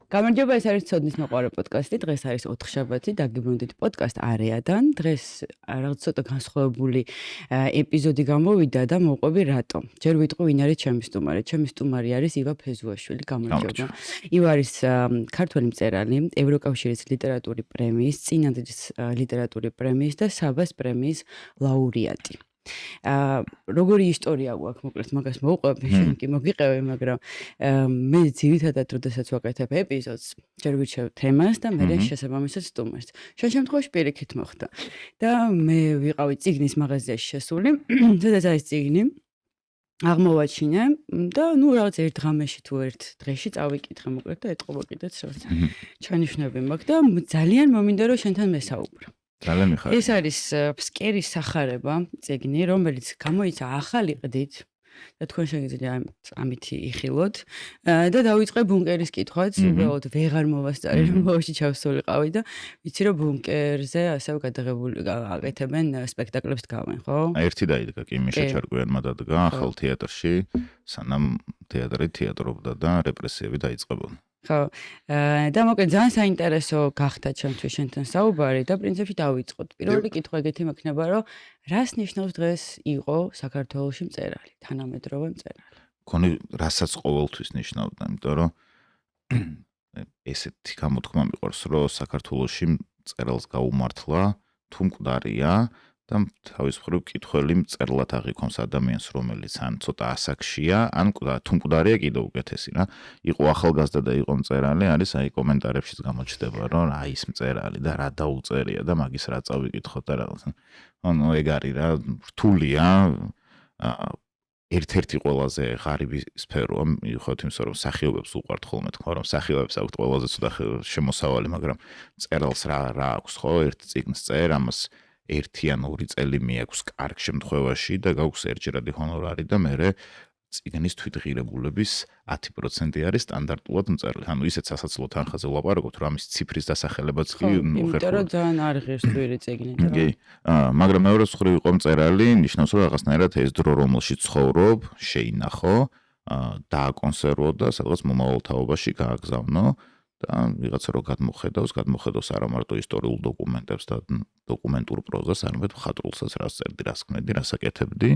გამარჯობა, ეს არის ცოდნის მოყვარე პოდკასტი. დღეს არის 4-შაბათი, დაგიბრუნდით პოდკასტ არეადან. დღეს რაღაც ცოტა განსხვავებული ეპიზოდი გამოვიდა და მოვყვები რატომ. ჯერ ვიტყვი ვინ არის ჩემი სტუმარი. ჩემი სტუმარი არის ივა ფეზუაშვილი. გამარჯობა. ივა არის ქართველი მწერალი, ევროკავშირის ლიტერატურის პრემიის, წინადადის ლიტერატურის პრემიის და საბას პრემიის ლაურეატი. როგორი ისტორია გვაქვს, მოკლედ მაგას მოვყვები, შენ კი მოგიყევი, მაგრამ მე ძირითადად როდესაც ვაკეთებ ეპიზოდს, ჯერ ვირჩევ თემას და მე შესაბამისად სტუმარს. შენ შემთხვევაში პირიქით მოხდა. და მე ვიყავი წიგნის მაღაზიაში შესული, სადაც არის წიგნი. აღმოვაჩინე და რაღაც ერთ ღამეში თუ ერთ დღეში წავიკითხე მოკლედ და ეთყობა კიდეც რაღაც ჩანიშნები მაქვს და ძალიან მომინდა რომ შენთან მესაუბრო. ძალიან მიხარია. ეს არის ფსკერის სახარება წიგნი, რომელიც გამოიცა ახალი ყდით და თქვენ შეგიძლია ამით იხილოთ და დავიწყე ბუნკერის კითხვაც, უბრალოდ ვეღარ მოვასწარე, რომ ბავშვი ჩავსულიყავი და ვიცი რომ ბუნკერზე ასევე გადაღებული აკეთებენ სპექტაკლებს გავენ, ხო? ერთი დაიდგა კი მიშა ჩარკვიანმა დადგა ახალ თეატრში, სანამ თეატრი თეატრობდა და რეპრესიები დაიწყებოდა. ხო, და მოკლედ ძალიან საინტერესო გახდა ჩემთვის შენთან საუბარი და პრინციპში დავიწყოთ. პირველი კითხვა ეგეთი მექნება, რომ რას ნიშნავს დღეს იყო საქართველოში მწერალი, თანამედროვე მწერალი? მგონი რასაც ყოველთვის ნიშნავდა, იმიტომ რომ ესეთი გამოთქმა მიყვარს, რომ საქართველოში მწერალს გაუმართლა თუ მკვდარია და თავის მხრივ კითხველი მწერლად აღიქონს ადამიანს, რომელიც ან ცოტა ასაკშია, ან თუ მკვდარია კიდევ უკეთესი რა. იყო ახალგაზრდა და იყო მწერალი, არის აი კომენტარებშიც გამოჩნდება, რომ აი ეს მწერალი და რა დაუწერია და მაგის რა წავიკითხოთ და რაღაცა. ანუ ეგ არის რა, რთულია. ერთ-ერთი ყველაზე ღარიბი სფეროა, მიუხედავად იმისა, რომ მსახიობებს უყვართ ხოლმე თქვა, რომ მსახიობებს აქვთ ყველაზე ცუდა შემოსავალი, მაგრამ მწერალს რა აქვს ხო, ერთ წიგნს წერ, ამას 1 ან 2 წელი მიაქვს კარგ შემთხვევაში და გაქვს ერთჯერადი ჰონორარი და მერე წიგნის თვითღირებულების 10% არის სტანდარტულად მწერალი. ანუ ისეთ სასაცილო თანხაზე ვლაპარაკობთ, რომ ამის ციფრის დასახელებაც კი იმიტომ რომ ძალიან არ ღირს თვირი წიგნი და კი, მაგრამ მეორე მხრივ იყო მწერალი, ნიშნავს რომ რაღაცნაირად ეს დრო რომელშიც ცხოვრობ, შეინახო, დააკონსერვო და სადღაც მომავალ თაობაში გააგზავნო. და ვიღაცა რო გადმოხედავს არა მარტო ისტორიულ დოკუმენტებს და დოკუმენტურ პროზას, არამედ მხატვრულსაც რას წერდი, რას ქმნედი, რას აკეთებდი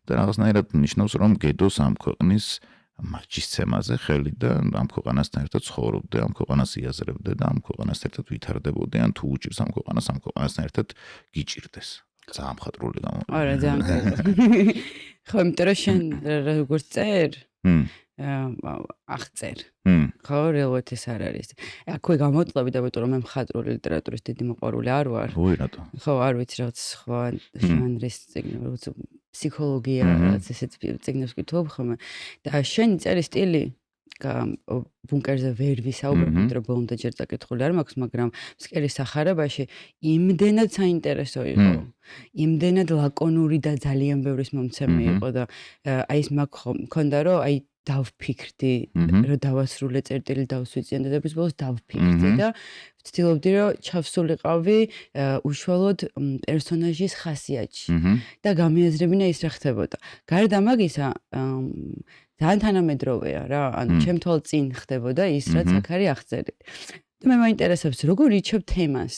და რაღაცნაირად ნიშნავს რომ გედოს ამ ქვეყნის მარჯისცემაზე ხელი და ამ ქვეყანასთან ერთად ცხოვრობდე, ამ ქვეყანას იაზრებდე და ამ ქვეყანასთან ერთად ვითარდებოდე, ან თუ უჭირს ამ ქვეყანასთან ერთად გიჭირდეს. ძალიან მხატვრული გამოდგა. არა, ძალიან კარგი. ხო, იმიტომ რომ შენ როგორც წერ აღწერ. ხო, რეალურად ეს არ არის. აქვე გამოტყები და მეტყვი რომ მე მხატვრული ლიტერატურის დიდი მოყვარული არ ვარ. ой, რატო? ხო, არ ვიცი რაღაც სხვა ჟანრის წიგნები, როგორც ფსიქოლოგია, რაღაც ესეთ წიგნებს ვკითხავ ხოლმე. და შენი წერის სტილი ბუნკერზე ვერ ვისაუბრებ, რომ ბოლომდე ჯერ წაკითხული არ მაქვს, მაგრამ ფსკერის სახარებაში იმდენად საინტერესო იყო, იმდენად ლაკონური და ძალიან ბევრის მომცემი იყო და აი ეს მქონდა რომ აი დავფიქრდი, რომ დავასრულე წერტილი დავსვიწიან და ბოლოს დავფიქრდი და ვცდილობდი რომ ჩავსულიყავი უშუალოდ პერსონაჟის ხასიათში და გამიაზრებინა ის რა ხდებოდა. გარდა მაგისა ძალიან თანამედროვეა რა, ანუ ჩემ თვალ წინ ხდებოდა ის რაც აქ არის აღწერილი. და მე მაინტერესებს როგორ ირჩევ თემას.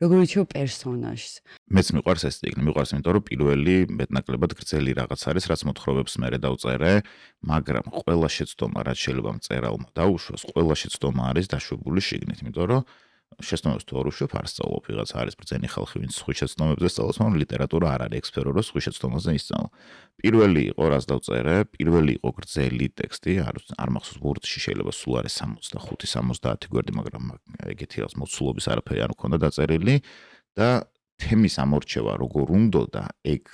როგორ ირჩევ პერსონაჟს. მეც მიყვარს ეს წიგნი, მიყვარს იმიტომ რომ პირველი მეტნაკლებად გრძელი რაღაც არის, რაც მოთხრობებს მერე დავწერე, მაგრამ ყველა შეცდომა რაც შეიძლება მწერალმა დაუშვას, ყველა შეცდომა არის დაშვებული შიგნით, იმიტომ რომ შეცდომებს თუ არ უშვებ, არ სწავლობ, ვიღაც არის ბრძენი ხალხი, ვინც სხვი შეცდომებზე სწავლობს, მაგრამ ლიტერატურა არ არის ექსპერტო, რომ სხვი შეცდომაზე ისწავლო. პირველი იყო, რაც დავწერე, პირველი იყო გრძელი ტექსტი, არ მახსოვს ვორდში შეიძლება სულ არის 65-70 გვერდი, მაგრამ ეგეთი რაღაც მოცულობის არაფერი არ მქონდა დაწერილი და თემის ამორჩევა როგორ უნდოდა, ეგ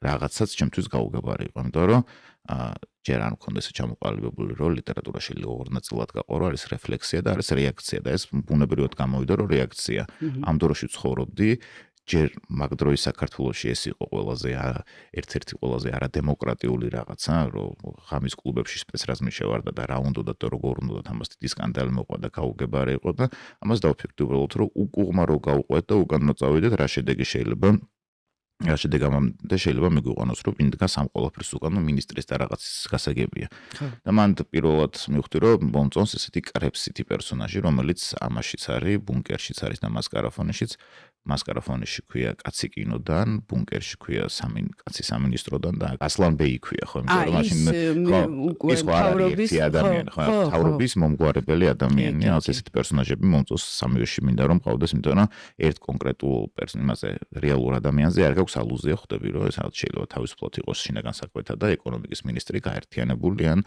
რაღაცაც ჩემთვის გაუგებარი იყო, იმიტომ რომ ჯერ არ მქონდა ესე ჩამოყალიბებული, რომ ლიტერატურა შეიძლება ორ ნაწილად გაყო, არის რეფლექსია და არის რეაქცია და ეს ბუნებრივად გამოვიდა, რომ რეაქცია ამ დროში ცხოვრობდი, ჯერ მაგ დროის საქართველოში ეს იყო ერთ-ერთი ყველაზე არადემოკრატიული რაღაცა, რომ ღამის კლუბებში სპეცრაზმი შევარდა და რა უნდოდა და როგორ უნდოდა ამას დიდი სკანდალი მოყვა და გაუგებარი იყო და ამას დავფიქრდი უბრალოდ, რომ უკუღმა რო გავყვეთ და უკან რო წავიდეთ, რა შედეგი შეიძლება რა შედეგამდე შეიძლება მიგვიყვანოს, რომ ვინდა სამ ყველაფრის უკან მინისტრის და რაღაცის გასაგებია. და მან პირველად მივხვდი, რომ მომწონს ესეთი კრეფსითი პერსონაჟი, რომელიც ამაშიც არის, ბუნკერშიც არის და მასკარაფონიშიც. მასკარაფონიში ქვია კაცი კინოდან, ბუნკერში ქვია კაცი სამინისტროდან და ასლან ბეი ქვია, ხო, იმიტომ რომ მაშინ ის ხო არის ადამიანი, ხო, თავრობის მომგვარებელი ადამიანი, რაღაც ესეთი პერსონაჟები მომწონს სამივეში მინდა რომ მყავდეს, იმიტომ რომ ერთ კონკრეტულ პერსონაჟზე, რეალურ ადამიანზე არ გაქვს ალუზია, ხვდები, რომ ეს რაღაც შეიძლება თავისუფლად იყოს შინაგან საქმეთა და ეკონომიკის მინისტრი გაერთიანებული ან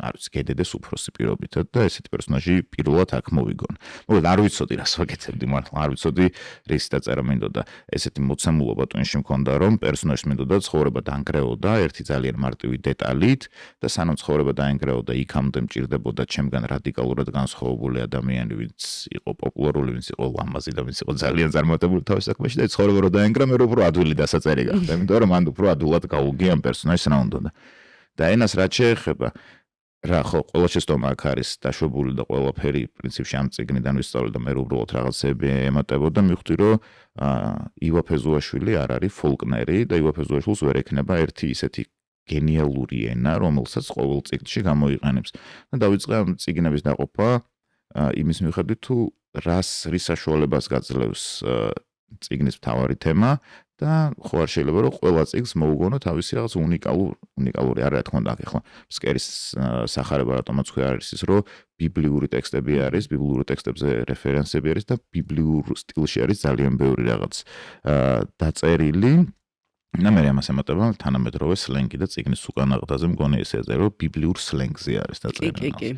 არ ვიცი, გედედეს უფროსი პირობითად და ესეთი პერსონაჟი პირველად აქ მოვიგონ. მოკლედ არ ვიცოდი რას ვაკეთებდი მართლა, არ ვიცოდი რის დაწერა მინდოდა ესეთი მოცემულობა ტვინში მქონდა რომ პერსონაჟს მინდოდა ცხოვრება დაანგრეოდა ერთი ძალიან მარტივი დეტალით და სანამ ცხოვრება დაანგრეოდა იქამდე მჭირდებოდა ჩემგან რადიკალურად განსხვავებული ადამიანი ვინც იყო პოპულარული ვინც იყო ლამაზი და ვინც იყო ძალიან წარმატებული თავის საქმეში და ცხოვრება რო დაანგრა მე უფრო ადვილი დასაწერი გახდა იმიტომ რომ მან უფრო ადვილად გაუგია ამ პერსონაჟს რა უნდა და ენას რაც შეეხება რა ხო ყველა შეცდომა აქ არის დაშვებული და ყველაფერი პრინციპში ამ წიგნიდან ვისწავლე და მე უბრალოდ რაღაცები ემატებოდა მივხვდი რომ ივა ფეზუაშვილი არ არის ფოლკნერი და ივა ფეზუაშვილს ვერ ექნება ერთი ისეთი გენიალური ენა რომელსაც ყოველ წიგნში გამოიყენებს და დავიწყე ამ წიგნების დაყოფა იმის მიხედვით თუ რის საშუალებას გაძლევს წიგნის მთავარი თემა და ხო არ შეიძლება რომ ყველა წიგნს მოუგონო თავისი რაღაც უნიკალური არა რა თქმა უნდა ახლა ფსკერის სახარება რატომაც ქვია არის ის რომ ბიბლიური ტექსტები არის ბიბლიური ტექსტებზე რეფერენსები არის და ბიბლიურ სტილში არის ძალიან ბევრი რაღაც დაწერილი და მე ამას ემატება თანამედროვე სლენგი და წიგნის უკან აღდაზე მგონი ესეზე რომ ბიბლიურ სლენგზე არის დაწერილი. კი.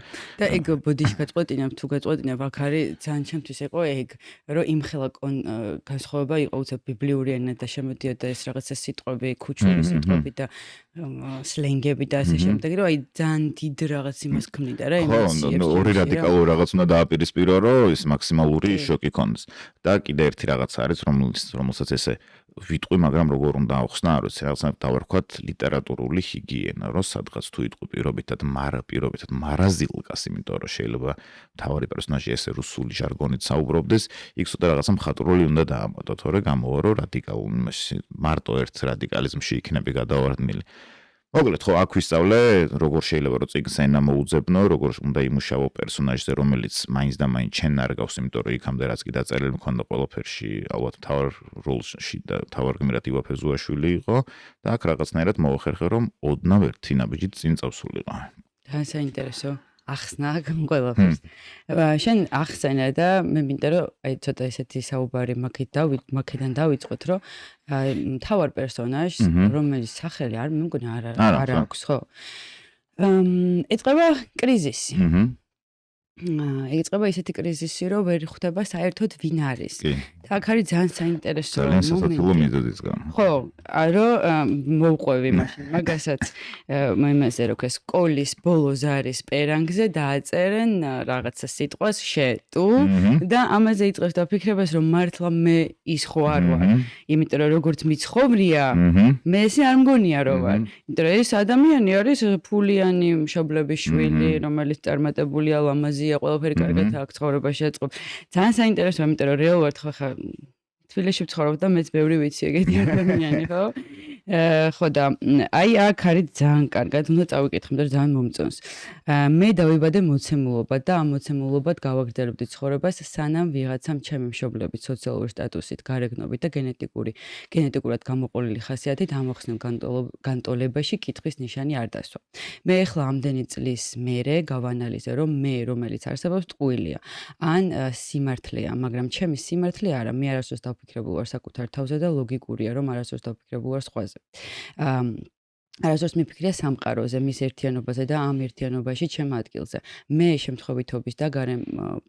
და ეგ ბოდიში გაწყვეტინებ თუ გაწყვეტინებ აქ არის ძალიან ჩემთვის იყო ეგ რომ იმხელა განსხვავება იყო უცებ ბიბლიური ენა და შემოდიოდა ეს რაღაცა სიტყვები, ქუჩური სიტყვები და სლენგები და ასე შემდეგ რომ აი ძალიან დიდ რაღაც იმას ქმნიდა რა ემოციებს. ხო, ორი რადიკალური რაღაც უნდა დააპირისპირო რომ ის მაქსიმალური შოკი ქონდეს. და კიდე ერთი რაღაც არის რომელსაც ესე ვიტყვი, მაგრამ როგორ უნდა ახსნა, არ ვიცი, რაღაცა დავარქვათ ლიტერატურული ჰიგიენა, რომ სადღაც თუ იტყვი პირობითად მარაზილკას, იმიტომ რომ შეიძლება მთავარი პერსონაჟი ესე რუსული ჟარგონით საუბრობდეს, იქ ცოტა რაღაცა მხატვრული უნდა დაამატო, თორე გამოვა რომ მარტო ერთ რადიკალიზმში იქნები გადავარდნილი. მოკლედ ხო აქ ვისწავლე როგორ შეიძლება რომ წიგნს ენა მოუძებნო, როგორ უნდა იმუშავო პერსონაჟზე, რომელიც მაინც და მაინც ჩენ არ გავს, იმიტომ რომ იქამდე რაც კი დაწერილი მქონდა ყველაფერში, ალბათ მთავარ როლში და მთავარ გმირად ივა ფეზუაშვილი იყო და აქ რაღაცნაირად მოახერხე რომ ოდნავ ერთი ნაბიჯით წინ წავსულიყო. ძალიან საინტერესო. ახსნა ყველაფერს. შენ ახსენა და მე მინდა რომ აი ცოტა ესეთი საუბარი მაქედან დავიწყოთ, რომ მთავარ პერსონაჟს რომელიც სახელი არ მეგონა არ აქვს, ხო? ეწყება კრიზისი. ეწყება ისეთი კრიზისი, რომ ვერ ხვდება საერთოდ ვინ არის. და აქ არის ძალიან საინტერესო მომენტი. ძალიან სასაცილო მიზეზისგან. ხო, რომ მოვყვევი მაშინ მაგასაც იმაზე რომ ეს სკოლის ბოლოს არის პერანგზე დააწერენ რაღაცა სიტყვას შეტუ და ამაზე იწყებს დაფიქრებას რომ მართლა მე ის ხო არ ვარ. იმიტომ რომ როგორც მიცხოვრია, მე ესე არ მგონია რომ ვარ. იმიტომ რომ ეს ადამიანი არის ფულიანი მშობლების შვილი, რომელიც წარმატებულია ლამაზი ყველაფერი კარგად აქვს ცხოვრებაში აწყობს. ძალიან საინტერესოა, იმიტომ რომ რეალურად ხა თბილისში ვცხოვრობ და მეც ბევრი ვიცი ეგეთი ადამიანი, ხო? ხო და აი აქ არის ძალიან კარგად, უნდა წავიკითხე, მაგრამ ძალიან მომწონს. მე დავიბადე მოცემულობად და ამ მოცემულობად გავაგრძელებდი ცხოვრებას, სანამ ვიღაცამ ჩემი მშობლების სოციალური სტატუსით, გარეგნობით და გენეტიკურად გამოყოლილი ხასიათით ამოხსნილ განტოლებაში კითხვის ნიშანი არ დასვა. მე ახლა ამდენი წლის მერე გავანალიზე, რომ მე რომელიც არსებობს ტყუილია, ან სიმართლეა, მაგრამ ჩემი სიმართლე არა, მე არასდროს დავფიქრებულ ვარ საკუთარ თავზე და ლოგიკურია, რომ არასდროს დავფიქრებულ ვარ სხვაზე. არასდროს მიფიქრია სამყაროზე, მის ერთიანობაზე და ამ ერთიანობაში ჩემ ადგილზე. მე შემთხვევითობის და გარემ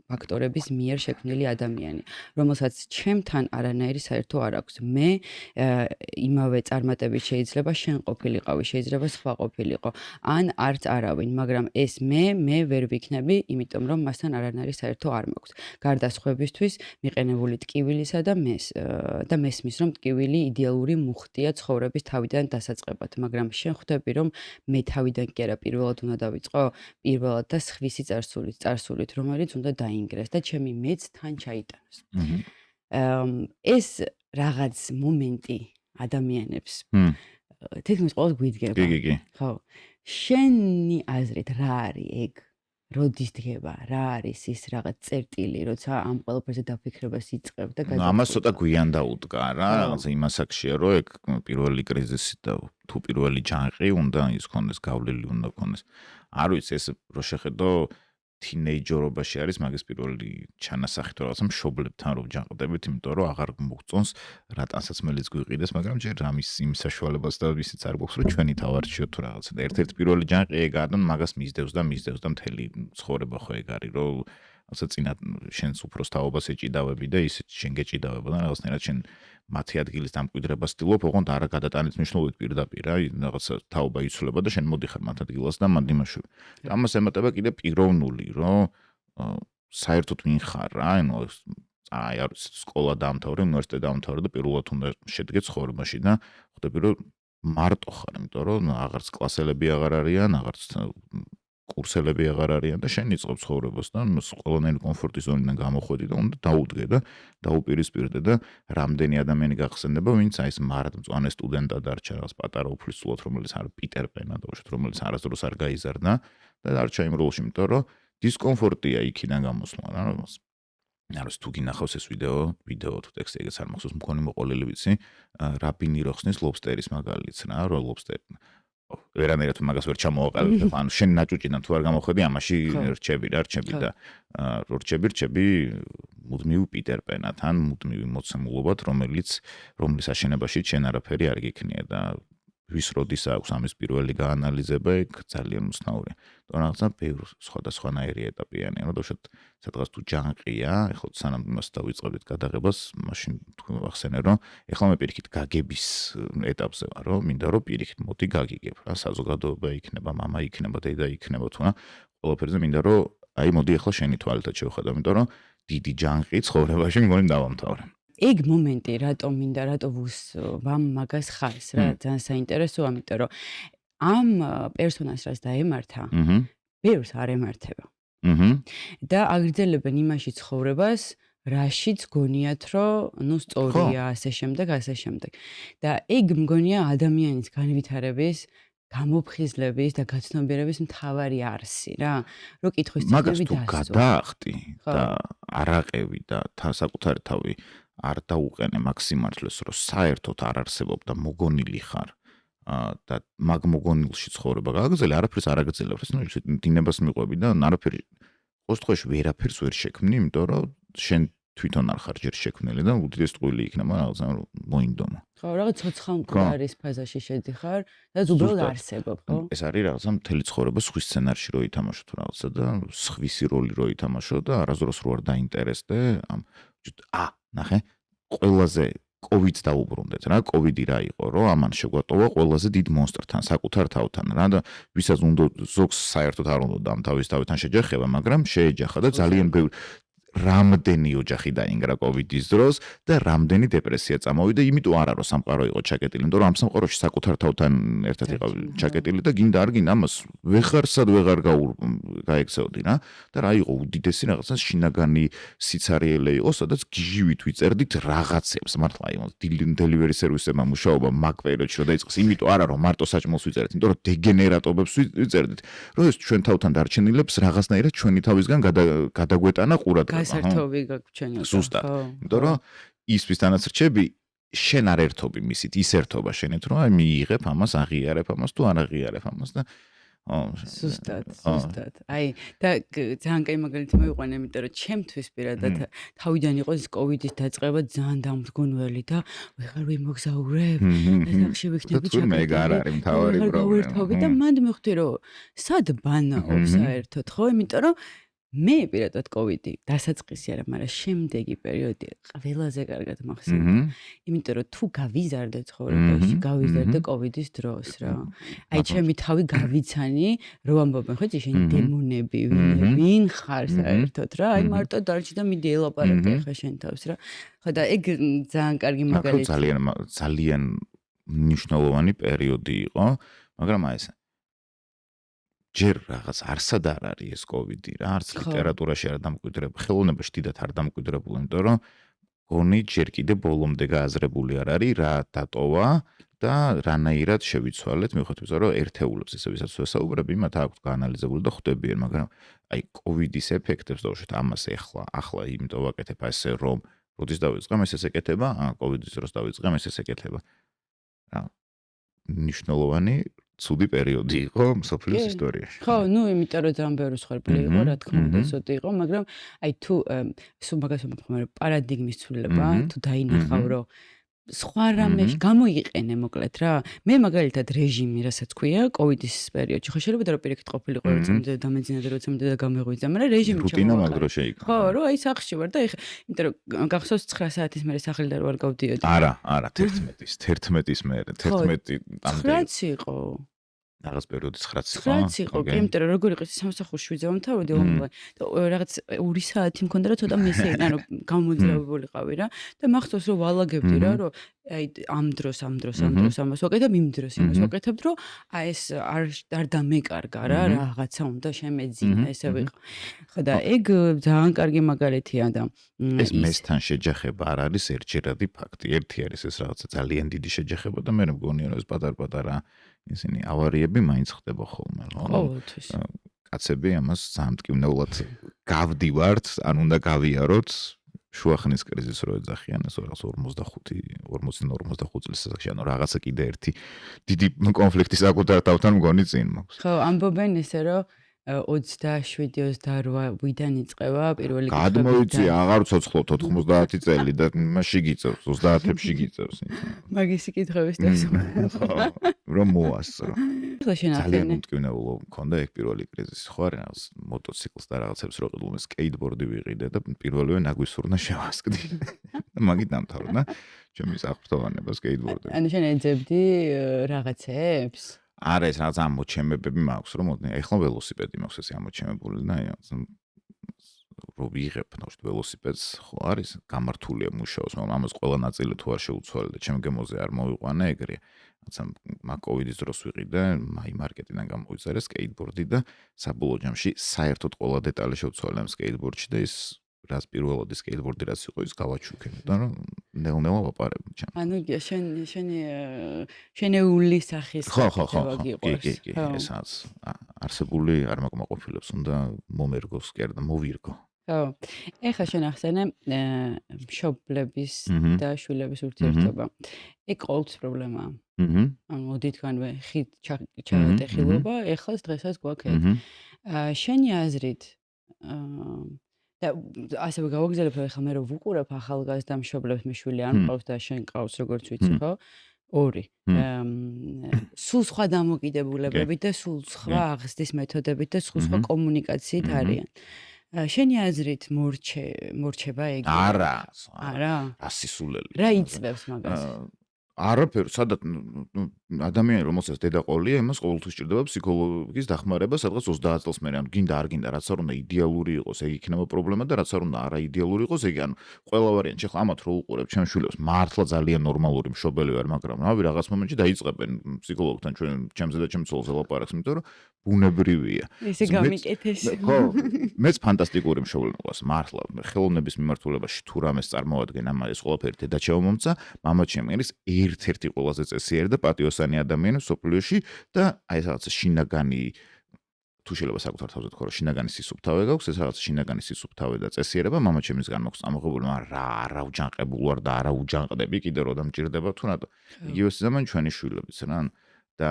ფაქტორების მიერ შექმნილი ადამიანი, რომელსაც ჩემთან არანაირი საერთო არ აქვს. მე იმავე წარმატებით შეიძლება შენ ყოფილიყავი, შეიძლება სხვა ყოფილიყო, ან არც არავინ, მაგრამ ეს მე ვერ ვიქნები, იმიტომ რომ მასთან არანაირი საერთო არ მაქვს. გარდა სხვებისთვის მიყენებული ტკივილისა და მესმის, რომ ტკივილი idеალური მუხტია ცხოვრების თავიდან დასაწყებად, მაგრამ შენ ხვდები რომ მე თავიდან კი არა პირველად უნდა დავიწყო, პირველად და სხვისი წარსულით, რომელიც უნდა დაინგრეს და ჩემი მეც თან ჩაიტანოს. ეს რაღაც მომენტი ადამიანებს. მ თითქმის ყოველს გვიდგება. კი. ხო. შენი აზრით რა არის ეგ? როდის დგება? რა არის ის რაღაც წერტილი, როცა ამ ყველაფერზე დაფიქრებას იწყებ და ამას ცოტა გვიან დაუდგა რა, ხო. რაღაცა იმას აქშია, რომ ეგ პირველი კრიზისი და თუ პირველი ჯანყი უნდა ის ქონდეს, გავლილი უნდა ქონდეს. არ ვიცი, ეს რო შეხედო თინეიჯერობაში არის მაგის პირველი ჩანასახი თუ რაღაცა მშობლებთან რო ჯანყდებით, იმიტომ რომ აღარ მოგწონს რა ტანსაცმელიც გვიყიდეს, მაგრამ ჯერ რამის იმ საშუალებას და ისიც არ გვაქვს, რომ ჩვენი თავარჩიოთ თუ რაღაცა. და ერთ-ერთი პირველი ჯანყი ეგ არის, მაგას მისდევს და მთელი ცხოვრება ხო ეგ არის, რომ ასე წინა შენს უფროს თაობას ეჭიდავები და ისიც შენ გეჭიდავება და რაღაცნაირად შენ მათი ადგილის დამკვიდრებას ცდილობ, ოღონდ არა გადატანით მნიშვნელობით პირდაპირ რა, რაღაცა თაობა იცვლება და შენ მოდიხარ მათ ადგილას და მან იმაშოვე. ამას ემატება კიდე პიროვნული, რომ საერთოდ ვინ ხარ რა, ანუ აი არის სკოლა დაამთავრე, უნივერსიტეტი დაამთავრე და პირველად უნდა შედგე ცხოვრებაში და ხვდები რომ მარტო ხარ, იმიტომ რომ აღარც კლასელები აღარ არიან, აღარც კურსელები აღარ არიან და შენ იწყებ ცხოვრებას და ყველანაირი კომფორტის ზონიდან გამოხვედი და უნდა დაუდგე და დაუპირისპირდე და რამდენი ადამიანი გახსენდება, ვინც აი ეს მარადმწვანე სტუდენტად დარჩა, რაღაც პატარა უფლისწულად, რომელიც არ პიტერ პენა და უშუალოდ რომელიც არასდროს არ გაიზარდა და დარჩა იმ როლში, იმიტომ რომ დისკომფორტია იქიდან გამოსვლა რა, რომელს არის თუ გინახავს ეს ვიდეო თუ ტექსტი ეგეც არ მახსოვს მქონი მოყოლილი ვიცი, რაბინი რო ხსნის ლობსტერის მაგალითს რა, რო ლობსტერი ვერანაირად მაგას ვერ ჩამოვაყალიბებ, ანუ შენ ნაჭუჭიდან თუ არ გამოხედი, ამაში რჩები და რო რჩები მუდმივ პიტერ პენად ან მუდმივი მოცემულობად, რომლის აშენებაში შენ არაფერი არ გიქნია და ვის როდის აქვს ამის პირველი გაანალიზება, ეგ ძალიან უცნაურია. და რაღაცა ბევრ სხვადასხვანაირი ეტაპიანია, რომ სადღაც თუ ჯანყია, ეხლა სანამ იმას დავიწყებდით გადაღებას, მაშინ თქვენ ვახსენე, რომ ეხლა მე პირიქით გაგების ეტაპზე ვარ, რომ მინდა რომ პირიქით მოდი გაგიგებ რა, საზოგადოება იქნება, მამა იქნება, დედა იქნება თუ რა, ყველაფერზე მინდა რომ აი მოდი ეხლა შენი თვალითაც შევხედავ, იმიტომ რომ დიდი ჯანყი ცხოვრებაში მგონი დავამთავრე. ეგ მომენტი რატომ მინდა, რატო ვამ მაგას ხარს რა, ძალიან საინტერესოა, იმიტომ რომ ამ პერსონაჟს რაც დაემართა, ბევრს არ ემართება. და აგრძელებენ იმაში ცხოვრებას, რაშიც გონიათ, რომ სწორია, ასე შემდეგ. და ეგ მგონია ადამიანის განვითარების, გამოფხიზლების და გაცნობიერების მთავარი არსი რა, რომ კითხვის მაგას თუ გადაახტი და არაყევი და საკუთარი თავი არ დაუყენე მაქსიმალს, რომ საერთოდ არ არსებობ და მოგონილი ხარ და მაგ მოგონილში ცხოვრება გააგრძელე, არაფერს არ აგრძელებს, ну, დინებას მიყვები და არაფერი ყოველთვის ვერაფერს ვერ შექმნი, იმიტომ რომ შენ თვითონ არ ხარ ჯერ შექმნილი და უდიდეს ტყუილი იქნება რაღაცა მოინდომა. ხო, რაღაც ცოცხალ მკვდარის ფაზაში შედიხარ და უბრალოდ არსებობ, ხო? ეს არის რაღაცა მთელი ცხოვრება სხვის სცენარში რო ითამაშო თუ რაღაცა და სხვისი როლი რო ითამაშო და არასდროს რო არ დაინტერესდე ამ ნახე, ყველაზე კოვიდს დაუბრუნდეთ რა, კოვიდი რა იყო, რომ ამან შეგვატოვა ყველაზე დიდ მონსტრთან, საკუთარ თავთან რა და ვისაც უნდა ზოგს საერთოდ არ უნდა ამ თავის თავთან შეჯახება, მაგრამ შეეჯახა და ძალიან ბევრი რამდენი ოჯახი დაინგრა კოვიდის დროს და რამდენი დეპრესია წამოვიდა, იმიტომ არა რომ სამყარო იყო ჩაკეტილი, იმიტომ რომ ამ სამყაროში საკუთარ თავთან ერთად იყო ჩაკეტილი და გინდა არ გინდა ამას ვეღარსად ვეღარ გაექცეოდი რა და რა იყო უდიდესი რაღაცა შინაგანი სიცარიელე იყო, სადაც გიჟივით ვიწერდით რაღაცებს, მართლა იყო delivery service-ებმა მუშაობა მაგ პერიოდში რომ დაიწყეს, იმიტომ არა რომ მარტო საჭმელს ვიწერდით, იმიტომ რომ დეგენერატობებს ვიწერდით, რომ ეს ჩვენ თავთან დარჩენილებს რაღაცნაირად ჩვენი თავისგან გადაგვეტანა ყურადღება. გასართობი გაგვჩენილა. ზუსტად. იმიტომ რომ ისთვის თანაცრჩები შენ არ ერთობი მისით, ის ერთობა შენით, რომ აი მიიღებ ამას, აღიარებ ამას თუ არ აღიარებ ამას და ზუსტად. აი და ძალიან კაი მაგალითი მოვიყვანე, იმიტომ რომ ჩემთვის პირადად თავიდან იყო ეს კოვიდის დაწყება ძალიან დამდგუნველი და ვეღარ ვიმოგზაურებ. სახში ვიქნები ჩაკეტილი. მე გარ არის მთავარი პრობლემა. და მანდ მივხვდი რომ სად ბანაობ საერთოდ, ხო? იმიტომ რომ მე პირადად კოვიდი დასაწყისი არა, მაგრამ შემდეგი პერიოდი ყველაზე კარგად მახსენდება. იმიტომ რომ თუ გავიზარდე ცხოვრებაში, გავიზარდე კოვიდის დროს რა. აი ჩემი თავი გავიცანი, რომ ამბობენ ხო შენი დემონები, ვინ ხარ საერთოდ რა. აი მარტო დარჩი და მიდი ელაპარაკე ხა შენ თავს რა. ხო და ეგ ძალიან კარგი მაგალითია. ძალიან მნიშვნელოვანი პერიოდი იყო, მაგრამ აი ეს ჯერ რაღაც არსად არ არის ეს კოვიდი რა, არც ლიტერატურაში არ დამკვიდრებული, ხელოვნებაში დიდად არ დამკვიდრებული, იმიტომ რომ გონი ჯერ კიდე ბოლომდე გააზრებული არ არის რა დატოვა და რანაირად შევიცვალეთ მიუხედავად იმისა რომ ერთეულებს ესე ვისაც ვესაუბრები მათ აქვთ გაანალიზებული და ხვდებიან მაგრამ აი კოვიდის ეფექტებს დავუშვათ ამას ახლა იმიტომ ვაკეთებ ასე რომ როდის დავიწყე ეს ეკეთება კოვიდის დროს დავიწყე ეს ეკეთება რა ნიშნულოვანი ცუდი პერიოდი იყო მსოფლიოს ისტორიაში ხო ნუ იმიტომ რომ ძალიან ბევრი მსხვერპლი იყო რა თქმა უნდა ცოტა იყო მაგრამ აი თუ სულ მაგას ვამბობ პარადიგმის ცვლილება თუ დაინახავ რომ სხვა რამეში გამოიყენე მოკლედ რა მე მაგალითად რეჟიმი რასაც ქვია კოვიდის პერიოდში ხო შეიძლება რომ პირიქით ყოფილიყო რომ წამდა და დამეძინა და როცა და გამოღვიძა მაგრამ რეჟიმი რუტინა მაგდრო შეიკრა ხო რო აი სახში ვარ და ეხა იმიტომ რომ გახსოვს 9 საათის მერე სახლიდან ვარ გავდიოდი არა 11-ის მერე 11 9-ს იყო რაღაც პერიოდი 9-ს იყო 9-ს იყო კი იმიტომ რომ როგორ იყო სამსახურში ვიძავამთავრდი ონლაინ და რაღაც 2 საათი მქონდა რა ცოტა მესეი ანუ გამოძრავებულიყავი რა და მახსოვს რომ ვალაგებდი რა რომ აი ამ დროს ამას ვაკეთებ იმ დროს იმას ვაკეთებ რომ აი ეს არ დამეკარგა რა რაღაცა უნდა შემეძინა ესე ვიყო ხო და ეგ ძალიან კარგი მაგალითია და ეს მესთან შეჯახება არ არის ერთჯერადი ფაქტი ერთი არის ეს რაღაცა ძალიან დიდი შეჯახება და მე მგონია რომ ეს პატარ-პატარა ისინი ავარიები მაინც ხდება ხოლმე ყოველთვის კაცები ამას ძალიან მტკივნეულად გავდივართ ან უნდა გავიაროთ შუახნის კრიზისს რო ეძახიან ეს რაღაც 45 წლის ასაკში ანუ რაღაცა კიდე ერთი დიდი კონფლიქტი საკუთარ თავთან მგონი წინ მაქვს ხო ამბობენ ესე რომ 27-28 ვიდან იწყება პირველი გადმოიწია აღარ ცოცხლობ 90 წელი და მასში გიწევს 30-ში გიწევს მაგისი კითხების და რომ მოასწრო ახლა შენ ძალიან მტკივნეულო მქონდა ეგ პირველი კრიზისი ხო არა რაღაც მოტოციკლს და რაღაცებს რო ყიდულმე სკეიტბორდი ვიყიდე და პირველივე ნაგვისურნა შევასკდი მაგით დამთავრდა ჩემი საფრთხოვანება სკეიტბორდი ანუ შენ ეძებდი რაღაცებს არა ეს რაღაც ამოჩემებები მაქვს რომ მოდი ეხლა ველოსიპედი მაქვს ეს ამოჩემებული და რო ვიღებ ნახოთ ველოსიპედს ხო არის გამართულია მუშაობს მაგრამ ამას ყველა ნაწილი თუ არ შეუცვალე და ჩემ გემოზე არ მოვიყვანე ეგრე რაცა მაგ კოვიდის დროს ვიყიდე მაი მარკეტიდან გამოვიწერე სკეიტბორდი და საბოლოო ჯამში საერთოდ ყველა დეტალი შევცვალე ამ სკეიტბორდში და ის რაც პირველად სკეიტბორდი რაც იყო ის გავაჩუქე და რომ ნელ-ნელა ვაპარებ ჩემ. ანუ შენეული სახის ხო ესაც არსებული არ მოკმაყოფილებს უნდა მომერგოს კი არა და მოვირგო. ხო. ეხლა შენ ახსენე მშობლების და შვილების ურთიერთობა. ეგ ყოველთვის პრობლემაა. ანუ მოდი თქვენვე ხით ჩატეხილობა, ეხლა დღესაც გვაქვს ეგ. შენი აზრით და ასევე გავაგზავნებ რომ ეხლა მე რომ ვუყურებ ახალგაზრდა მშობლებს მე შვილი არ მყავს და შენ ყავს როგორც ვიცი ხო? ორი. სულ სხვა დამოკიდებულებებით და სულ სხვა აღზრდის მეთოდებით და სულ სხვა კომუნიკაციით არიან. შენი აზრით მორჩება ეგ? არა. არა? ასისულელი. რა იწევს მაგას? არაფერ, სადაც ადამიანი რომელსაც დედა ყოლია, იმას ყოველთვის ჭირდება ფსიქოლოგის დახმარება, სადღაც 30 წელს მერე, ანუ გინდა არ გინდა, რაც არ უნდა იდეალური იყოს, ეგ იქნება პრობლემა და რაც არ უნდა არა იდეალური იყოს, ეგ ანუ ყველა ვარიანტი, ხო, ამათ რო უყურებ ჩემ შვილებს, მართლა ძალიან ნორმალური მშობელი ვარ, მაგრამ რავი, რაღაც მომენტში დაიწყებენ ფსიქოლოგთან ჩვენ ჩემზე და ჩემ ცოლზე ლაპარაკს, იმიტომ რომ ბუნებრივია. ისე გამიკეთეს. ხო, მეც ფანტასტიკური მშობელი მყავს, მართლა, ხელოვნების მიმართულებაში თუ რამეს წარმოადგენ, ამას ყველაფერი დედა შემომცა, მამა ჩემი არის ერთ-ერთი ყველაზე წესიერი და პატიოსანი ადამიანი სოფლიოში და აი ეს რაღაც შინაგანი თუ შეიძლება საკუთარ თავზე თქვა რომ შინაგანი სისუფთავე გაქვს ეს რაღაც შინაგანი სისუფთავე და წესიერება მამა ჩემისგან მაქვს წამოღებული მაგრამ რა უჯანყებულ ვარ და არა უჯანყდები კიდე რო დამჭირდება თუ რატო იგივე ზამან ჩვენი შვილებიც რა და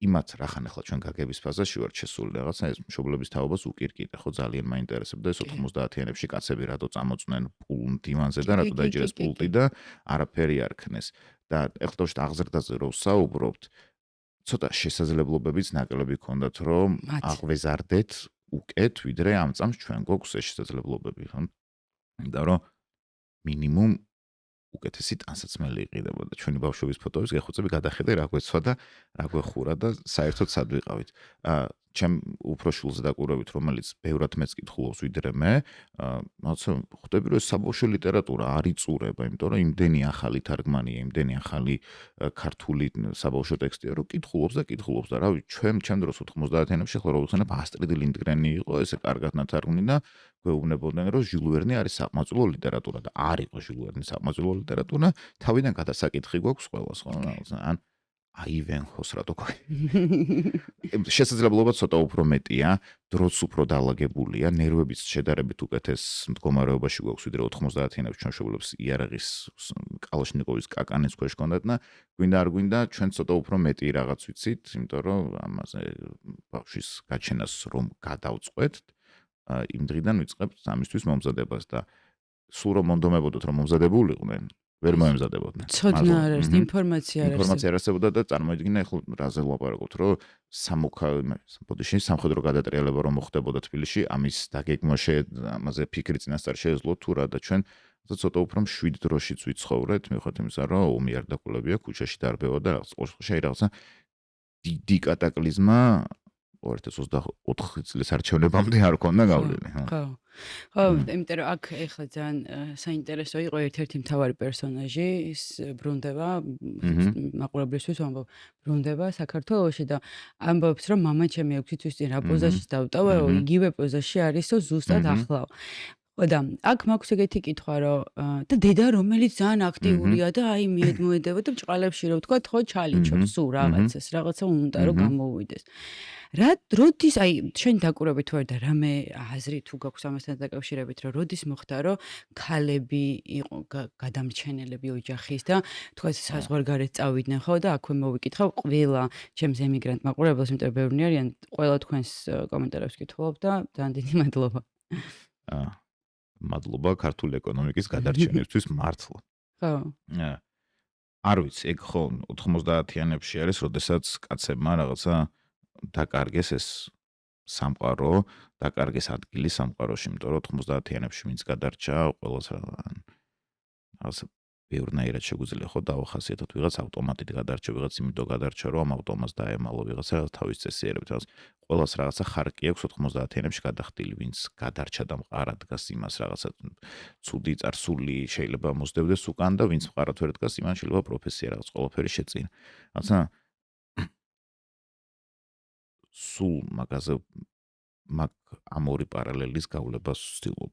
იმათ რახან ახლა ჩვენ გაგების ფაზაში ვართ შესული რაღაცა ეს მშობლების თაობას უკირკიტე ხო ძალიან მაინტერესებდა ეს 90-იანებში კაცები რატო წამოწნენ დივანზე და რატო დაიჭირეს პულტი და არაფერი არ ქნეს და ეხლა დავშ აღზრდაზე რო ვსაუბრობთ ცოტა შესაძლებლობებიც ნაკლები ქონდათ რომ აღვეზარდეთ უკეთ ვიდრე ამ წამს ჩვენ გვაქვს ეს შესაძლებლობები ხო და რომ მინიმუმ უკეთესი ტანსაცმელი იყიდებოდა ჩვენი ბავშვობის ფოტოებს გეხოცები გადახედე რა გვეცვა და რა გვეხურა და საერთოდ სად ვიყავით ჩემ უფრო შულზე დაკვირვებით, რომელიც ბევრად მეც კითხულობს ვიდრე მე, რაღაცა ხვდები რომ საბავშვო ლიტერატურა არ იწურება, იმიტომ რომ იმდენი ახალი თარგმანია, იმდენი ახალი ქართული საბავშვო ტექსტია, რომ კითხულობს და რავი, ჩემ დროს 90-იანებში ხო როდესაც ასტრიდ ლინდგრენი იყო, ესე კარგად ნათარგმნი და გვეუბნებოდნენ რომ ჟიულ ვერნი არის საყმაწვილო ლიტერატურა და არ იყო ჟიულ ვერნის საყმაწვილო ლიტერატურა, თავიდან გადასაკითხი გვაქვს ყველას, ხო, ან აივენჰოს რატო შესაძლებლობა ცოტა უფრო მეტია, დროც უფრო დაალაგებულია, ნერვებიც შედარებით უკეთეს მდგომარეობაში გვაქვს ვიდრე 90-იანებში ჩვენ შეგვიძლია იარაღის კალაშნიკოვის კაკანის ქვეშ გქონდათ და გვინდა არ გვინდა ჩვენ ცოტა უფრო მეტი რაღაც ვიცით, იმიტომ რომ ამაზე ბავშვის გაჩენას რომ გადავწყვეტ, იმ დღიდან ვიწყებთ ამისთვის მომზადებას და სულ რომ მონდომებოდოთ რომ მომზადებულიყვნენ ვერ მოემზადებოდნენ. ცოდნა არ არის, ინფორმაცია არ არის. ინფორმაცია არ არსებობდა და წარმოიდგინე ახლა რაზე ვლაპარაკობთ, რომ ბოდიში სამხედრო გადატრიალება რომ მოხდებოდა თბილისში, ამის დაგეგმვაში ამაზე ფიქრი წინასწარ შეეძლო თუ რა და ჩვენ ცოტა უფრო მშვიდ დროშიც ვიცხოვრეთ, მიუხედავად იმისა, რომ ომი არ დაკულებია, ქუჩაში დარბევა და რაღაცა დიდი კატაკლიზმა 2024 წლის არჩევნებამდე არ ქონდა გავლილი. ხო. ხო, იმიტომ რომ აქ ეხლა ძალიან საინტერესო იყო ერთ-ერთი მთავარი პერსონაჟი, ის ბრუნდება, მაყურებლისთვის ვამბობ, ბრუნდება საქართველოში და ამბობს, რომ მამა ჩემი 6 თვის წინ რა პოზაში დავტოვა, იგივე პოზაში არისო ზუსტად ახლავ. და აქ მაქვს ეგეთი კითხვა, რომ და დედა რომელიც ძალიან აქტიურია და აი მიედმოედება და ბჭყალებში რომ ვთქვა, ხო ჩალიჩობს სულ რაღაცა უნდა რომ გამოვიდეს. როდის აი შენ დაკვირვებით ვარ და რამე აზრი თუ გაქვს ამასთან დაკავშირებით, რომ როდის მოხდა, რომ ქალები იყო გადამრჩენელები ოჯახის და თქვა საზღვარგარეთ წავიდნენ, ხო და აქვე მოვიკითხავ ყველა ჩემს ემიგრანტ მაყურებელს, იმიტომ რომ ბევრნი არიან, ყველა თქვენს კომენტარებს კითხულობ და ძალიან დიდი მადლობა. მადლობა ქართული ეკონომიკის გადარჩენისთვის მართლა. ხო. არ ვიცი, ეგ ხო 90-იანებში არის, როდესაც კაცებმა რაღაცა დაკარგეს ეს სამყარო, დაკარგეს ადგილი სამყაროში, იმიტომ რომ 90-იანებში ვინც გადარჩა, ყველას რაღაცა ბევრნაირად შეგვიძლია ხო დავახასიათოთ, ვიღაც ავტომატით გადარჩა, ვიღაც იმიტომ გადარჩა, რომ ამ ავტომატს დაემალო, ვიღაცა თავის წესიერებით, ყველას რაღაცა ხარკი აქვს 90-იანებში გადახდილი, ვინც გადარჩა და მყარად დგას იმას რაღაცა ცუდი წარსული შეიძლება მოსდევდეს უკან და ვინც მყარად ვერ დგას, იმან შეიძლება პროფესია რაღაც ყველაფერი შეწინა. რაღაცა სულ მაგაზე ამ ორი პარალელის გავლებას ვცდილობ,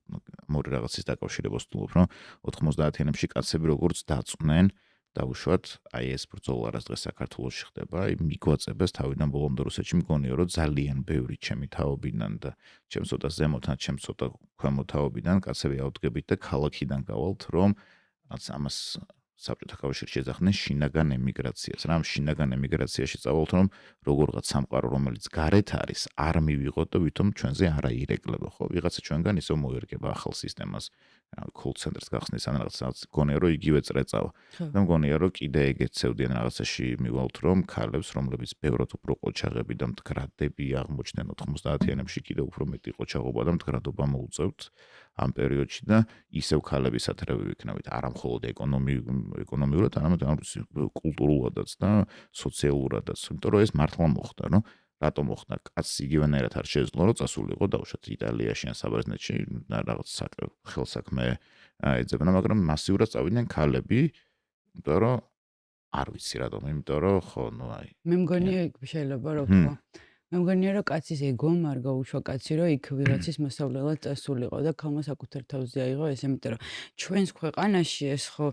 ამ ორი რაღაცის დაკავშირებას ვცდილობ, რომ 90-იანებში კაცები როგორც დაწვნენ, დაუშვათ, აი ეს ბრძოლა რაც დღეს საქართველოში ხდება, მიგვაწებას თავიდან ბოლომდე რუსეთში მგონია, რომ ძალიან ბევრი ჩემი თაობიდან და ჩემ ცოტა ზემოთან, ჩემ ცოტა ქვემოთ თაობიდან კაცები ავდგებით და ქალაქიდან გავალთ, რომ ამას საბჭოთა კავშირში ეძახდნენ შინაგან ემიგრაციას. რა ამ შინაგან ემიგრაციაში წავალთ, რომ როგორღაც სამყარო, რომელიც გარეთ არის, არ მივიღოთ და ვითომ ჩვენზე არ აირეკლება, ხო? ვიღაცა ჩვენგან ისევ მოერგება ახალ სისტემას, call center-ს გახსნის, ან რაღაცა გონია, რომ იგივე წრეწავა. და მგონია, რომ კიდე ეგეცევდიან რაღაცაში მივალთ, რომ ქალებს, რომლებიც ბევრად უფრო ყოჩაღები და მდგრადები აღმოჩნდნენ 90-იანებში, კიდე უფრო მეტი ყოჩაღობა და მდგრადობა მოუწევთ ამ პერიოდში და ისევ ქალების ათრევი ვიქნებით, არა მხოლოდ ეკონომიურად, არამედ კულტურულადაც და სოციალურადაც, იმიტომ რომ ეს მართლა მოხდა, რომ რატომ მოხდა? კაცს იგივენაირად არ შეეძლო, რომ წასულიყო დაუშვათ იტალიაში ან საბერძნეთში რაღაც ხელსაქმე ეძებნა, მაგრამ მასიურად წავიდნენ ქალები, იმიტომ რომ არ ვიცი რატომ, იმიტომ რომ ხო, ნუ აი. მე მგონია ეგ შეიძლება რომ ხო. მე მგონია რომ კაცის ეგომ არ გაუშვა კაცი რომ იქ ვიღაცის მოსავლელად წასულიყო და ქალმა საკუთარ თავზე აიღო ეს, იმიტომ რომ ჩვენს ქვეყანაში ეს ხო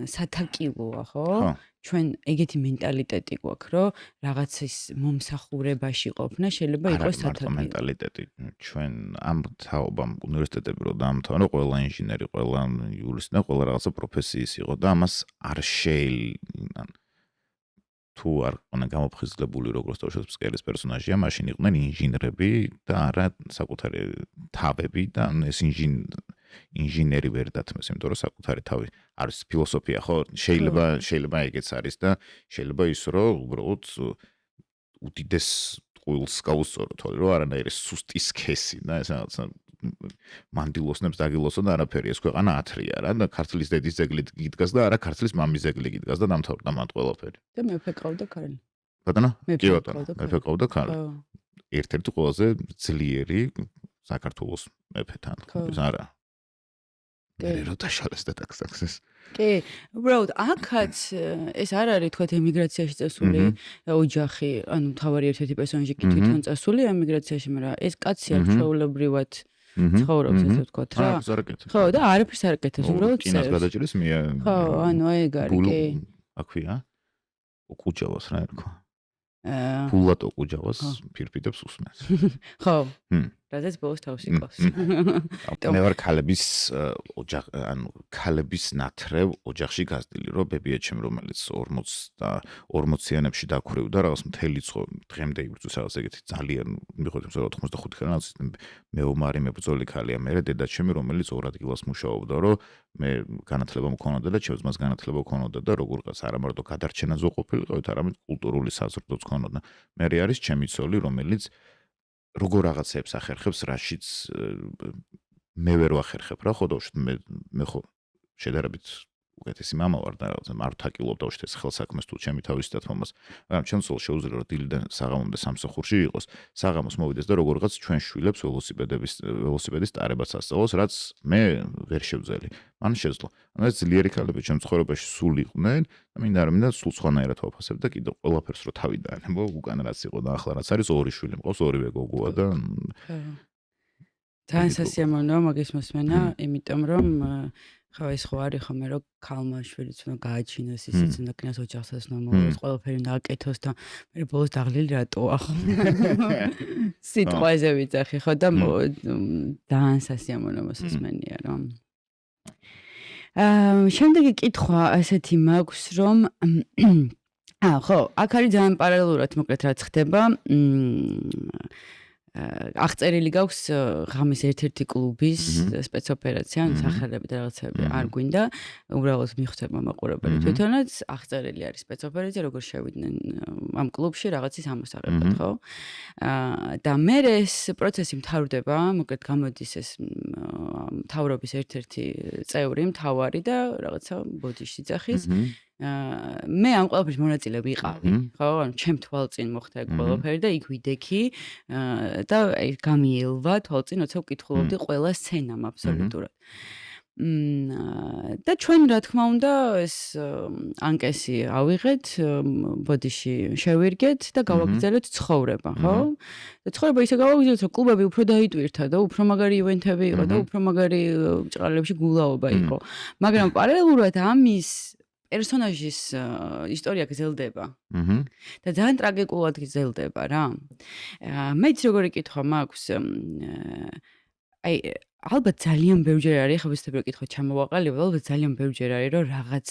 სათაკილოა, ხო? ჩვენ ეგეთი მენტალიტეტი გვაქვს, რომ რაღაცის მომსახურებაში ყოფნა შეიძლება იყოს სათაკილო. მენტალიტეტი ჩვენ ამ თაობამ უნივერსიტეტები რო დაამთავრა, ყველა ინჟინერი, ყველა იურისტი და ყველა რაღაცა პროფესიის იყო და ამას არ შეიძლება თუ არ ყონა გამოფხიზლებული როგორც თავშოს ფსკერის პერსონაჟია, მაშინ იყვნენ ინჟინრები და არა საკუთარი თავები და ეს ინჟინერი ვერ დათმეს, იმიტომ რომ საკუთარი თავი არის ფილოსოფია, ხო? შეიძლება ეგეც არის და შეიძლება ის რომ უბრალოდ უდიდეს ტყუილს გაუსწორო, თორე რომ არანაირი სუსტი სქესი და ეს რაღაცა მანდილოსნებს დაგილოსო და არაფერი, ეს ქვეყანა ათრია რა და ქართლის დედის ძეგლი იდგას და არა ქართლის მამის ძეგლი იდგას და დამთავრდა მათ ყველაფერი. და მეფე ყავდა ქალი. ბატონო? კი ბატონო, მეფე ყავდა ქალი. ერთ-ერთი ყველაზე ძლიერი საქართველოს მეფეთან. ეს არა. მე რო დაშალეს და ტაქსაკსეს. კი, უბრალოდ აქაც ეს არ არის თქვათ ემიგრაციაში წასული ოჯახი, ანუ მთავარი ერთ-ერთი პერსონაჟი კი თვითონ წასული ემიგრაციაში, მაგრამ ეს კაცი არ ჩვეულებრივად ცხოვრობს, ესე ვთქვათ რა. ხო, და არაფერს არ აკეთებს, უბრალოდ კინოს გადაჭრის ხო, ანუ ეგ არის, კი. აქვია? ოქუჯავას რა ერქვა? ფულად ოქუჯავას ფირფიტებს უსმენს. ხო. რადგან ბოლოს თავს იყავს. მე ვარ ქალების ოჯახ, ანუ ქალების ნათრევ ოჯახში გაზრდილი, რომ ბებიაჩემ, რომელიც 40-იანებში დაქვრივდა, რაღაც მთელი დღემდე იბრძვის რაღაც ეგეთი ძალიან მიხვდეთ 85 ხალხს, მეომარი მებრძოლი ქალია, მე დედაჩემი, რომელიც ორ ადგილას მუშაობდა, რომ მე განათლება მქონოდა და ჩემს მას განათლება მქონოდა და როგორღაც არა მარტო გადარჩენაზე ყოფილიყავით, არამედ კულტურული საზრდოც მქონოდა. მე არის ჩემი ცოლი, რომელიც როგორ რაღაცებს ახერხებს, რაშიც მე ვერ ვახერხებ რა, ხო და მე ხო შედარებით უკეთესი მამა ვარ და რაღაცა არ ვთაკილობ და უშთეს ხელსაქმეს თუ ჩემი თავის დათმობას. მაგრამ ჩემს სულ შეუძლია რომ დილიდან საღამომდე სამსახურში იყოს, საღამოს მოვიდეს და როგორღაც ჩვენ შვილებს ველოსიპედის ტარებაც ასწავლოს, რაც მე ვერ შევძელი. მან შეძლო. ანუ ეს ძლიერი ქალები ჩემს ცხოვრებაში სულ იყვნენ და მინდა სულ სხვანაირად ვაფასებ და კიდევ ყველაფერს რო თავი დაანებო, უკან რაც იყო და ახლა რაც არის ორი შვილი მყავს, ორივე გოგოა და ძალიან სასიამოვნოა მაგის მოსმენა, იმიტომ რომ ხო ეს ხო არის ხომ რომ ქალმა შვილიც უნდა გააჩინოს, ისიც უნდა ქნას ოჯახსაც უნდა მოვიდეს, ყველაფერი უნდა აკეთოს და მე ბოლოს დაღლილი რატოა ხო? სიტყვაზე ვიძახი ხო და ძალიან სასიამოვნო მოსმენია რომ შემდეგი კითხვა ასეთი მაქვს რომ ხო, აქ არის ძალიან პარალელურად მოკლედ რაც ხდება. აღწერილი გაქვს ღამის ერთ-ერთი კლუბის სპეცოპერაცია, სახელები და რაღაცები არ გვინდა, უბრალოდ მიხვდება მაყურებელი თვითონაც, აღწერილი არის სპეცოპერაცია, როგორ შევიდნენ ამ კლუბში რაღაცის ამოსაღებად, ხო? და მე ეს პროცესი მთავრდება, მოკლედ გამოდის ეს მთავრობის ერთ-ერთი წევრი, მთავარი და რაღაცა ბოდიში ძახის. მე ამ ყველაფრის მონაწილე ვიყავი, ხო? ანუ ჩემ თვალწინ მოხდა ეგ ყველაფერი და იქ ვიდექი და გამიელვა თვალწინ, როცა ვკითხულობდი ყველა სცენამ აბსოლუტურად. და ჩვენ რა თქმა უნდა ეს ანკესი ავიღეთ, ბოდიში შევირგეთ და გავაგრძელეთ ცხოვრება, ხო? და ცხოვრება ისე გავაგრძელეთ, რომ კლუბები უფრო დაიტვირთა და უფრო მაგარი ივენთები იყო და უფრო მაგარი ჭყალებში გულაობა იყო. მაგრამ პარალელურად ამის პერსონაჟის ისტორია გრძელდება. და ძალიან ტრაგიკულად გრძელდება რა. მეც როგორი კითხვა მაქვს, აი ალბათ ძალიან ბევრჯერ არის, ხა ვისთებრო კითხვა ჩამოვაყალიბე, ალბათ ძალიან ბევრჯერ არის, რომ რაღაც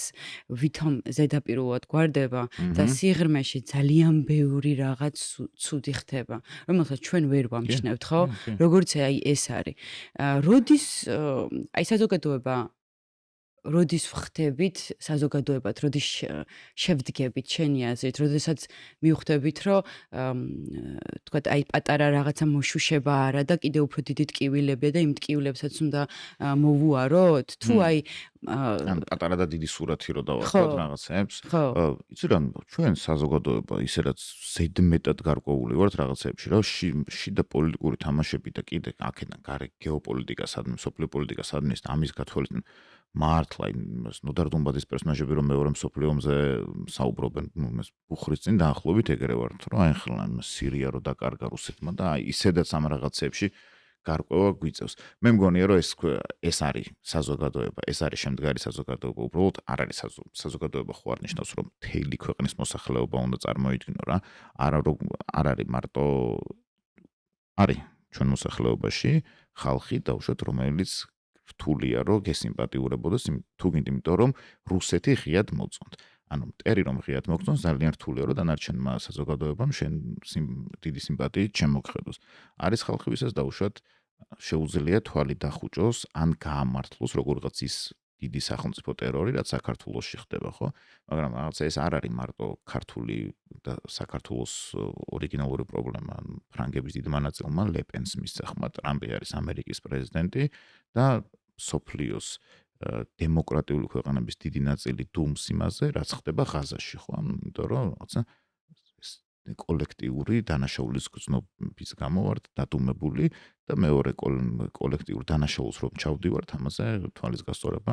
ვითომ ზედაპირულად გვარდება და სიღრმეში ძალიან ბევრი რაღაც ცუდი ხდება, რომელსაც ჩვენ ვერ ვამჩნევთ, ხო? როგორც აი ეს არის. როდის აი საზოგადოება როდის ვხდებით საზოგადოებად, როდის შევდგებით შენი აზრით, როდესაც მივხვდებით, რომ თქვათ აი პატარა რაღაცა მოშუშება არა და კიდევ უფრო დიდი ტკივილებია და იმ ტკივილებსაც უნდა მოვუაროთ, თუ აი ან პატარა და დიდი სურათი რო დავაყოთ რაღაცებს. იცი რა, ჩვენ საზოგადოება ისე რაც ზედმეტად გარკვეული ვართ რაღაცებში, რა შიდა პოლიტიკური თამაშები და კიდე აქედან გარე გეოპოლიტიკა სადმე, სოფლიო პოლიტიკა სადმე, ამის გათვალისწინებით მართლა ნოდარ დუმბაძის პერსონაჟები რომ მეორე მსოფლიო ომზე საუბრობენ, ეს ბუხრის წინ დაახლოებით ეგრე ვართ, რომ აი ახლა სირია რო დაკარგა რუსეთმა და აი ისედაც ამ რაღაცებში გარკვევა გვიწევს. მე მგონია რომ ეს არის საზოგადოება, ეს არის შემდგარი საზოგადოება, უბრალოდ არ არის საზოგადოება ხო არ ნიშნავს რომ მთელი ქვეყნის მოსახლეობა უნდა წარმოიდგინო რა. არ არის მარტო არის ჩვენ მოსახლეობაში ხალხი დაუშვათ რომელიც რთულია რომ გესიმპათიურებოდეს თუ გინდ იმიტომ რომ რუსეთი ღიად მოწონთ. ანუ მტერი რომ ღიად მოგწონს ძალიან რთულია რომ დანარჩენმა საზოგადოებამ შენ დიდი სიმპათიით შემოგხედოს. არის ხალხი ვისაც დაუშვათ შეუძლია თვალი დახუჭოს ან გაამართლოს როგორღაც ის დიდი სახელმწიფო ტერორი რაც საქართველოში ხდება, ხო? მაგრამ რაღაცა ეს არ არის მარტო ქართული და საქართველოს ორიგინალური პრობლემა. ფრანგების დიდმა ნაწილმა ლეპენს მისცა ხმა, ტრამპი არის ამერიკის პრეზიდენტი და სოფლიოს დემოკრატიული ქვეყნების დიდი ნაწილი დუმს იმაზე, რაც ხდება ღაზაში, ხო? იმიტომ რომ რაღაცა კოლექტიური დანაშაულის გრძნობის გამო ვარ დადუმებული და მეორე კოლექტიურ დანაშაულს რომ ჩავდივართ, ამაზე თვალის გასწორება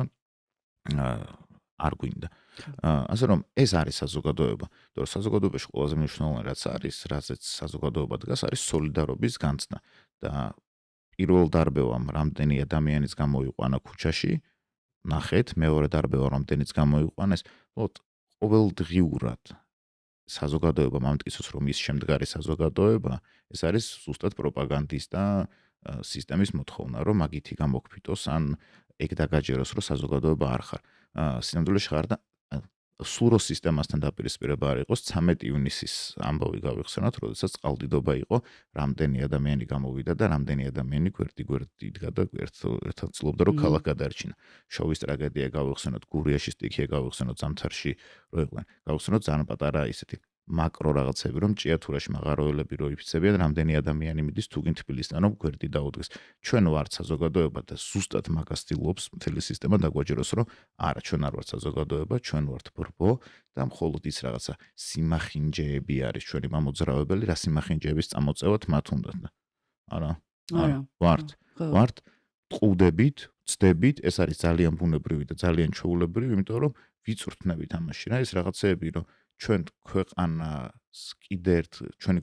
არ გვინდა. ასე რომ ეს არის საზოგადოება. თორე საზოგადოებაში ყველაზე მნიშვნელოვანი რაც არის, რაზეც საზოგადოება დგას, არის სოლიდარობის განცდა და პირველ დარბევამ რამდენი ადამიანის გამოიყვანა ქუჩაში, ნახეთ, მეორე დარბევამ რამდენიც გამოიყვანეს, ყოველდღიურად საზოგადოება მამტკიცოს რომ ის შემდგარი საზოგადოება, ეს არის ზუსტად პროპაგანდის და სისტემის მოთხოვნა, რომ მაგითი გამოგფიტოს ან ეგ დაგაჯეროს, რომ საზოგადოება არ ხარ. სინამდვილეში ხარ და სულ რო სისტემასთან დაპირისპირება არ იყოს, 13 ივნისის ამბავი გავიხსენოთ, როდესაც წყალდიდობა იყო, რამდენი ადამიანი გამოვიდა და რამდენი ადამიანი გვერდი იდგა და ერთად ცდილობდა რომ ქალაქ გადაარჩინა. შოვის ტრაგედია გავიხსენოთ, გურიაში სტიქია გავიხსენოთ, ზამთარში რო იყვნენ. გავიხსენოთ ძალიან პატარა ისეთი მაკრო რაღაცები, რომ ჭიათურაში მაღაროელები რო იფიცებიან, რამდენი ადამიანი მიდის თუგინ თბილისიდან რომ გვერდი დაუდგეს. ჩვენ ვართ საზოგადოება და ზუსტად მაგას ცდილობს მთელი სისტემა დაგვაჯეროს, რომ არა, ჩვენ არ ვართ საზოგადოება, ჩვენ ვართ ბრბო და მხოლოდ ის რაღაცა სიმახინჯეები არის ჩვენი მამოძრავებელი, რა სიმახინჯეების წამოწევათ მათ უნდათ. არა, ვართ ტყუდებით, ცდებით, ეს არის ძალიან ბუნებრივი და ძალიან ჩვეულებრივი, იმიტომ რომ ვიწვრთნებით ამაში რა, ეს რაღაცეები, რომ ჩვენი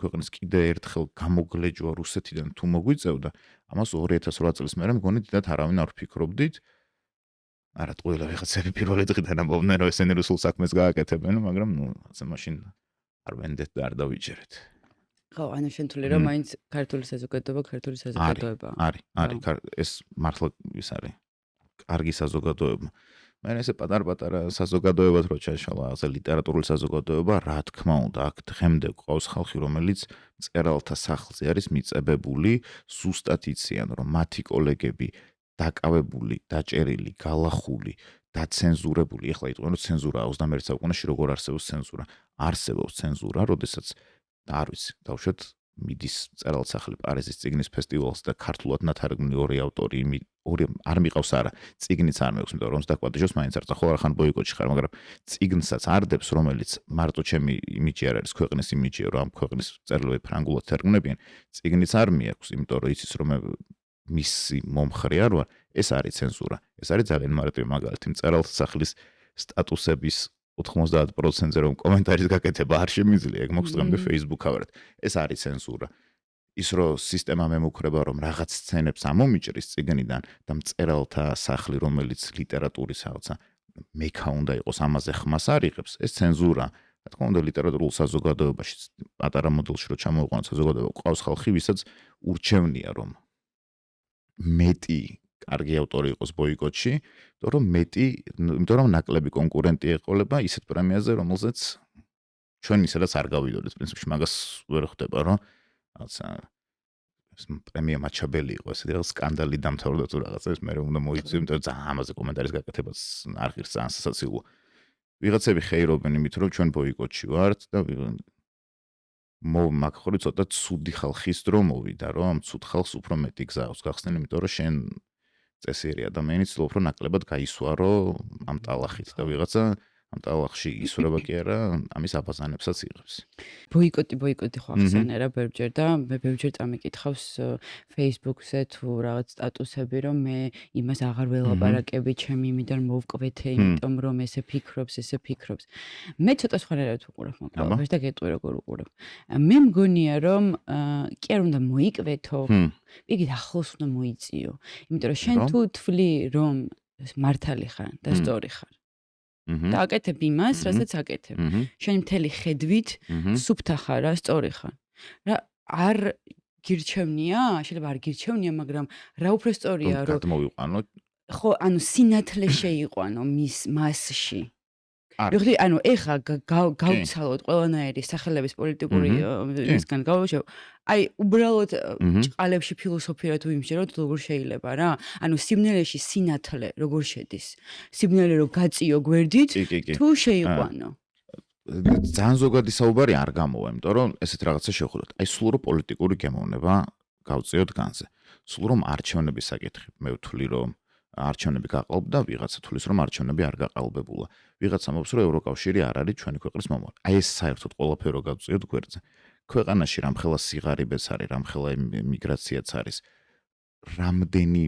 ქვეყნის კიდე ერთხელ გამოგლეჯვა რუსეთიდან თუ მოგვიწევდა, ამას 2008 წლის მერე მგონი დიდად არავინ არ ვფიქრობდით. არა, ყველა ვიღაცები პირველი დღიდან ამბობდნენ, რომ ესენი რუსულ საქმეს გააკეთებენ, მაგრამ ასე მაშინ არ ვენდეთ და არ დავიჯერეთ. ხო, ანუ შენ თვლი რომ მაინც ქართული საზოგადოება. არის, ეს მართლა ის არის. კარგი საზოგადოება. მე ესე პატარ-პატარა საზოგადოებად რო ჩაშალა, ასე ლიტერატურული საზოგადოება, რა თქმა უნდა, აქ დღემდე ყავს ხალხი, რომელიც მწერალთა სახლზე არის მიწებებული, ზუსტად იციან, რომ მათი კოლეგები დაკავებული, დაჭერილი, გალახული, დაცენზურებული, ეხლა იტყვიან, რომ ცენზურა 21 საუკუნეში როგორ არსებობს ცენზურა. არსებობს ცენზურა, როდესაც არ ვიცი, დავუშვათ მიდის მწერალსახლი პარიზის წიგნის ფესტივალს და ქართულად ნათარგმნი ორი ავტორი, ორი არ მიყავს არა, წიგნიც არ მექვს, იმიტომ რომ დაკვადიჟოს მაინც არ წახო, არხან ბოიკოტში ხარ, მაგრამ წიგნსაც არდებს, რომელიც მარტო ჩემი იმიჯი არ არის, ქვეყნის იმიჯია, რომ ამ ქვეყნის მწერლები ფრანგულად თარგმნებიან, წიგნიც არ მიაქვს, იმიტომ რომ იცის რომ მისი მომხრე არ ვარ, ეს არის ცენზურა. ეს არის ძალიან მარტივი მაგალითი, მწერალსახლის სტატუსების 90%-ზე რომ კომენტარის გაკეთება არ შემიძლია, ეგ მოხს დღემდე Facebook-ავერად. ეს არის ცენზურა. ის რომ სისტემა მემუქრება რომ რაღაც სცენებს ამომიჭრის წიგნიდან და მწერალთა სახლი, რომელიც ლიტერატურის რაღაცა მექა უნდა იყოს, ამაზე ხმას არ იღებს, ეს ცენზურა. რა თქმა უნდა, ლიტერატურულ საზოგადოებაში პატარა მოდელში რო ჩამოვიყვანოთ საზოგადოება, ყავს ხალხი, ვისაც ურჩევნია რომ მეტი კარგი ავტორი იყოს ბოიკოტში, იმიტომ რომ ნაკლები კონკურენტი ეყოლება ისეთ პრემიაზე, რომელზეც ჩვენ ისედაც არ გავიდოდეთ. პრინციპში მაგას ვერ ხვდება, რომ რაღაცა პრემია მაჩაბელი იყო, ესეთი რაღაც სკანდალი დამთავრდა თუ რაღაცა, ეს მე უნდა მოიწვიო, იმიტომ რომ ძალიან ამაზე კომენტარის გაკეთებაც არ ღირს, ძალიან სასაცილოა. ვიღაცები ხეირობენ იმით, რომ ჩვენ ბოიკოტში ვართ და მაგ ხორი ცოტა ცუდი ხალხის დრო მოვიდა, რომ ამ ცუდ ხალხს უფრო მეტი გზა აქვს გახსნილი, იმიტომ რომ შენ წესიერი ადამიანი ცდილობ რომ ნაკლებად გაისვარო ამ ტალახით და ვიღაცა ამ ტალახში ისვრება კი არა, ამის აბაზანებსაც იღებს. ბოიკოტი ხო ახსენე რა ბევრჯერ და მე ბევრჯერ წამიკითხავს Facebook-ზე თუ რაღაც სტატუსები, რომ მე იმას აღარ ველაპარაკები, ჩემი იმიდან მოვკვეთე, იმიტომ რომ ესე ფიქრობს. მე ცოტა სხვანაირად ვუყურებ მოკლედ და გეტყვი როგორ ვუყურებ. მე მგონია რომ კი არ უნდა მოიკვეთო, იგი ახლოს უნდა მოიწიო, იმიტომ რომ შენ თუ თვლი რომ მართალი ხარ და სწორი ხარ და აკეთებ იმას, რასაც აკეთებ. შენ მთელი ხედვით სუფთა ხარ, რა სწორი ხარ. რა არ გირჩევნია, შეიძლება არ გირჩევნია, მაგრამ რა უფრო სწორია, რომ გადმოვიყვანო. ხო, ანუ სინათლე შეიყვანო მის მასში. ვიხდი, ანუ ეხა გავცალოთ ყველანაირი სახელების პოლიტიკური ისგან გავუშვებ. აი, უბრალოდ ჭყალებში ფილოსოფია თუ იმჟეროთ, როგორ შეიძლება რა? ანუ სიმნელეში სინათლე როგორ შედის? სიმნელე რო გაწიო გვერდით, თუ შეიყვანო. ძალიან ზოგადი საუბარი არ გამოვა, იმიტომ რომ ესეთ რაღაცა შევხვდეთ. აი, სულ რო პოლიტიკური გემოვნება გავწიოთ განზე. სულ რომ არჩევნების საკითხი, მე ვთვლი რომ არჩევნები გაყალბდა, ვიღაცა თulis რომ არჩევნები არ გაყალბებულა. ვიღაცა მომს რომ ევროკავშირი არ არის ჩვენი ქვეყნის მომავალი. აი ეს საერთოდ ყველაფერი გავწიოთ გვერდზე. ქვეყანაში რამხელა სიღარიბეც არის, რამხელა მიგრაციაც არის. რამდენი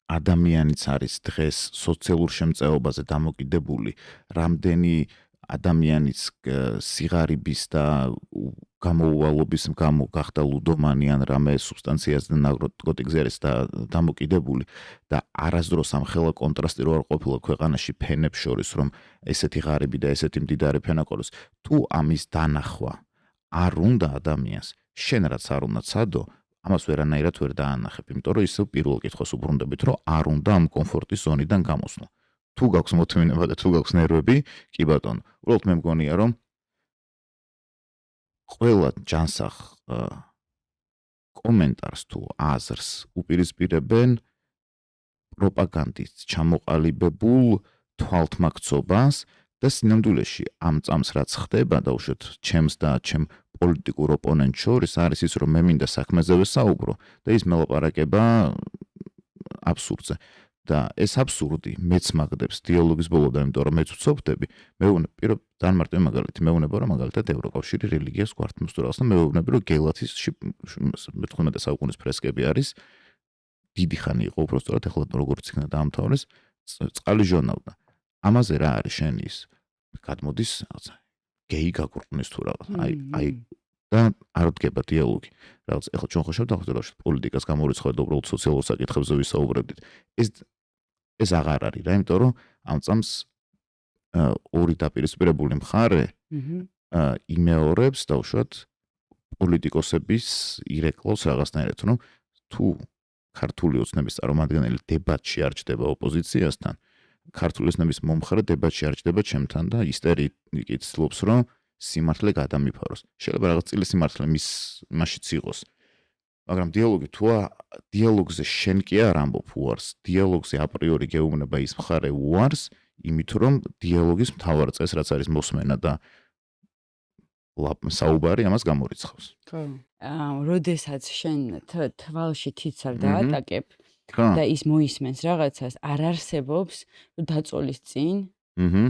ადამიანიც არის დღეს სოციალურ შემწეობაზე დამოკიდებული, რამდენი ადამიანიც სიღარიბის და გამოუვალობის გამო გახდა ლუდომანი ან რამე სუბსტანციაზე ნარკოტიკზე არის დამოკიდებული და არასდროს ამ ხელა კონტრასტი რო არ ყოფილა ქვეყანაში ფენებს შორის რომ ესეთი ღარიბი და ესეთი მდიდარი ფენა ყოლოს თუ ამის დანახვა არ უნდა ადამიანს შენ რაც არ უნდა ცადო ამას ვერანაირად ვერ დაანახებ იმიტომ რომ ისევ პირველ კითხვას უბრუნდებით რომ არ უნდა ამ კომფორტის ზონიდან გამოსვლა თუ გაქვს მოთმინება და თუ გაქვს ნერვები კი ბატონო უბრალოდ მე მგონია რომ ყველა ჯანსაღ კომენტარს თუ აზრს უპირისპირებენ პროპაგანდით ჩამოყალიბებულ თვალთმაქცობას და სინამდვილეში ამ წამს რაც ხდება დაუშვათ ჩემს და ჩემ პოლიტიკურ ოპონენტს შორის არის ის რომ მე მინდა საქმეზე ვესაუბრო და ის მელაპარაკება აბსურდზე და ეს აბსურდი მეც მაგდებს დიალოგის ბოლოდან იმიტომ რომ მეც ვცობდები მეუბნები ძალიან მარტივი მაგალითი მეუბნება რომ მაგალითად ევროკავშირი რელიგიას გვართმევს თუ რაღაცა მეუბნები რომ გელათისში მე-15 საუკუნის ფრესკები არის დიდი ხანი იყო უბრალოდ ეხლა როგორც იქნა დაამთავრეს წყალი ჟონავდა ამაზე რა არის შენ ის გადმოდის რაღაცა გეი გაგურყნის თუ რაღაც აი და არ დგება დიალოგი რაღაც ეხლა ჩვენ ხოშავთ ახლა პოლიტიკას გამორიცხავთ უბრალოდ სოციალურ საკითხებზე ვისაუბრებდით ეს აღარ არის რა იმიტომ რომ ამ წამს ორი დაპირისპირებული მხარე იმეორებს დაუშვათ პოლიტიკოსების ირეკლავს რაღაცნაირად რომ თუ ქართული ოცნების წარმომადგენელი დებატში არ ჩდება ოპოზიციასთან ქართული ოცნების მომხრე დებატში არ ჩდება ჩემთან და ისტერიკით ცდილობს რომ სიმართლე გადამიფაროს შეიძლება რაღაც წილი სიმართლე მასშიც იყოს მაგრამ დიალოგი თუა დიალოგზე შენ კი არ ამბობ უარს დიალოგზე აპრიორი გეუბნება ის მხარე უარს იმით რომ დიალოგის მთავარ წესს რაც არის მოსმენა და საუბარი ამას გამორიცხავს ხო როდესაც შენ თვალში თითს არ დაატაკებ და ის მოისმენს რაღაცას არ არსებობს რომ დაწოლის წინ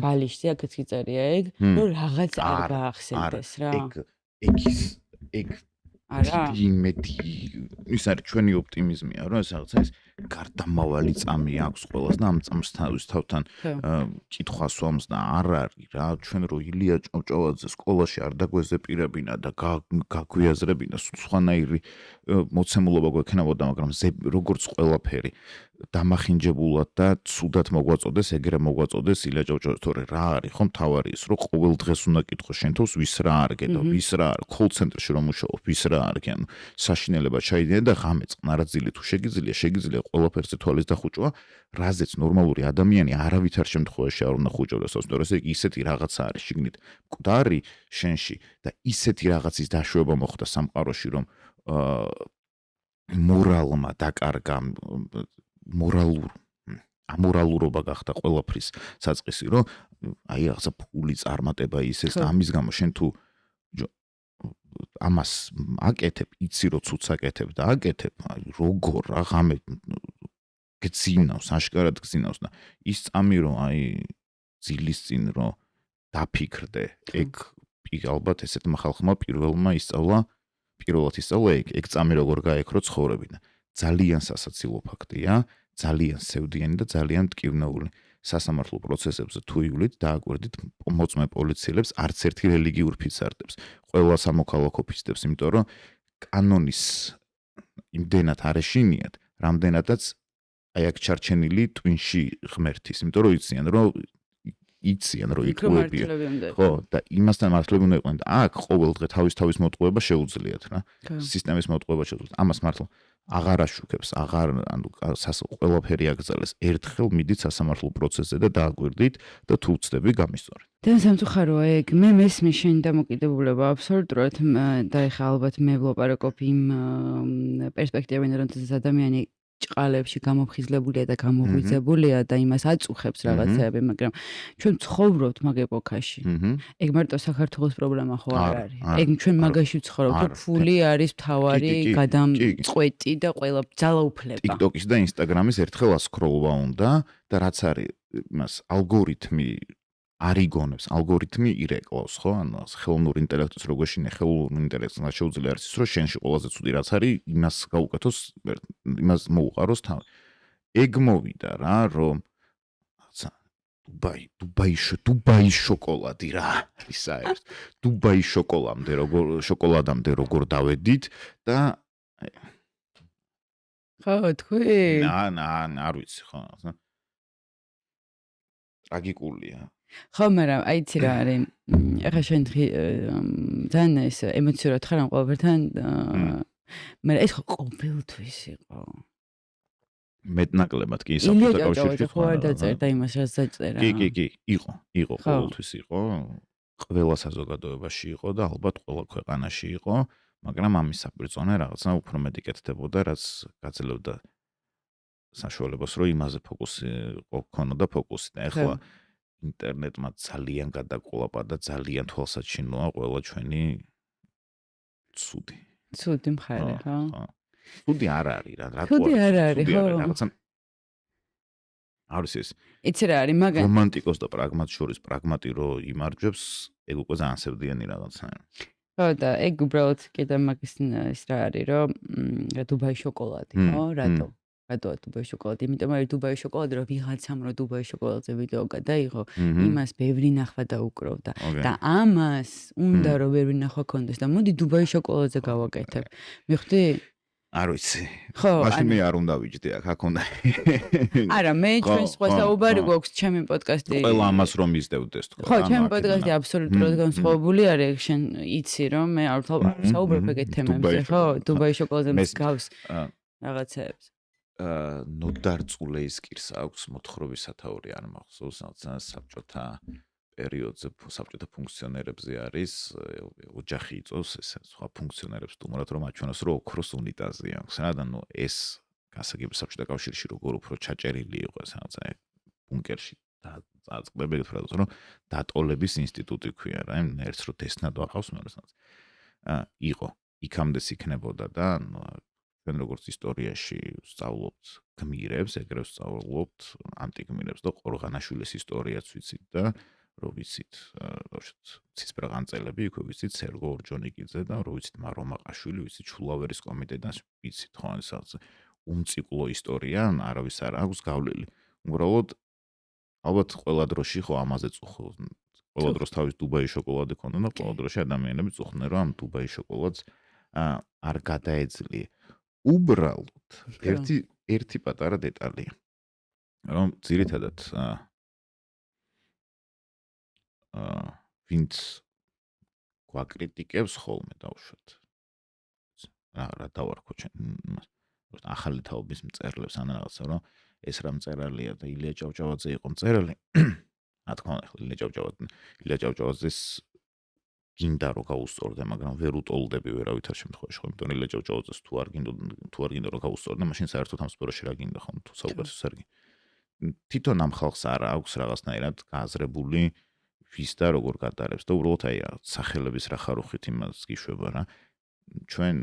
ბალიშზე აქაც იწერია ეგ რომ რაღაც არ გაახსენდეს რა ეგ არა იმედი ის არის ჩვენი ოპტიმიზმია რომ ეს რაღაცა ის გარდამავალი წამი აქვს ყველას და ამ წამს თავთან კითხვას ვამს და არ არის რა ჩვენ რო ილია ჭავჭავაძე სკოლაში არ დაგვეზეპირებინა და გაგვიაზრებინა სხვანაირი მოცემულობა გვექნებოდა მაგრამ როგორც ყველაფერი დამახინჯებულად და ცუდად მოგვაწოდეს ეგრე მოგვაწოდეს ილია ჭავჭავაძე თორე რა არის ხომ თავარი ის რომ ყოველ დღეს უნდა კითხოს შენ თავს ვის რა არ გედო ვის რა არ კოლ ცენტრში რომ მუშაობ ვის რა არ კი ანუ საშინელება ჩაიდინე და ღამე წყნარაძილი თუ შეგიძლია ყველაფერზე თვალის დახუჭვა რაზეც ნორმალური ადამიანი არავითარ შემთხვევაში არ უნდა ხუჭოვდეს ასწორეს ეგ ისეთი რაღაცა არის შიგნით მკვდარი შენში და ისეთი რაღაცის დაშვება მოხდა სამყაროში რომ მორალმა დაკარგა ამორალურობა გახდა ყველაფრის საწყისი რომ აი რაღაცა ფული წარმატება ისეს და ამის გამო შენ თუ ამას აკეთებ იცი რომ ცუც აკეთებ და აკეთებ აი როგორ რა ღამე გძინავს აშკარად გძინავს და ის წამი რომ აი ძილის წინ რომ დაფიქრდე ეგ ალბათ ესეთმა ხალხმა პირველად ისწავლა ეგ წამი როგორ გაეკრო ცხოვრებიდან ძალიან სასაცილო ფაქტია ძალიან სევდიანი და ძალიან მტკივნეული სასამართლო პროცესებზე თუ ივლით დააკვირდით მოწმე პოლიციელებს არც ერთი რელიგიურ ფიცარდებს ყველა სამოქალაქო ფიცდებს იმიტომ რომ კანონის იმდენად არ ეშინიათ რამდენადაც აი აქ ჩარჩენილი ტვინში ღმერთის იმიტომ რომ იციან რომ იკუებია ხო და იმასთან მართლები უნდა იყვნენ და აქ ყოველ დღე თავის მოტყუება შეუძლიათ რა სისტემის მოტყუება შეუძლიათ ამას მართლა აღარ აშუქებს აღარ ანუ ყველაფერი აკრძალეს ერთხელ მიდით სასამართლო პროცესზე და დააკვირდით და თუ ვწდები გამისწორეთ და სამწუხაროა ეგ მე მესმის შენი დამოკიდებულება აბსოლუტურად და ეხლა ალბათ მე ვლაპარაკობ იმ პერსპექტივიდან რომ ეს ადამიანი ჭყალებში გამოფხიზლებულია და გამოღვიძებულია და იმას აწუხებს რაღაცეები, მაგრამ ჩვენ ცხოვრობთ მაგ ეპოქაში. ეგ მარტო საქართველოს პრობლემა ხო არ არის. ეგ ჩვენ მაგაში ვცხოვრობთ, რომ ფული არის მთავარი გადამწყვეტი და ყველა ძალაუფლება. TikTok-ის და Instagram-ის ერთხელ ასკროლვა უნდა და რაც არის იმას ალგორითმი არიგონებს, ალგორითმი ირეკლავს, ხო? ანუ ხელოვნურ ინტელექტს როგორ შეინე ხელოვნურ ინტელექტს რა შეუძლია არის ის, რომ შენში ყველაზე ცუდი რაც არის, იმას გაუკეთოს, იმას მოუყაროს თავი. ეგ მოვიდა რა, რომ დუბაის შოკოლადი რა არის საერთოდ. დუბაის შოკოლადამდე როგორ დავედით და ხო, თქვი? არ ვიცი, ხო. ტრაგიკულია. ხო, მაგრამ აი იცი რა არის. ახლა შენ ძალიან ეს ემოციურად ხარ ამ ყველაფერთან. მაგრამ ეს ხო ყოველთვის იყო. მეტნაკლებად კი საბჭოთა კავშირში ხო არ დაწერდა იმას, რაც დაწერა. კი, იყო ყოველთვის იყო. ყველა საზოგადოებაში იყო და ალბათ ყველა ქვეყანაში იყო, მაგრამ ამის საპირწონე რაღაცა უფრო მეტი კეთდებოდა, რაც გაძლევდა საშუალებას, რომ იმაზე ფოკუსი ქონოდა ფოკუსი და ახლა ინტერნეტმა ძალიან გადაკოლაპა და ძალიან თვალსაჩინოა ყველა ჩვენი ცუდი მხარე, ხო? ცუდი არ არის რა, ცუდი არ არის, ხო? რაღაცა არის ეს. იცი რა არის, მაგრამ რომანტიკოს და პრაგმატს შორის პრაგმატი რო იმარჯვებს, ეგ უკვე ძალიან სევდიანი რაღაცა. ხო და ეგ უბრალოდ კიდე მაგის ის რა არის, რომ დუბაის შოკოლადი, ხო? რატოა დუბაის შოკოლადი? იმიტომ რომ დუბაის შოკოლადი რო ვიღაცამ რო დუბაის შოკოლადზე ვიდეო გადაიღო, იმას ბევრი ნახვა და უკროვდა და ამას უნდა რომ ბევრი ნახვა კონდეს და მოდი დუბაის შოკოლადზე გავაკეთებ. მიხვდი? არ ვიცი. ხო, მაშინ მე არ უნდა ვიჯდე აქ უნდა. არა, მე ჩვენ სხვა საუბარი გვაქვს ჩემი პოდკასტი. ყველა ამას რომ მისდევდეს თქო. ხო, ჩემი პოდკასტი აბსოლუტურად განსხვავებული არის, შენ იცი რომ მე არ საუბრობ ეგეთ თემებზე, ხო? დუბაის შოკოლადზე მსგავს რაღაცეებს. ნოდარწულეის კირს აქვს მოთხრობის სათაური არ მახსოვს, საბჭოთა პერიოდზე საბჭოთა ფუნქციონერებზე არის ოჯახი იწვევს ეს სხვა ფუნქციონერებს თუმრად რომ აჩვენოს რომ ოქროს უნიტაზი აქვს რა და ნუ ეს გასაგები საბჭოთა კავშირში როგორ უფრო ჩაჭერილი იყო ეს რაღაცა ბუნკერში და წაწყდება ეგრეთ ფრაზას რომ დატოლების ინსტიტუტი ქვია რა იმ ერთს რო დესნად ვახავს მე რასაც იყო იქამდეც იქნებოდა და ჩვენ როგორც ისტორიაში ვსწავლობთ გმირებს ეგრევე ვსწავლობთ ანტიგმირებს და ყორღანაშვილის ისტორიაც ვიცით და რო ვიცით, ბავშვით, ცისფერყანწელები, იქ ვიცით სერგო ორჯონიკიძე და რო ვიცით მარომაყაშვილი, ვიცით ჩულავერის კომიტეტიდან ვიცით, ხო, ასაც უმციკლო ისტორია, არავის არ აქვს გავლილი. უბრალოდ ალბათ ყველა დროში ხო ამაზე წუხო. ყველა დროს თავის დუბაის შოკოლადი ქონდა და ყველა დროში ადამიანები წუხდნენ, რომ ამ დუბაის შოკოლადს არ გადაეძლია. უბრალოდ ერთი პატარა დეტალია. რომ ძირითადად ვინც გვაკრიტიკებს ხოლმე დავუშვათ. რა დავარქო ჩვენ იმას. ახალი თაობის მწერლებს ან რაღაცა რომ ეს რა მწერალია და ილია ჭავჭავაძე იყო მწერალი. რა თქმა უნდა, ილია ჭავჭავაძეს გინდა რომ გაუსწორდე, მაგრამ ვერ უტოლდები ვერავითარ შემთხვევაში ხო, იმიტომ რომ ილია ჭავჭავაძეს თუ არ გინდა რომ გაუსწორდე, მაშინ საერთოდ ამ სფეროში რა გინდა ხო, თუ საუკეთესო არ გინდა. თვითონ ამ ხალხს არ აქვს რაღაცნაირად გააზრებული ვის და როგორ გატარებს და უბრალოდ აი რა სახელების რა ხარუხით იმას გიშვება რა ჩვენ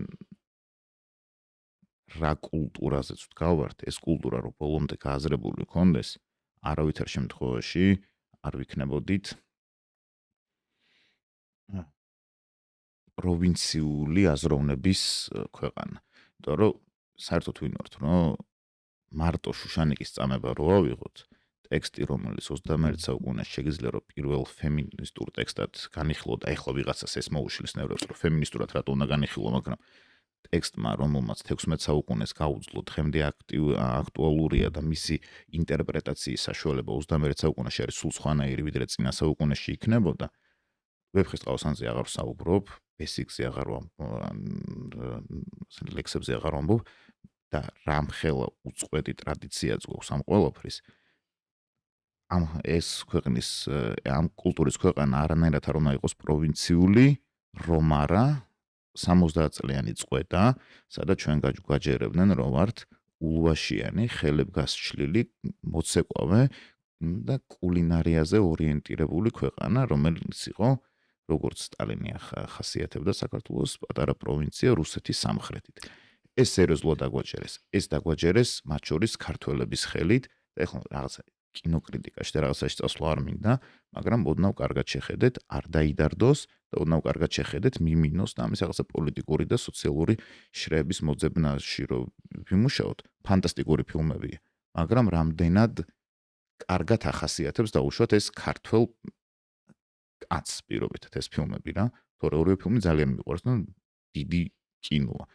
რა კულტურაზეც ვდგავართ ეს კულტურა რო ბოლომდე გააზრებული კონდეს არავითარ შემთხვევაში არ ვიქნებოდით პროვინციული აზროვნების ქვეყანა იმიტომ რომ საერთოდ ვინ ვართ რომ მარტო შუშანიკის წამება რო ავიღოთ ტექსტი, რომელიც 21 საუკუნეში შეგიძლია რომ პირველ ფემინისტურ ტექსტად განიხილოთ, აი ხო ვიღაცას ეს მოუშლის ნევრებს, რომ ფემინისტურად რატო უნდა განიხილო, მაგრამ ტექსტმა, რომელმაც 16 საუკუნეს გაუძლო, დღემდე აქტუალურია და მისი ინტერპრეტაციის საშუალება 21 საუკუნეში არის სულ სხვანაირი, ვიდრე წინა საუკუნეში იქნებოდა. ვეფხისტყაოსანზე აღარ ვსაუბრობ, ბესიკზე აღარ ლექსებზე აღარ ვამბობ და რამხელა უწყვეტი ტრადიციაც გვაქვს ამ ყველაფრის. ეს ქვეყნის ამ კულტურის ქვეყანა არანაირად არ უნდა იყოს პროვინციული, რომ არა 70 წლიანი წყვეტა, სადაც ჩვენ გაჯერებდნენ რომ ვართ ულვაშიანი, ხელებგასჩლილი, მოცეკვავე და კულინარიაზე ორიენტირებული ქვეყანა, რომელიც იყო როგორც სტალინი ახასიათებდა საქართველოს პატარა პროვინცია რუსეთის სამხრეთით. ეს სერიოზულად დაგვაჯერეს. ეს დაგვაჯერეს მათ შორის ქართველების ხელით და ეხლა რაღაცა კინოკრიტიკაში და რაღაცაში წასვლა არ მინდა, მაგრამ ოდნავ კარგად შეხედეთ, არ დაიდარდოს და ოდნავ კარგად შეხედეთ, მიმინოს და ამის რაღაცა პოლიტიკური და სოციალური შრეების მოძებნაში რომ ვიმუშაოთ, ფანტასტიკური ფილმებია, მაგრამ რამდენად კარგად ახასიათებს დაუშვათ ეს ქართველ კაცს პირობითად ეს ფილმები რა, თორე ორივე ფილმი ძალიან მიყვარს და დიდი კინოა.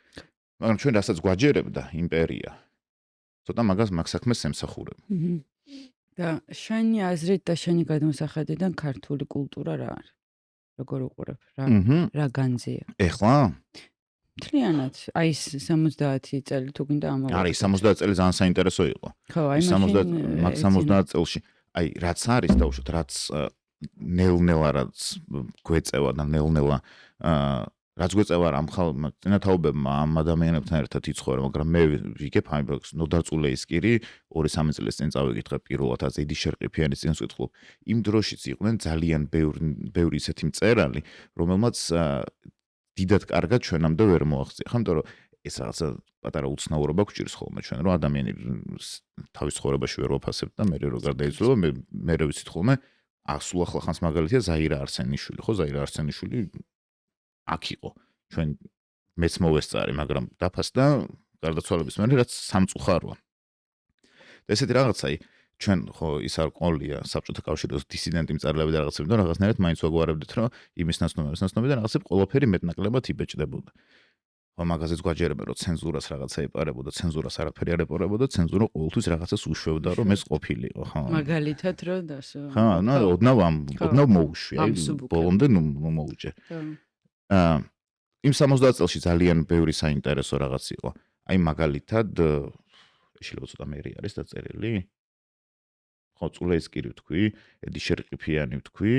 მაგრამ ჩვენ რასაც გვაჯერებდა იმპერია, ცოტა მაგას მაგ საქმეს ემსახურებ. და შენი აზრით და შენი გადმოსახედიდან ქართული კულტურა რა არის? როგორ უყურებ? რა განძია? ეხლა? მთლიანად, აი 70 წელი თუ გინდა ამოვიდა. არის 70 წელი ძალიან საინტერესო იყო. ხო, აი მაგ 70 წელში, აი რაც არის დაუშვათ, რაც ნელ-ნელა რაც გვეწევა და ნელ-ნელა რაც გვეწევა ამ წინათაობებმა ამ ადამიანებთან ერთად იცხოვრა, მაგრამ მე ვიგებ ამბობს ნოდარწულეისკირი 2-3 წლის წინ წავიკითხე პირველად აზიდი შერყიფიანის წინს ვკითხულობ. იმ დროშიც იყვნენ ძალიან ბევრი ისეთი მწერალი, რომელმაც დიდად კარგად ჩვენამდე ვერ მოაღწია. ხო, იმიტომ რომ ეს რაღაცა პატარა უცნაურობა გვჭირს ხოლმე ჩვენ, რომ ადამიანი თავის ცხოვრებაში ვერ ვაფასებთ და მე რო გარდაიცვალა, მე რო ვიცით ხოლმე სულ ახლახანს მაგალითია ზაირა არსენიშვილი, ხო, ზაირა არსენიშვილი აქ იყო. ჩვენ მეც მოვესწარი, მაგრამ დაფასდა გარდაცვალების მერე, რაც სამწუხაროა. და ესეთი რაღაცა ჩვენ ხო ის არ ყოლია საბჭოთა კავშირის დისიდენტი მწერლები და რაღაცები და რაღაცნაირად მაინც ვაგვარებდით, რომ იმის ნაცნობი და რაღაცები ყველაფერი მეტნაკლებად იბეჭდებოდა. ხო, მაგაზეც გვაჯერებენ, რომ ცენზურას რაღაცა ეპარებოდა, ცენზურას არაფერი არ ეპარებოდა, ცენზურა ყოველთვის რაღაცას უშვებდა, რომ ეს ყოფილიყო, ხო. მაგალითად რომ დასო. ხო, ოდნავ მოუშვია, ბოლომდე მოუჭე. იმ 70 წელში ძალიან ბევრი საინტერესო რაღაც იყო. აი მაგალითად შეიძლება ცოტა მერი არის დაწერილი. ხო, წულეისკირი ვთქვი, ედი შერყიფიანი ვთქვი,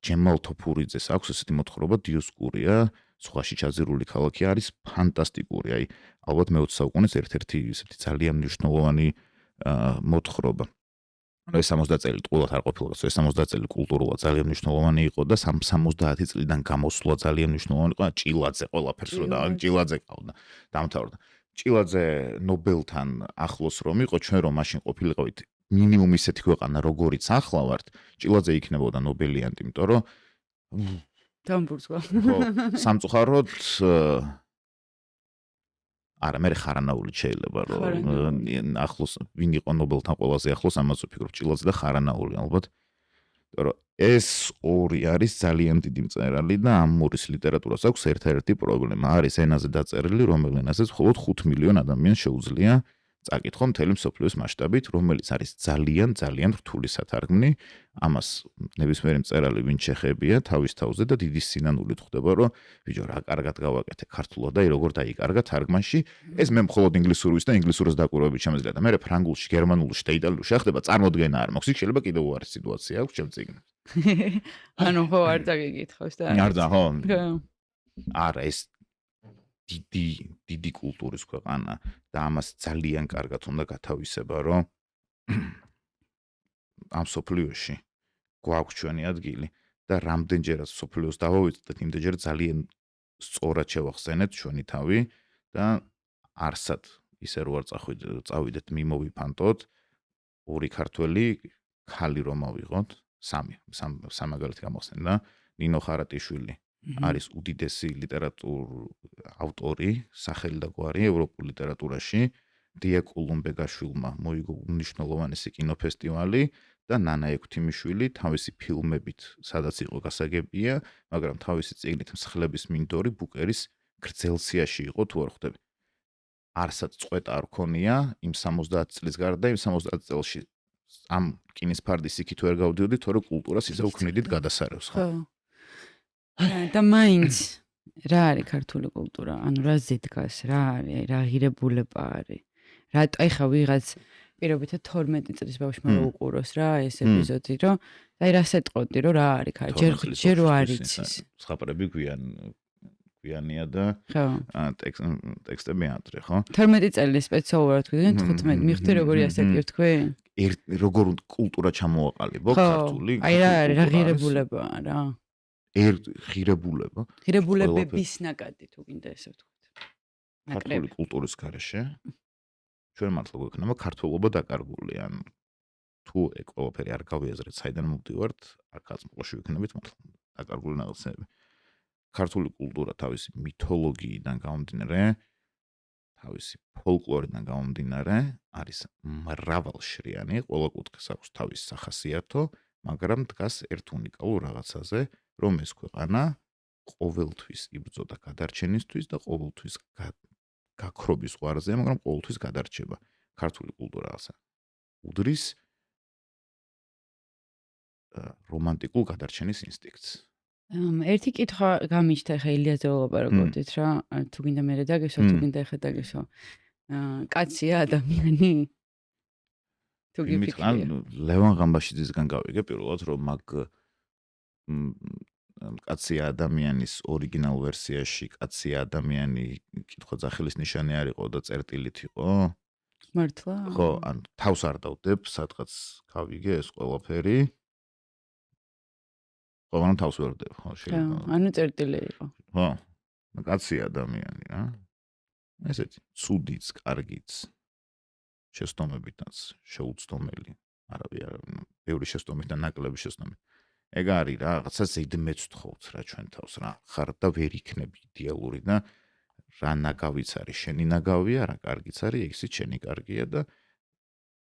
ჯემალ თოფურიძეს აქვს ესეთი მოთხრობა დიოსკურია, ზღვაში ჩაძირული ქალაქი არის ფანტასტიკური. აი ალბათ მე-20 საუკუნის ერთ-ერთი ესეთი ძალიან მნიშვნელოვანი მოთხრობა. ეს 70 წელი ტყუილად არ ყოფილა, ეს 70 წელი კულტურულად ძალიან მნიშვნელოვანი იყო და 70 წლიდან გამოსვლა ძალიან მნიშვნელოვანი იყო. ჭილაძე ყველაფერს რო და ჭილაძე ყავდა, დამთავრდა. ჭილაძე ნობელთან ახლოს რომ იყო, ჩვენ რომ მაშინ ყოფილიყავით მინიმუმ ისეთი ქვეყანა, როგორიც ახლა ვართ, ჭილაძე იქნებოდა ნობელიანტი, იმიტომ რომ დამბურცვა. ხო, სამწუხაროდ არა, მე ხარანაული შეიძლება რომ ახლოს ვინ იყო ნობელთან ყველაზე ახლოს ამას ვფიქრობ, ჭილაძე და ხარანაული ალბათ. იმიტომ რომ ეს ორი არის ძალიან დიდი მწერალი და ამ მორის ლიტერატურას აქვს ერთ-ერთი პრობლემა. არის ენაზე დაწერილი, რომელ ენაზეც მხოლოდ 5 მილიონ ადამიანს შეუძლია წაკითხო მთელი მსოფლიოს მასშტაბით, რომელიც არის ძალიან რთული სათარგმნი. ამას ნებისმიერი მწერალი ვინ შეხებია თავის თავზე და დიდი სინანულით ხვდება, რომ ბიჭო რა კარგად გავაკეთე ქართულად და როგორ დაიკარგა თარგმანში. ეს მე მხოლოდ ინგლისურს და ინგლისურს დაკვირვებით შემიძლია და მე ფრანგულში, გერმანულში და იტალიურში ახდება წარმოდგენა არ მაქვს. იქ შეიძლება კიდევ უარი სიტუაცია აქვს ჩემ წიგნს. ანუ ხო არ დაგიკითხავს და არ და ხო. არა ეს დიდი კულტურის ქვეყანა და ამას ძალიან კარგად უნდა გათავისება, რომ ამ სოფლიოში გვაქვს ჩვენი ადგილი და რამდენჯერაც სოფლიოს დავავიწყდეთ, იმდენჯერ ძალიან სწორად შევახსენეთ ჩვენი თავი და არსად ისე რო არ წავიდეთ მიმოვიფანტოთ, ორი ქართველი ხალი რომ ავიღოთ, სამაგალითი გამახსენდა, ნინო ხარატიშვილი არის უდიდესი ავტორი, სახელი და გვარი ევროპულ ლიტერატურაში. დია კულუმბეგაშვილმა მოიგო უმნიშვნელოვანესი კინოფესტივალი და ნანა ექვთიმიშვილი თავისი ფილმებით, სადაც იყო გასაგებია, მაგრამ თავისი წიგნით მსხლების მინდორი ბუკერის გრძელსიაში იყო თუ არ ხვდები. არსად წყვეტა არ ქონია იმ 70 წლის გარდა, იმ 70 წელში ამ რკინის ფარდის იქით ვერ გავდიოდი, თორე კულტურას ისევ ქმნიდით გადასარევს, ხო? და მაინც რა არის ქართული კულტურა? ანუ რა ზედგას, რა არის, რა ღირებულება არის? რატო ეხა ვიღაც პირობითად 12 წლის ბავშვმა უყუროს რა ეს ეპიზოდი, რომ აი რას ეტყოდი, რომ რა არის, ჯერ რო არ იცის. სხაპრები გვიან გვიანია და ხო. ტექსტები ადრე, ხო? 12 წელი სპეციალურად ვიგენ 15 მიხდი როგორი ასეთი თქვი? როგორ კულტურა ჩამოაყალიბო ქართული? აი რა არის რა ღირებულებაა რა. ღირებულება. ღირებულებების ნაკადი თუ გინდა ესე ვთქვით. ქართული კულტურის გარეშე ჩვენ მართლა გვექნება ქართულობა დაკარგული, ან თუ ეგ ყველაფერი არ გავიაზრეთ, საიდან მოვდივართ, არ გაწმყოში ვიქნებით მართლა დაკარგული რაღაცები. ქართული კულტურა თავისი მითოლოგიიდან გამომდინარე, თავისი ფოლკლორიდან გამომდინარე, არის მრავალშრიანი, ყველა კუთხეს აქვს თავისი სახასიათო, მაგრამ დგას ერთ უნიკალურ რაღაცაზე, რომ ეს ქვეყანა ყოველთვის იბრძოდა გადარჩენისთვის და ყოველთვის გაქრობის ზღვარზეა, მაგრამ ყოველთვის გადარჩება. ქართული კულტურა ასე უდრის რომანტიკულ გადარჩენის ინსტინქტს. ერთი კითხვა გამიჩნდა ხა ილიაზე ვლაპარაკობდით რა, თუ გინდა მე დაგესვა, თუ გინდა ხა დაგესვა. კაცია ადამიანი? თუ გიფიქრია. ლევან ღამბაშიძისგან გავიგე პირველად, რომ მაგ კაცია ადამიანის ორიგინალ ვერსიაში კაცია ადამიანი კითხვა ძახილის ნიშანი არ იყო და წერტილით იყო. მართლა? ხო, ან თავს არ დავდებ, სადღაც გავიგე ეს ყველაფერი. ხო, მაგრამ თავს ვერ ვდებ, ხო, შეიძლება. ანუ წერტილი იყო. ხო. კაცია ადამიანი რა. ესეთი ცუდიც, კარგიც, შეცდომებითაც, შეუცდომელი. ბევრი შეცდომით და ნაკლები შეცდომით. ეგ არის რა, რაღაცა ზედმეც ვთხოვთ რა ჩვენ თავს რა. ხარ და ვერ იქნები იდეალური და რა ნაგავიც არის, შენი ნაგავია, რა კარგიც არის, ეგ შენი კარგია და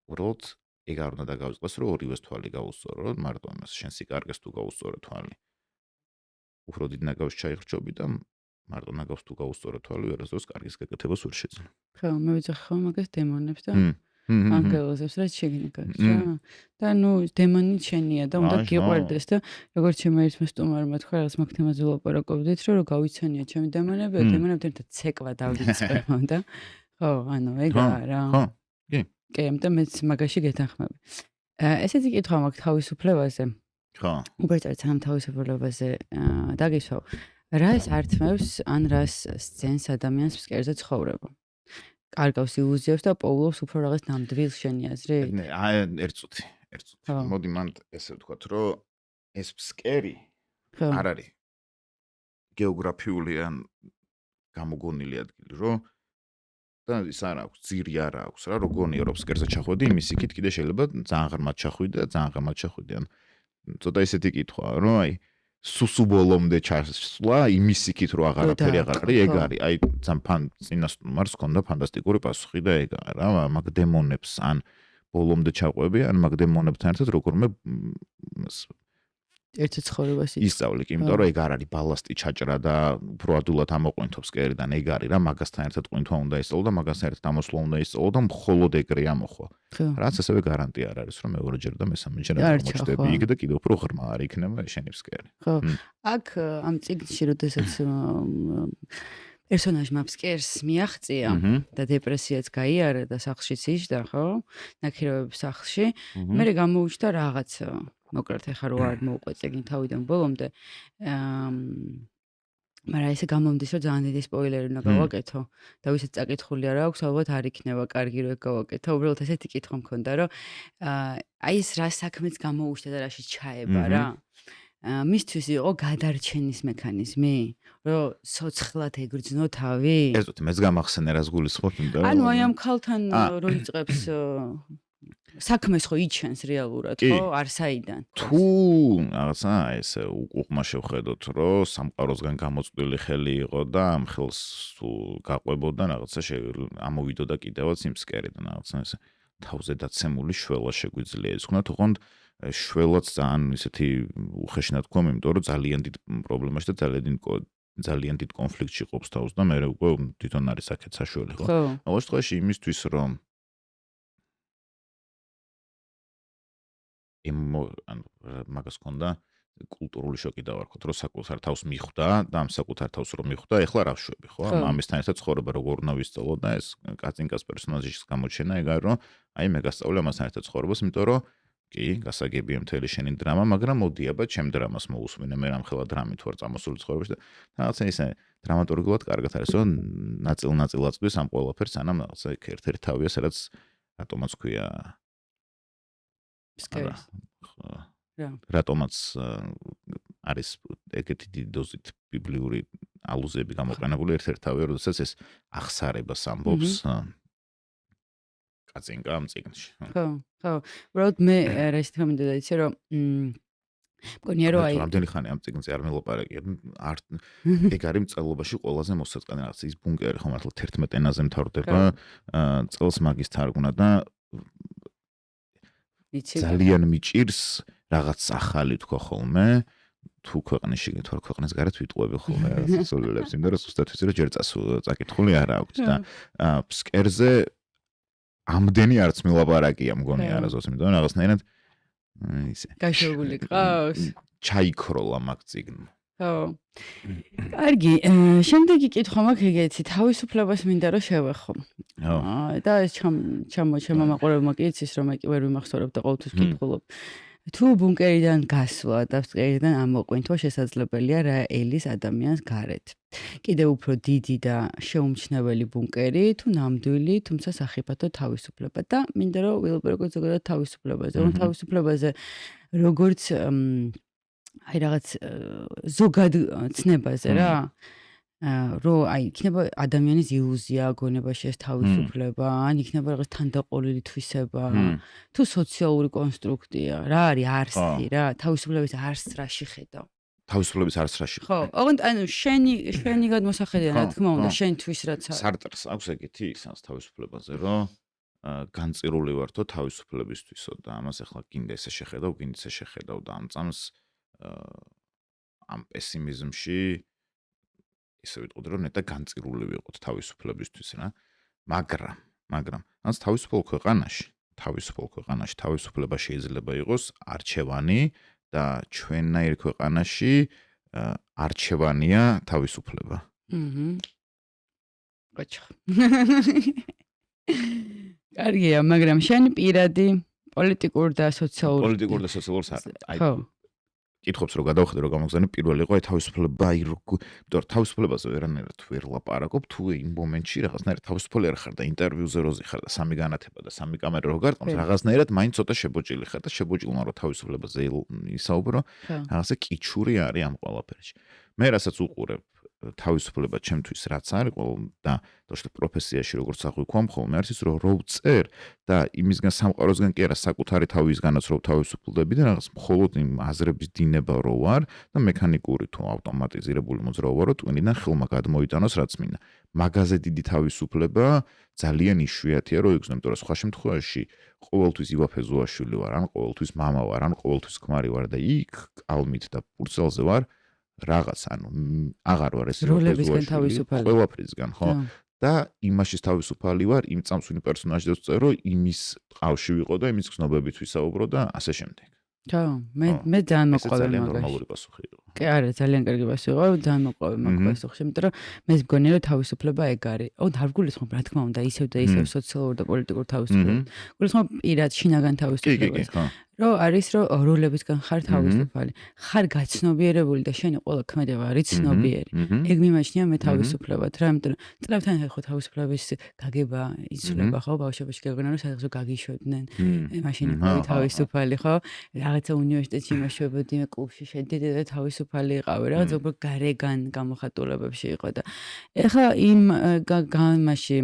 უბრალოდ ეგ არ უნდა დაგავიწყოს, რომ ორივეს თვალი გაუსწორო, მარტო ამას შენ სიკარგეს თუ გაუსწორო თვალი. უფრო დიდ ნაგავს ჩაიხრჩობი და მარტო ნაგავს თუ გაუსწორო თვალი, ვერასდროს კარგის გაკეთებას ვერ შეძლო. ხო, მე ვიძახი ხო მაგას დემონებს და ანგელოზებს რაც შეგინგავს რა. და ნუ დემონი შენია და უნდა გიყვარდეს და როგორც ჩემმა ერთმა სტუმარმა თქვა, რაღაც მაგ თემაზე ვლაპარაკობდით, რომ გავიცანია ჩემი დემონები, დემონებთან ერთად ცეკვა დავიწყებო და ხო, ანუ ეგაა რა. ხო, კი. კი, ამიტომ მეც მაგაში გეთანხმები. ესეთი კითხვა მაქვს თავისუფლებაზე. ხო. უბრალოდ ამ თავისუფლებაზე დაგისვავ. რა ეს ართმევს ან რას სცენს ადამიანს ფსკერზე ცხოვრება? კარგავს ილუზიებს და პოულობს უფრო რაღაც ნამდვილ შენი აზრი? ერთ წუთი. მოდი მან ესე ვთქვათ, რომ ეს ფსკერი არ არის გეოგრაფიული ან გამოგონილი ადგილი, რომ და ის არ აქვს, ძირი არ აქვს რა, რო გონია რომ ფსკერზე ჩახვედი, იმის იქით კიდე შეიძლება ძალიან ღრმად ჩახვიდე და ძალიან ღრმად ჩახვიდე. ან ცოტა ისეთი კითხვაა, რომ აი სუსუბოლომდე ჩასვლა, იმის იქით რომ აღარაფერი აღარ არის, ეგ არის. აი ძალიან წინას სტუმარს ჰქონდა ფანტასტიკური პასუხი და ეგაა რა, მაგ დემონებს ან ბოლომდე ჩაყვები, ან მაგ დემონებთან ერთად როგორმე ერთი ცხოვრებას ისწავლი, იმიტომ რომ ეგ არ არის ბალასტი ჩაჭრა და უფრო ადულად ამოყვინთო ფსკერიდან, ეგ არის რა, მაგასთან ერთად ყვინთვა უნდა ისწავლო და მაგასთან ერთად ამოსვლა უნდა ისწავლო და მხოლოდ ეგრე ამოხვა. რაც ასევე გარანტია არ არის, რომ მეორეჯერ და მესამეჯერ არ მოჩდები იქ და კიდევ უფრო ღრმა არ იქნება შენი ფსკერი. ხო. აქ ამ წიგნში როდესაც პერსონაჟმა ფსკერს მიაღწია და დეპრესიაც გაიარა და სახლშიც იჯდა, ხო? ნაქირავების სახლში. მე გამოუჩნდა რაღაც მოკლედ ეხა რო არ მოუყვე წიგნი თავიდან ბოლომდე. მაგრამ ესე გამომდის, რომ ძალიან დიდი სპოილერი უნდა გავაკეთო და ვისაც წაკითხული არ აქვს, ალბათ არ იქნება კარგი რომ ეგ გავაკეთო. უბრალოდ ესეთი კითხვა მქონდა, რომ აი ეს რა საქმეც გამოუჩნდა და რაში ჩაება რა. მისთვის იყო გადარჩენის მექანიზმი, რომ სოცხლად ეგრძნო თავი. ერთოდ მეც გამახსენე რას გულისხმობ, იმიტომ რომ ანუ აი ამ ქალთან რო იწყებს საქმეს ხო იჩენს რეალურად, ხო? არსაიდან. თუ რაღაცა ესე უკუღმა შევხედოთ, რომ სამყაროსგან გამოწვეული ხელი იყო და ამ ხელს თუ გაყვებოდა რაღაცა ამოვიდოდა კიდევაც იმ ფსკერიდან რაღაცა ესე თავზე დაცემული შველა შეგვიძლია იცქნა, თუღონდ შველაც ძალიან ისეთი უხეშნად გქონდა, იმიტომ რომ ძალიან დიდ პრობლემაში და ძალიან დიდ კონფლიქტში ყოფს თავს და მე უკვე თვითონ არის აქეთ საშველი, ხო? ყოველ შემთხვევაში იმისთვის რომ ანუ მაგას ქონდა კულტურული შოკი დავარქოთ, რომ საკუთარ თავს მიხვდა და ამ საკუთარ თავს რომ მიხვდა, ეხლა რა ვშვები, ხო? ამისთან ერთად ცხოვრება როგორ უნდა ვისწავლო და ეს კაცინკას პერსონაჟის გამოჩენა ეგ არის, რომ აი მე გასწავლე ამასთან ერთად ცხოვრებას, იმიტომ რომ კი, გასაგებია მთელი შენი დრამა, მაგრამ მოდი აბა ჩემ დრამას მოусმინე, მე რამხელა დრამით ვარ წამოსული ცხოვრებაში და რაღაცა ისე დრამატურგულად კარგად არის, რომ ნაწილ-ნაწილ აწვდის ამ ყველაფერს, სანამ რაღაცა ერთ-ერთი თავია, სადაც რატომაც ქვია სკერს. რა. რატომაც არის ეგეთი დიდი დოზით ბიბლიური ალუზიები გამოყენებული ერთ-ერთი თავია, როდესაც ეს ახსარებას ამბობს კაცინკა ამ წიგნში. ხო. უბრალოდ მე რა ისე თქმა უნდა იცი რომ მგონია რომ აი რამდენი ხანი ამ წიგნზე არ მელაპარაკია. ეგ არის მწერლობაში ყველაზე მოსაწყენი რაღაც ის ბუნკერი ხო მართლა 11 ენაზე მთავრდება წელს მაგის თარგმნა და ძალიან მიჭირს რაღაც ახალი თქვა ხოლმე თუ ქვეყნის შიგნით ვარ ქვეყნის გარეთ ვიტყუები ხოლმე რაღაც სულელებს იმდა რომ ზუსტად ვიცი რომ ჯერ წაკითხული არ აქვს და ფსკერზე ამდენი არც მილაპარაკია მგონი არასდროს იმიტომ რაღაცნაირად ისე გაშოღული ყავს ჩაიქროლა მაგ წიგნმა ხო კარგი შემდეგი კითხვა მაქვს ეგეთი თავისუფლებას მინდა რომ შევეხო და ეს ჩემო მაყურებელმა კი იცის რომ მე კი ვერ ვიმახსოვრებ და ყოველთვის ვკითხულობ თუ ბუნკერიდან გასვლა და ბუნკერიდან ამოყვინთვა შესაძლებელია რა ელის ადამიანს გარეთ კიდევ უფრო დიდი და შეუმჩნეველი ბუნკერი თუ ნამდვილი თუმცა სახიფათო თავისუფლება და მინდა რომ ვილაპარაკოთ ზოგადად თავისუფლებაზე რომ თავისუფლებაზე როგორც აი რაღაც ზოგად ცნებაზე რა რომ აი იქნება ადამიანის ილუზია გონებაში ეს თავისუფლება ან იქნება რაღაც თანდაყოლილი თვისება თუ სოციალური კონსტრუქტია რა არის არსი რა თავისუფლების არსს რაში ხედავ თავისუფლების არსს რაში ხო ოღონდ ანუ შენი გადმოსახედია რა თქმა უნდა შენთვის რაც არის სარტერს აქვს ეგეთი ისანს თავისუფლებაზე რომ განწირული ვართო თავისუფლებისთვისო და ამას ახლა გინდა ესე შეხედავ გინდა ესე შეხედავ და ამ წამს ამ პესიმიზმში ისე ვიტყოდი რომ ნეტა განწირული ვიყოთ თავისუფლებისთვის რა მაგრამ ანს თავისუფალ ქვეყანაში თავისუფლება შეიძლება იყოს არჩევანი და ჩვენნაირ ქვეყანაში არჩევანია თავისუფლება გაჩა კარგია მაგრამ შენი პირადი პოლიტიკურ და სოციალურ აი კითხობს რომ გადავხედე რომ გამოგზავნე პირველი იყო აი თავისუფლება აი იმიტომ თავისუფლებაზე ვერანაირად ვერ ლაპარაკობ თუ იმ მომენტში რაღაცნაირად თავისუფალი არ ხარ და ინტერვიუზე როზი ხარ და სამი განათება და სამი კამერა რო გარტყამს რაღაცნაირად მაინც ცოტა შებოჭილი ხარ და შებოჭილმა რომ თავისუფლებაზე ისაუბრო რაღაცა კიჩური არის ამ ყველაფერში მე რასაც უყურებ თავისუფლება ჩემთვის რაც არის და თორე პროფესიაში როგორც აღვიქვამ ხოლმე არის ის რომ ვწერ და იმისგან სამყაროსგან კი არა საკუთარი თავისგანაც რომ თავისუფლდები და რაღაც მხოლოდ იმ აზრების დინება რო ვარ და მექანიკური თუ ავტომატიზირებული მოძრაობა ვარ რომ ტვინიდან ხელმა გადმოიტანოს რაც მინდა მაგაზე დიდი თავისუფლება ძალიან იშვიათია რომ იგრძნო იმიტომ რომ სხვა შემთხვევაში ყოველთვის ივაფე ზუაშვილი ვარ ან ყოველთვის მამა ვარ ან ყოველთვის ქმარი ვარ და იქ კალმით და პურცელზე ვარ რაღაც ანუ აღარ ვარ ეს როლებისგან თავისუფალი ყველაფრისგან ხო და იმაშიც თავისუფალი ვარ იმ წამსვინი პერსონაჟებს ვწერო რომ იმის ყავში ვიყო და იმის გზნობებით ვისაუბრო და ასე შემდეგ ხო მე ძალიან მოყვება ძალიან ნორმალური პასუხი იყო კი არა ძალიან კარგი პასუხი იყო ძალიან მოყვება მაგ პასუხში იმიტომ რომ მე მგონია რომ თავისუფლება ეგ არის ო არ გულისხმობ რა თქმა უნდა ისევ და ისევ სოციალურ და პოლიტიკურ თავისუფლებას გულისხმობ პირად შინაგან თავისუფლებას რომ არის რომ როლებისგან ხარ თავისუფალი ხარ გაცნობიერებული და შენი ყველა ქმედება არის ცნობიერი ეგ მიმაჩნია მე თავისუფლებად რა იმიტომ რომ წლებთან ხო თავისუფლების გაგება იცვლება ხო ბავშვობაში გეგონა რომ სადღაც გაგიშვებდნენ მაშინ იყო თავისუფალი ხო რაღაცა უნივერსიტეტში იმაშობოდი მე კლუბში შედიდი და თავისუფალი იყავი რაღაც უფრო გარეგან გამოხატულებებში იყო და ეხლა იმ გამაში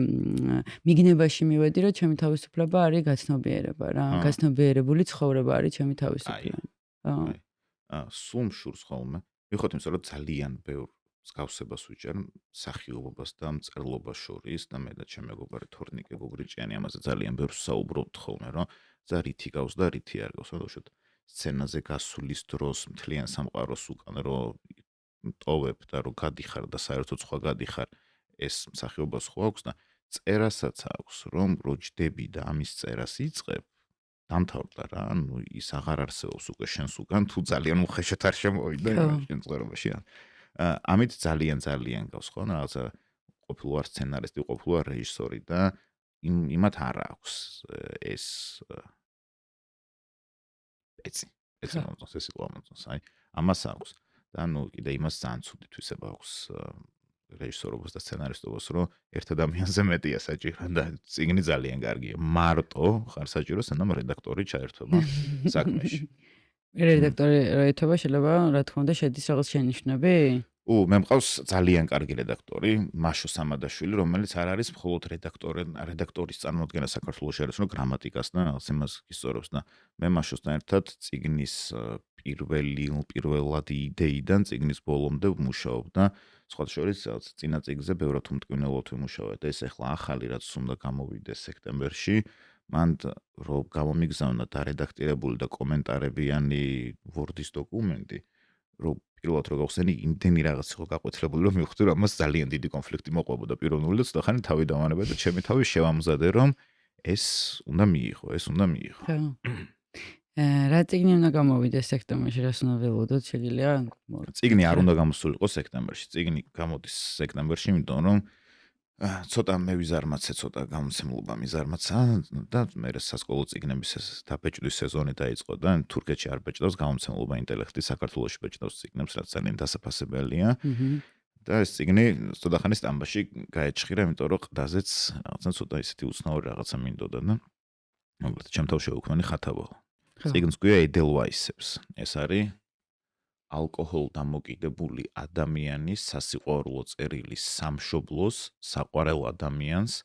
მიგნებაში მივედი რომ ჩემი თავისუფლება არის გაცნობიერება რა გაცნობიერებული ცხოვრება არის ჩემი თავისუფლება. სულ მშურს ხოლმე. მიხოთ იმის რომ ძალიან ბევრ მსგავსებას ვიჭერ სახიობობას და მწერლობას შორის და მე და ჩემი მეგობარი თორნიკე გოგრიჭიანი ამაზე ძალიან ბევრს საუბრობთ ხოლმე რომ ზა რითი გავს და რითი არ გავს. უშუალოდ სცენაზე გასulis დროს მთლიან სამყაროს უკან რომ ტოვებ და რომ გადიხარ და საერთოდ სხვა გადიხარ ეს სახიობა სხვა აქვს და წერასაც აქვს რომ როჯდები და ამის წერას იწყებ დამთავრდა რა, ანუ ის აღარ არსებობს უკვე შენს უკან, თუ ძალიან უხეშად არ შემოვიდა შენ ცხოვრებაში. ამით ძალიან გავს ხო, რაღაცა ყოფილვარ სცენარისტი, ყოფილვარ რეჟისორი და იმათ არ აქვს ეს ეცი მომწონს ეს იყო მომწონს აი ამას აქვს და ნუ კიდე იმას ძალიან ცუდი თვისება აქვს რეჟისორობას და სცენარისტობას რომ ერთ ადამიანზე მეტია საჭირო და წიგნი ძალიან კარგია მარტო ხარ საჭირო სანამ რედაქტორი ჩაერთვება საქმეში რედაქტორი როეთობა შეიძლება რა თქმა უნდა შედის რაღაც შენიშვნები მე მყავს ძალიან კარგი რედაქტორი მაშო სამადაშვილი რომელიც არ არის მხოლოდ რედაქტორის წარმოადგენა საქართველოს შეერეცნო გრამატიკას და რაღაც იმას ისწორებს და მე მაშოსთან ერთად წიგნის პირველად იდეიდან წიგნის ბოლომდე ვმუშაობ და სხვა შორის წინა წიგნზე ბევრად უმტკივნეულად ვიმუშავე და ეს ახლა ახალი რაც უნდა გამოვიდეს სექტემბერში მან რომ გამომიგზავნა დარედაქტირებული და კომენტარებიანი Word-ის დოკუმენტი რომ პირველად რო გავხსენი იმდენი რაღაც იყო გაყვეთლებული რომ მივხვდი რომ ამას ძალიან დიდი კონფლიქტი მოყვებოდა პიროვნული და ცოტახანი თავი დავანებე და ჩემი თავი შევამზადე რომ ეს უნდა მიიღო რა წიგნი უნდა გამოვიდეს სექტემბერში რას უნდა ველოდოთ შეგიძლია წიგნი არ უნდა გამოსულიყო სექტემბერში წიგნი გამოდის სექტემბერში იმიტომ რომ ცოტა მე ვიზარმაცე ცოტა გამოცემლობა მიზარმაცა და მე სასკოლო წიგნების დაბეჭდვის სეზონი დაიწყო და თურქეთში არ ბეჭდავს გამოცემლობა ინტელექტი საქართველოში ბეჭდავს წიგნებს რაც ძალიან დასაფასებელია და ეს წიგნი ცოტა ხანი სტამბაში გაეჭხირა იმიტომ რომ ყდაზეც რაღაცა ცოტა ისეთი უცნაური რაღაცა მინდოდა და მოკლედ ჩემ თავში შეუქმნი ხათაბაო წიგნს გვია Edelweissებს ეს არის ალკოჰოლ დამოკიდებული ადამიანის სასიყვარულო წერილის სამშობლოს საყვარელ ადამიანს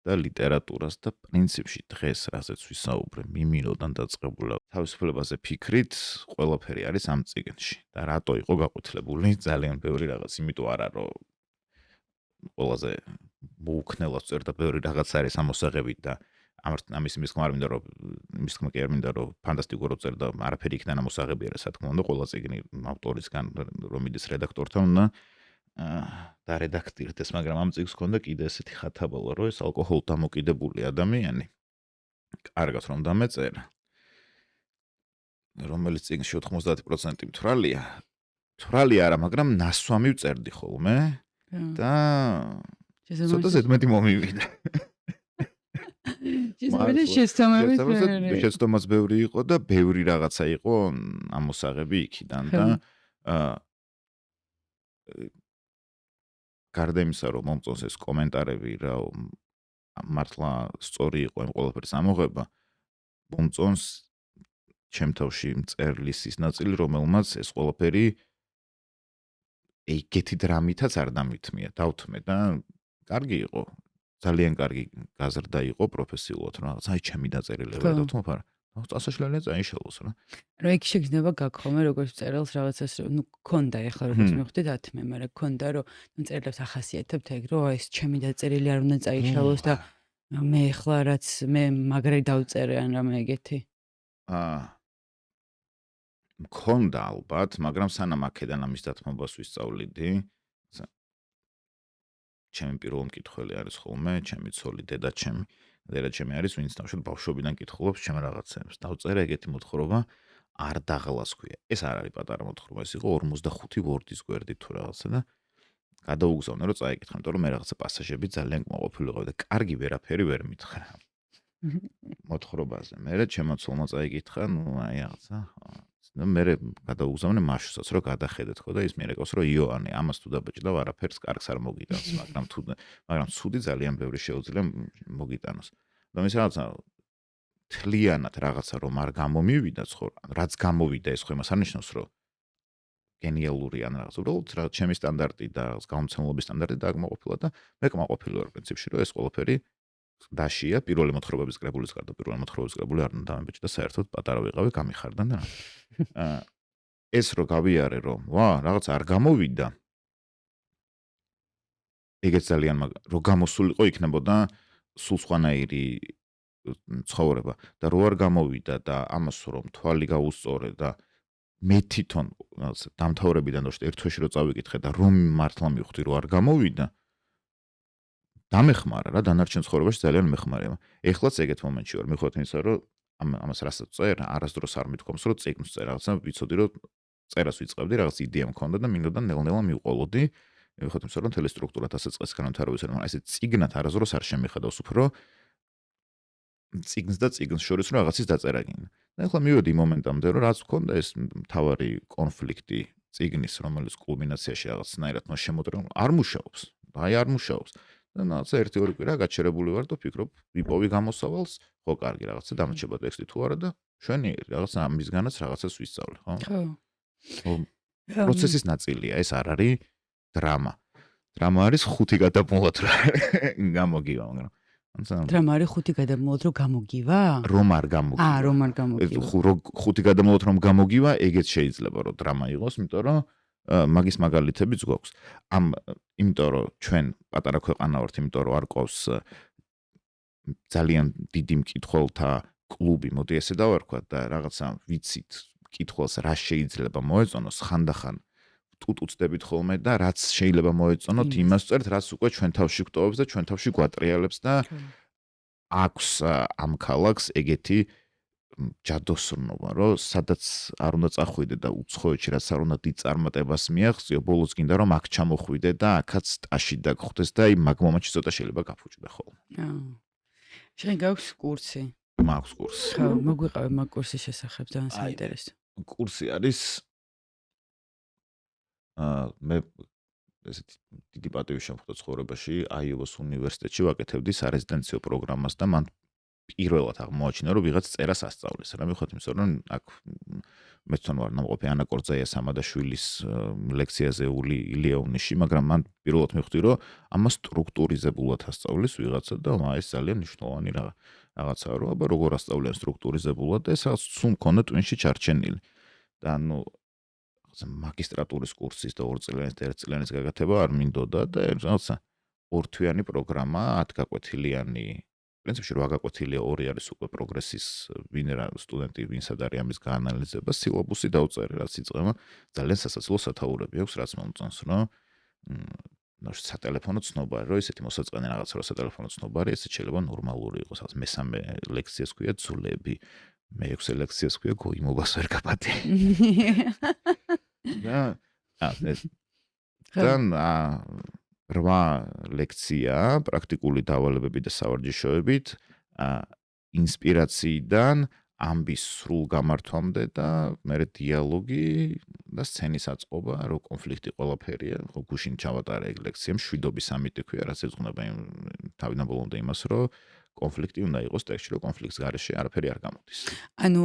და ლიტერატურას და პრინციპში დღეს რასაც ვისაუბრე მიმინოდან დაწყებულა თავისუფლებაზე ფიქრით ყველაფერი არის ამ წიგნში და რატო იყო გაყვითლებული ძალიან ბევრი რაღაც იმიტომ არა რომ ყველაზე მოუქნელად წერდა ბევრი რაღაც არის ამოსაღებით და ამის თქმა არ მინდა რომ იმის თქმა კი არ მინდა რომ ფანტასტიკურ წერდა არაფერი იქიდან ამოსაღები არა სათქმო უნდა ყველა წიგნი ავტორისგან რომ მიდის რედაქტორთან უნდა დარედაქტირდეს მაგრამ ამ წიგნს ჰქონდა კიდე ესეთი ხათაბალა რომ ეს ალკოჰოლ დამოკიდებული ადამიანი კარგად რომ დამეწერა რომელიც წიგნში 90% მთვრალი არა მაგრამ ნასვამი ვწერდი ხოლმე და ცოტა ზედმეტი მომივიდა შეცდომაც ბევრი იყო და ბევრი რაღაცა იყო ამოსაღები იქიდან და გარდა იმისა რომ მომწონს ეს კომენტარები რა მართლა სწორი იყო იმ ყველაფრის ამოღება მომწონს ჩემ თავში მწერლის ის ნაწილი რომელმაც ეს ყველაფერი ეგეთი დრამითაც არ დამithმია დავთმე და კარგი იყო ძალიან კარგი გაზრდა იყო პროფესიულად რაღაც აი ჩემი დაწერილება და თუმცა არა წასაშლელია წაიშალოს რა რა იქ შეგრძნება გაგხომე როგორც წერილს რაღაცას ნუ გქონდა ეხლა როგორც მივხვდი დათმე მაგრამ გქონდა რომ ნუ წერილებს ახასიათებთ ეგ რომ ეს ჩემი დაწერილი არ უნდა წაიშალოს და მე ეხლა რაც მე მაგრად დავწერე ან რამე ეგეთი მქონდა ალბათ მაგრამ სანამ აქედან ამის დათმობას ვისწავლიდი ჩემი პირველი მკითხველი არის ხოლმე, ჩემი ცოლი დედაჩემი არის, ვინც თავშოთ ბავშვობიდან კითხულობს ჩემ რაღაცებს. დავწერე ეგეთი მოთხრობა, არ დაღლას ქვია. ეს არ არის პატარა მოთხრობა, ეს იყო 45 Word-ის გვერდით თუ რაღაცა და გადაუგზავნე რომ წაიკითხე, იმიტომ რომ მე რაღაცა პასაჟები ძალიან კმაყოფილი ვიყავი და კარგი ვერაფერი ვერ მითხრა. მოთხრობაზე. მე ჩემო ცოლმა წაიკითხა, ნუ აი რაღაცა და მე გადაუგზავნე მაშუსაც რომ გადახედეთ ხო და ის მიერეკავს რომ იოანე ამას თუ დაბეჭდა არაფერს კარგს არ მოგიტანს მაგრამ ცუდი ძალიან ბევრი შეუძლია მოგიტანოს და მის რაღაცა თლიანად რაღაცა რომ არ გამომივიდა რაც გამოვიდა ეს ხო იმას არ ნიშნავს რომ გენიალური ან რაღაც უბრალოდ რა ჩემი სტანდარტი და რაღაც გამომცემლობის სტანდარტი დააკმაყოფილა და მე კმაყოფილი ვარ პრინციპში რომ ეს ყველაფერი დაშია პირველი მოთხრობების კრებულის გარდა პირველი მოთხრობების კრებული არ უნდა დამებეჭდა საერთოდ პატარა ვიყავი გამიხარდა და ეს რო გავიარე რომ ვა რაღაც არ გამოვიდა ეგეც ძალიან რო გამოსულიყო იქნებოდა სულ სხვანაირი ცხოვრება და რო არ გამოვიდა და ამას რომ თვალი გაუსწორე და მე თვითონ დამთავრებიდან და ერთ თვეში რო წავიკითხე და რომ მართლა მივხვდი რომ არ გამოვიდა დამეხმარა რა დანარჩენ ცხოვრებაში ძალიან მეხმარება. ეხლაც ეგეთ მომენტში ვარ მიხოთ იმისა რომ ამას რასაც წერ არასდროს არ მithქვამს რომ წიგნს წერ რაღაცა ვიცოდი რომ წერას ვიწყებდი რაღაც იდეა მქონდა და მინდოდა ნელ-ნელა მივყოლოდი მიხოთ იმისა რომ თელესტრუქტურა დასაწყისს განვითარებისა მაგრამ ესე წიგნად არასდროს არ შემიხედავს უფრო წიგნს და წიგნს შორის რომ რაღაცის დაწერა გინდა და ახლა მივედი მომენტამდე, რომ რაც გქონდა ეს მთავარი კონფლიქტი წიგნის, რომელიც კულმინაციაში რაღაცნაირად შემოტრეულ არ მუშაობს. არ მუშაობს. და რაღაცა 1-2 კვირა გაჩერებული ვარ და ვფიქრობ, ვიპოვი გამოსავალს, ხო, კარგი, რაღაცა დამრჩება ტექსტი თუ არა და შვენიერი, რაღაცა ამისგანაც რაღაცას ვისწავლე, ხო? ხო. პროცესის ნაწილია, ეს არ არის დრამა. დრამა არის 5 გადამულოთ გამოგივა, მაგრამ დრამა არის 5 გადამულოთ რომ გამოგივა? რომ არ გამოგივა. რომ არ გამოგივა. 5 გადამულოთ რომ გამოგივა, ეგეც შეიძლება რომ დრამა იყოს, იმიტომ რომ მაგის მაგალითებიც გვაქვს. იმიტომ რომ ჩვენ პატარა ქვეყანა ვართ, იმიტომ რომ არ ყავს ძალიან დიდი მკითხველთა კლუბი, მოდი ესე დავარქვათ და რაღაცა ვიცით მკითხველს რა შეიძლება მოეწონოს, ხანდახან ტუტუწდებით ხოლმე და რაც შეიძლება მოეწონოთ, იმას წერთ, რაც უკვე ჩვენ თავში გვტოვებს და ჩვენ თავში გვატრიალებს და აქვს ამ ქალაქს ეგეთი ჯადოსნობა, რომ სადაც არ უნდა წახვიდე და უცხოეთში რაც არ უნდა დიდ წარმატებას მიაღწიო, ბოლოს გინდა რომ აქ ჩამოხვიდე და აქაც ტაში დაგხვდეს და მაგ მომენტში ცოტა შეიძლება გაფუჭდე ხოლმე. შენ გაქვს კურსი? მაქვს კურსი. ხო, მოგვიყავე მაგ კურსის შესახებ, ძალიან საინტერესო. კურსი არის მე ესეთი დიდი პატივი შემხვდა ცხოვრებაში, აიოვას უნივერსიტეტში ვაკეთებდი სარეზიდენციო პროგრამას და მან პირველად აღმოაჩინა, რომ ვიღაც წერას ასწავლის. რა მივხვდი, იმიტომ რომ აქ მეცნ ვარ ნამყოფი ანა კორძაიას ამადაშვილის ლექციაზე ილეონიში, მაგრამ მან პირველად მივხვდი, რომ ამას სტრუქტურიზებულად ასწავლის ვიღაცა და ეს ძალიან მნიშვნელოვანი რაღაცაა, რომ აბა როგორ ასწავლიან სტრუქტურიზებულად და ეს რაღაც სულ მქონდა ტვინში ჩარჩენილი. და მაგისტრატურის კურსის და 2 წლიანის და 1 წლიანის გაკეთება არ მინდოდა და რაღაცა 2 თვიანი პროგრამა, 10 გაკვეთილიანი, პრინციპში 8 გაკვეთილია, 2 არის უკვე პროგრესის სტუდენტი, ვინსად არის ამის გაანალიზება, სილაბუსი დავწერე, რაც იწყება, ძალიან სასაცილო სათაურები აქვს, რაც მომწონს, რომ სატელეფონო ცნობარი, რომ ესეთი მოსაწყენი რაღაცა, რომ სატელეფონო ცნობარი, ესეც შეიძლება ნორმალური იყოს, რაღაც მესამე ლექციას ქვია ძვლები, მე-6 ლექციას ქვია გოიმობას ვერ გაპატი. და თან 8 ლექცია პრაქტიკული დავალებები და სავარჯიშოებით ინსპირაციიდან ამბის სრულ გამართვამდე და მერე დიალოგი და სცენის აწყობა, რომ კონფლიქტი ყველაფერია, ხო გუშინ ჩავატარე ეგ ლექცია, მშვიდობის ამიტი ქვია, რაც ეძღვნება თავიდან ბოლომდე იმას, რომ კონფლიქტი უნდა იყოს ტექსტში, რომ კონფლიქტს გარეშე არაფერი არ გამოდის. ანუ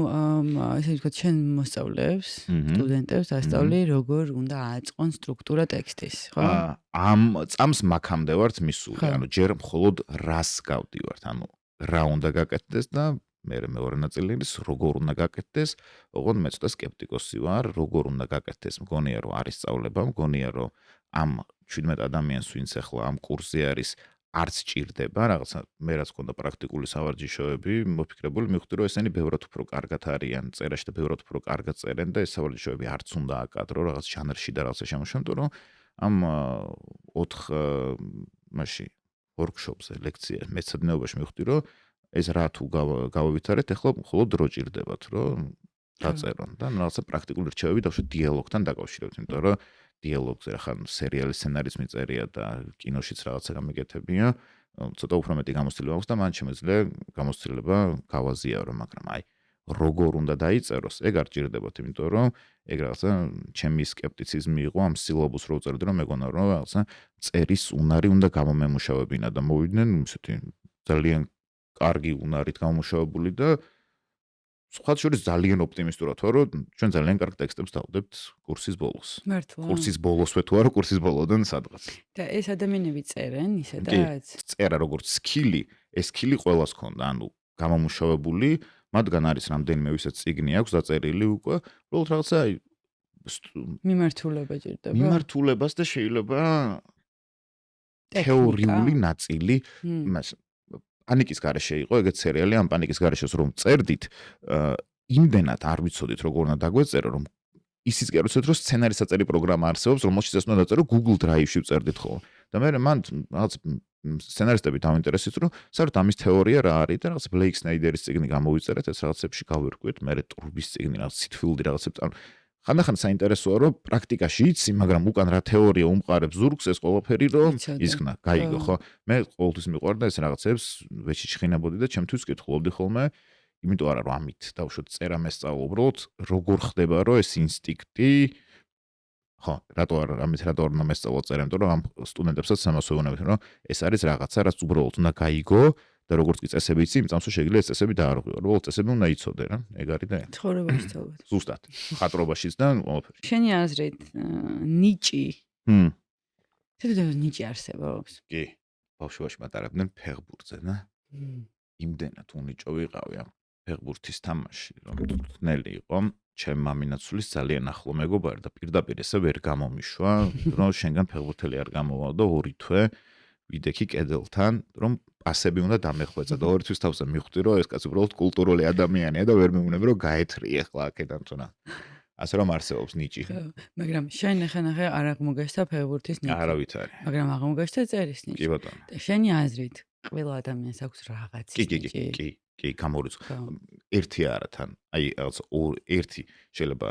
ესე ვთქვათ, შენ მოსწავლეებს, სტუდენტებს ასწავლი, როგორ უნდა აწყონ სტრუქტურა ტექსტის, ხო? ამ წამს მაქამდე ვართ მისული, ანუ ჯერ მხოლოდ რას გავდივართ, ანუ რა უნდა გაკეთდეს და მეორე ნაწილი ის როგორ უნდა გაკეთდეს, ოღონდ მე ცოტა სკეპტიკოსი ვარ, როგორ უნდა გაკეთდეს, მგონია რომ არის სწავლება, მგონია რომ ამ 17 ადამიანს ვინც ახლა ამ კურსზე არის არც ჭირდება, რაღაცა მე რაც მქონდა პრაქტიკული სავარჯიშოები, მოფიქრებული მივხვდი, რომ ესენი ბევრად უფრო კარგად არიან წერაში და ბევრად უფრო კარგად წერენ და ეს სავარჯიშოები არც უნდა აკადრო, რაღაც ჟანრში და რაღაცა შემოშემტო, რომ ამ 4 მაშინ ვორქშოპზე, ლექცია მეცადინეობაში მივხვდი, რომ ეს რა თუ გავავითარეთ, ახლა მხოლოდ დრო ჭირდებათ, რომ დაწერონ და რაღაცა პრაქტიკული რჩევები დავშვათ დიალოგთან დაკავშირებით, იმიტომ რომ დიალოგზე ახლა სერიალის სცენარის მიწერია და კინოშიც რაღაცა გამიგეთებია, ცოტა უფრო მეტი გამოცდილება აქვს და მან შემეძლია გამოცდილება გავაზიარო, მაგრამ აი როგორ უნდა დაიწეროს, ეგ არ ჭირდებათ, იმიტომ რომ ეგ რაღაცა ჩემი სკეპტიციზმი იყო ამ სილაბუსს რო წერდი, რომ მეგონა რომ რაღაცა წერის უნარი უნდა გამომემუშავებინა და მოვიდნენ ისეთი ძალიან კარგი უნარით გამომუშავებული და სხვათა შორის ძალიან ოპტიმისტურად ვარ, რომ ჩვენ ძალიან კარგ ტექსტებს დავდებთ კურსის ბოლოს. მართლა? კურსის ბოლოსვე თუ არა, კურსის ბოლოდან სადღაც. და ეს ადამიანები წერენ ისედაც? წერა როგორც სკილი, ეს სკილი ყველას ქონდა, ანუ გამომუშავებული, მათგან არის რამდენიმე ვისაც წიგნი აქვს დაწერილი უკვე, უბრალოდ რაღაცა მიმართულება ჭირდება. მიმართულებას და შეიძლება თეორიული ნაწილი იმას პანიკის გარეშე იყო ეგეთ სერიალი, ამ პანიკის გარეშეს რომ წერდით, იმდენად არ ვიცოდით როგორ უნდა დაგვეწერო, რომ ისიც კი არ ვიცოდით, რომ სცენარის საწერი პროგრამა არსებობს, რომელშიც ეს უნდა დაწერო Google Drive-ში ვწერდით ხოლმე. და მე მან რაღაც სცენარისტები დავინტერესით, რომ საერთოდ ამის თეორია რა არის და რაღაც Blake Snyder-ის წიგნი გამოვიწერეთ, ეს რაღაცებში გავირკვეთ, მე ტრუბის წიგნი, რაღაც Sitfield-ი რაღაცებს, ანუ ხანდახან საინტერესოა, რომ პრაქტიკაში იცი, მაგრამ უკან რა თეორია უმყარებს ზურგს ეს ყველაფერი, რომ ისხნა, გაიგო, ხო? მე ყოველთვის მიყვარდა ეს რაღაცებს ვეჩიჩხინებოდი და ჩემთვის კითხულობდი ხოლმე იმიტომ არა რომ ამით დავუშვათ წერა მესწავლა უბრალოდ როგორ ხდება რომ ეს ინსტინქტი ხო რატო არ უნდა მესწავლა წერა იმიტომ რომ ამ სტუდენტებსაც ამას ვეუბნებით რომ ეს არის რაღაცა რაც უბრალოდ უნდა გაიგო და როგორც კი წესები იცი იმ წამსვე შეიძლება ეს წესები დაარღვიო უბრალოდ წესები უნდა იცოდე რა ეგ არის და ცხოვრებაში ალბათ ზუსტად ხატრობაშიც და ყველაფერში შენი აზრით ნიჭი თვითონ ნიჭი არსებობს კი ბავშვობაში მატარებდნენ ფეხბურთზე და იმდენად უნიჭო ვიყავი ამ ფეხბურთის თამაში რომ თნელი იყო ჩემ მამინაცulis ძალიან ახლო მეგობარი და პირდაპირ ესე ვერ გამომიშვა რომ შენგან ფეხბურთელი არ გამოვა და ორი თვე ვიდექი კედელთან რომ პასები უნდა დამეხვეწა და ორი თვის თავზე მივხვდი რომ ეს კაცი უბრალოდ კულტურული ადამიანია და ვერ მივუნები რომ გაეთრი ახლა აქედან თუნა ასე რომ არსებობს ნიჭი მაგრამ შენ ახანახე არ აღმოგეშთა ფეხბურთის ნიჭი არავითარი მაგრამ აღმოგეშთა წერის ნიჭი კი ბატონო და შენი აზრით ყველა ადამიანს აქვს რაღაცის ნიჭი კი გამორიცხო ერთი არა თან აი რაღაც ერთი შეიძლება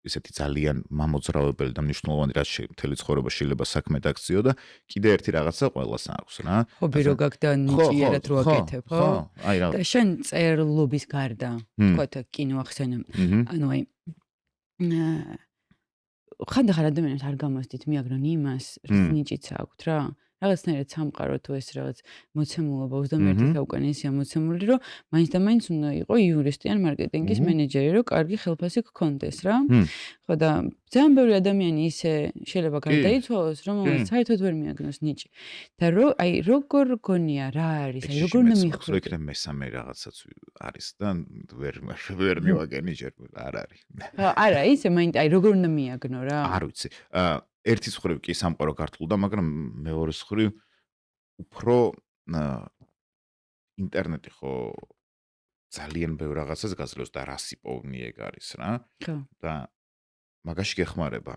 ისეთი ძალიან მამოძრავებელი და მნიშვნელოვანი რაც მთელი ცხოვრება შეიძლება საქმე დაქციო და კიდე ერთი რაღაცა ყველას აქვს რა ჰობი რო გაქვს და ნიჭიერად რო აკეთებ ხო აი რა და შენ წერლობის გარდა თქვათ კინო ახსენებ ანუ აი ხანდახან ადამიანებს არ გამოსდით მიაგრონ იმას რის ნიჭიც აქვთ რა რაღაცნაირად სამყარო თუ ეს რაღაც მოცემულობა 21 საუკუნეა მოცემული რომ მაინც და მაინც უნდა იყო იურისტი ან მარკეტინგის მენეჯერი რომ კარგი ხელფასი გქონდეს რა ხო და ძალიან ბევრი ადამიანი ისე შეიძლება გარდაიცვალოს რომ საერთოდ ვერ მიაგნოს ნიჭი და აი როგორ გონია რა არის აი როგორ უნდა მიხვდეთ ხო იქნებ მესამე რაღაცაც არის და ვერ მივაგენი ჯერ არ არის არა ისე მაინც აი როგორ უნდა მიაგნო რა არ ვიცი ერთი მხრივ კი სამყარო გართულდა, მაგრამ მეორე მხრივ უფრო ინტერნეტი ხო ძალიან ბევრ რაღაცას გაძლევს და რას იპოვნი ეგ არის რა. და მაგაში გეხმარება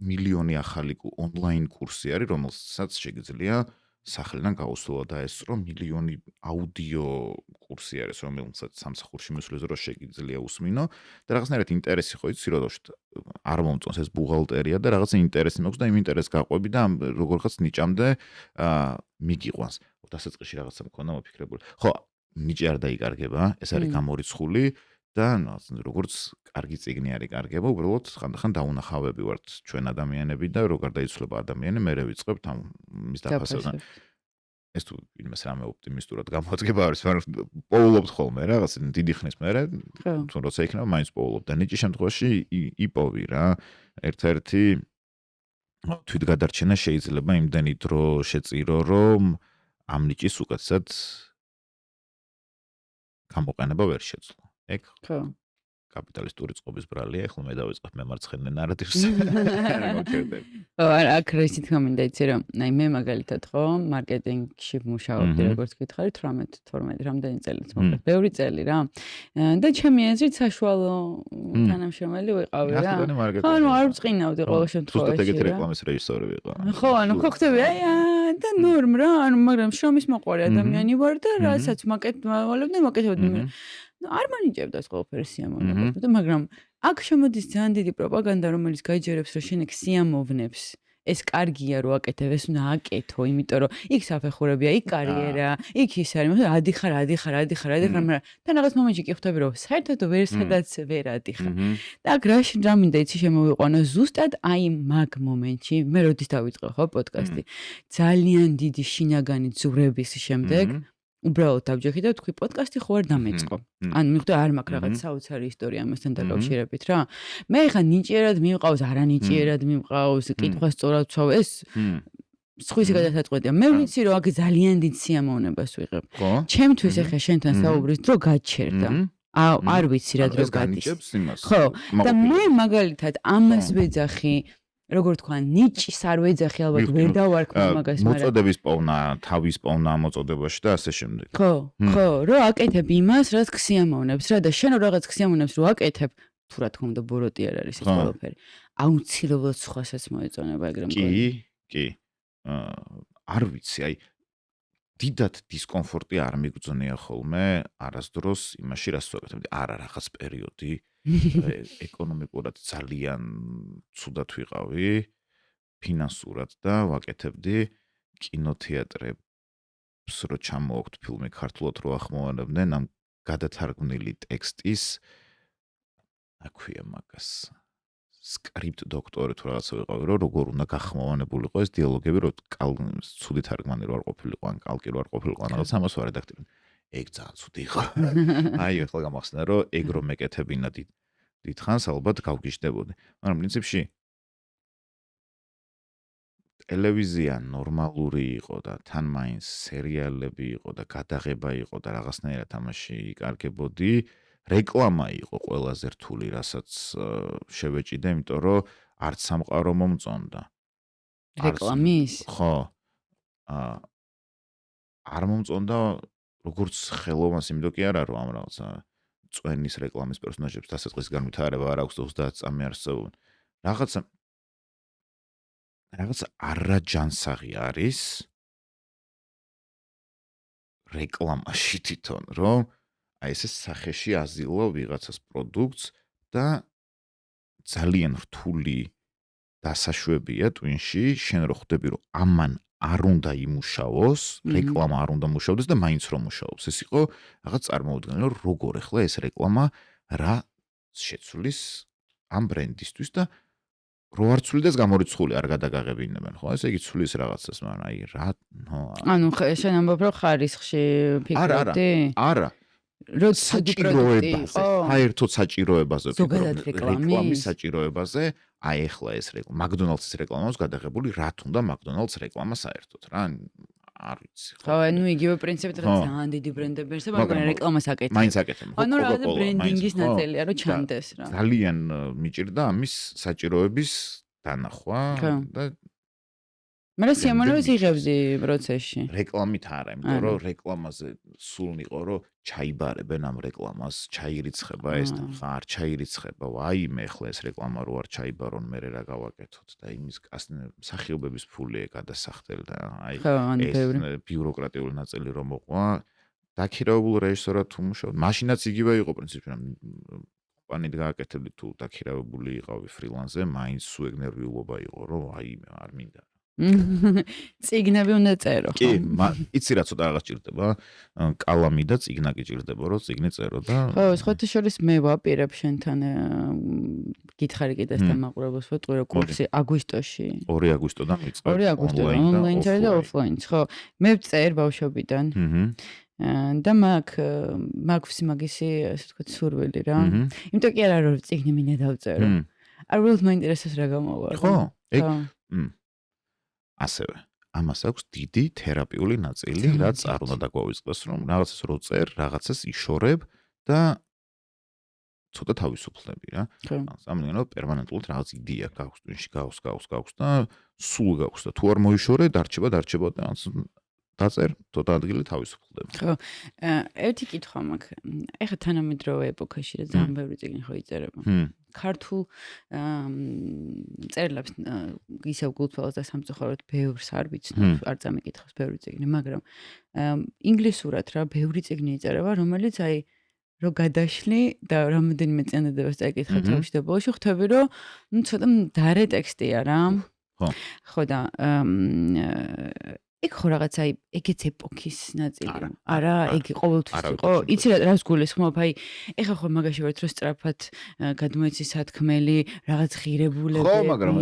მილიონი ახალი ონლაინ კურსი არის, რომელსაც შეგიძლია სახელიდან გაუსვლა და ეს რომ მილიონი აუდიო კურსი არის, რომელსაც სამსახურში მისვლის დროს შეგიძლია უსმინო და რაღაცნაირად ინტერესი ხო იცი რომ არ მომწონს ეს ბუღალტერია და რაღაცა ინტერესი მაქვს და იმ ინტერესს გაყვები და როგორღაც ნიჭამდე მიგიყვანს. დასაწყისში რაღაცა მქონდა მოფიქრებული. ხო, ნიჭი არ დაიკარგება, ეს არის გამორიცხული და როგორც კარგი წიგნი არის კარგება, უბრალოდ ხანდახან დაუნახავები ვართ ჩვენ ადამიანები და რო გარდაიცვლება ადამიანი, მე ვიწყებთ ამ მის დაფასებას. ეს თუ იმას რამე ოპტიმისტურად გამოდგება არის, მაგრამ პოულობთ ხოლმე რაღაც დიდი ხნის მერე, თუ როცა იქნება მაინც პოულობ და ნიჭის შემთხვევაში იპოვი რა. ერთ-ერთი თვითგადარჩენა შეიძლება იმდენი დრო შეწირო, რომ ამ ნიჭის უკეთესად გამოყენება ვერ შეძლო. ეგ ხო კაპიტალისტური წყობის ბრალია, ახლა მე დავიწყებ მემარცხენე ნარატივს. ხო, აქ რითი მინდა იცი რომ აი მე მაგალითად ხო მარკეტინგში მუშაობდი როგორც გითხარი 18-12 რამდენი წელიც მოკლედ ბევრი წელი რა და ჩემი აზრით საშუალო თანამშრომელი ვიყავი რა ხო ანუ არ ვწყინავდი ყოველ შემთხვევაში ზუსტად ეგეთი რეკლამის რეჟისორი ვიყავ ხო ანუ ხო ხტები აი და ნორმ რა ანუ მაგრამ შრომის მოყვარე ადამიანი ვარ და რასაც მაკეთებდი არ მანიჭებდა ეს ყველაფერი სიამოვნებას და მაგრამ აქ შემოდის ძალიან დიდი პროპაგანდა რომელიც გაიჯერებს რომ შენ ეგ სიამოვნებს ეს კარგია რომ აკეთებ ეს უნდა აკეთო იმიტომ რომ იქ საფეხურებია იქ კარიერა იქ ის არის ადიხარ მაგრამ თან რაღაც მომენტში კი ხვდები რომ საერთოდ ვერცადაც ვერ ადიხარ და აქ რა მინდა იცი შემოვიყვანო ზუსტად აი მაგ მომენტში მე როდის დავიწყე ხო პოდკასტი ძალიან დიდი შინაგანი ძვრების შემდეგ უბრალოდ დავჯექი და თქვი პოდკასტი ხო არ დამეწყო. ან მივხვდი არ მაქვს რაღაც საოცარი ისტორია ამასთან დაკავშირებით რა. მე ხა ნიჭიერად მივყავს, არანიჭიერად მივყავს, კითხვა სწორად ვცავ, ეს სხვისი გადასაწყვეტია. მე ვიცი რომ აქ ძალიან დიდ სიამოვნებას ვიღებ. ჩემთვის ახლა შენთან საუბრის დრო გაჩერდა. არ ვიცი რა დრო გადის. ხო, და მე მაგალითად ამას ვეძახი როგორ თქვა ნიჭის არ ვეძახი ალბათ ვერ დავარქმევ მაგას მაგრამ მოწოდების პოვნა თავის პოვნა მოწოდებაში და ასე შემდეგ ხო რო აკეთებ იმას რაც ქსიამოვნებს რა და შენ რაღაც ქსიამოვნებს რო აკეთებ თუ რა თქმა უნდა ბოროტი არ არის ეს ყველაფერი აუცილებლად სხვასაც მოეწონება ეგრე მგონი კი არ ვიცი აი დიდად დისკომფორტი არ მიგრძნია ხოლმე არასდროს იმაში რაც ვაკეთებდი არა რაღაც პერიოდი ეკონომიკურად ძალიან ცუდად ვიყავი ფინანსურად და ვაკეთებდი კინოთეატრებს რო ჩამოაქვთ ფილმი ქართულად რო ახმოვანებდნენ ამ გადათარგმნილი ტექსტის აქვია მაგას სკრიპტ დოქტორი თუ რაღაცა ვიყავი, რომ როგორ უნდა გახმოვანებულიყო ეს დიალოგები, რომ ცუდი თარგმანი რო არ ყოფილიყო, ან კალკი რო არ ყოფილიყო, ან რაღაც ამას ვარ რედაქტორი. ეგ ძალიან ცუდი იყო. აი, ახლა გამახსნა, რომ ეგ რომ მეკეთებინა დიდხანს ალბათ გავგიჟდებოდი. მაგრამ პრინციპში ტელევიზია ნორმალური იყო და თან მაინც სერიალები იყო და გადაღება იყო და რაღაცნაირად ამაში იკარგებოდი. რეკლამა იყო ყველაზე რთული, რასაც შევეჭიდე, იმიტომ რომ არც სამყარო მომწონდა. რეკლამის? ხო. არ მომწონდა როგორც ხელოვანს, იმიტომ კი არა რომ ამ რაღაცა წვენის რეკლამის პერსონაჟებს დასაწყისის განვითარება არ აქვს 30 წამი არსებობენ. რაღაცა არაჯანსაღი არის რეკლამაში თვითონ, რომ აი ესე სახეში აზილო ვიღაცას პროდუქტს და ძალიან რთული დასაშვებია ტვინში, შენ რო ხვდები რომ ამან არ უნდა იმუშაოს, რეკლამა არ უნდა მუშაობდეს და მაინც რომ მუშაობს. ეს იყო რაღაც წარმოუდგენელი, რომ როგორ ახლა ეს რეკლამა რა შეცვლის ამ ბრენდისთვის და რო არ ცვლიდეს გამორიცხული არ გადაგაღებინებენ, ხო? ესე იგი ცვლის რაღაცას, მაგრამ აი რა, ანუ შენ ამბობ რომ ხარისხში ფიქრობდი? არა. რო საჭიროებაზე, საერთოდ საჭიროებაზე, ზოგადად რეკლამის საჭიროებაზე, აი ახლა ეს რეკლამა, მაკდონალდსის რეკლამა აქვს გადაღებული, რა თუნდა მაკდონალდს რეკლამა საერთოდ, რა არ ვიცი. ხო, ანუ იგივე პრინციპით რა ძალიან დიდი ბრენდები არსებობს, მაგრამ რეკლამას აკეთებ. მაინც აკეთებ. ანუ რა ბრენდინგის ნაწილია, რომ ჩანდეს რა. ძალიან მიჭირდა ამის საჭიროების დანახვა და მაგრამ სიამოვნებას იღებდი პროცესში. რეკლამით არა, იმიტომ რომ რეკლამაზე სულ იყო, რომ ჩაიბარებენ ამ რეკლამას, ჩაირიცხება ეს და არ ჩაირიცხება. ვაიმე, ახლა ეს რეკლამა რო არ ჩაიბარონ, მე რა გავაკეთოთ და იმის მსახიობების ფული გადასახდელ და აი ეს ბიუროკრატიული ნაწილი რომ მოყვა, დაქირავებულ რეჟისორად თუ მუშაობ, მაშინაც იგივე იყო პრინციპი, რომ კომპანიით გააკეთებდი თუ დაქირავებული იყავი ფრილანსზე, მაინც სულ ეგ ნერვიულობა იყო, რომ აიმე არ მინდა. წიგნები უნდა წერო. კი, იცი რა ცოტა რაღაც ჭირდება, კალამი და წიგნა კი ჭირდება, რომ წიგნი წერო და ხო, სხვათა შორის მე ვაპირებ შენთან გითხარი კიდე და მაყურებელს ვეტყვი რომ კურსი აგვისტოში. 2 აგვისტოდან მიწყებ. 2 აგვისტოდან ონლაინში და ოფლაინში, ხო. მე წერ ბავშვობიდან. და მაქვს მაგისი, ასე ვთქვათ, სურვილი რა. იმიტომ კი არა რომ წიგნი მინდა დავწერო. არ ვილთ მაინტერესებს რა გამოვარ. ხო, ეგ ასევე ამას აქვს დიდი თერაპიული ნაწილი, რაც არ უნდა დაგვავიწყდეს, რომ რაღაცას რო წერ, რაღაცას იშორებ და ცოტა თავისუფლები რა. სამნიო პერმანენტულად რაღაც იდეა გაქვს, ტვინში გაქვს და სულ გაქვს და თუ არ მოიშორე, დარჩება და დაწერ, ცოტა ადგილი თავისუფლდება. ხო. ერთი კითხვა მაქვს. ეხლა თანამედროვე ეპოქაში რა ძალიან ბევრი წიგნი ხო იწერება. ქართულ წერლებს ისევ გულთვალოს და სამწუხაროდ ბევრს არ ვიცნობ, არ წამიკითხავს ბევრი წიგნი, მაგრამ ინგლისურად რა ბევრი წიგნი იწერება, რომელიც აი რო გადაშლი და რამოდენიმე წინადადებას წაიკითხა თავში და ბოლოში ხვდები რომ ცოტა მდარე ტექსტია რა. ხო და ეგ ხო რაღაცა ეგეც ეპოქის ნაწილი. არა, ეგ ყოველთვის იყო. იცი რას გულისხმობ, აი ეხა ხო მაგაში ვართ რომ სწრაფად გადმოიცი სათქმელი, რაღაც ღირებულები. ხო, მაგრამ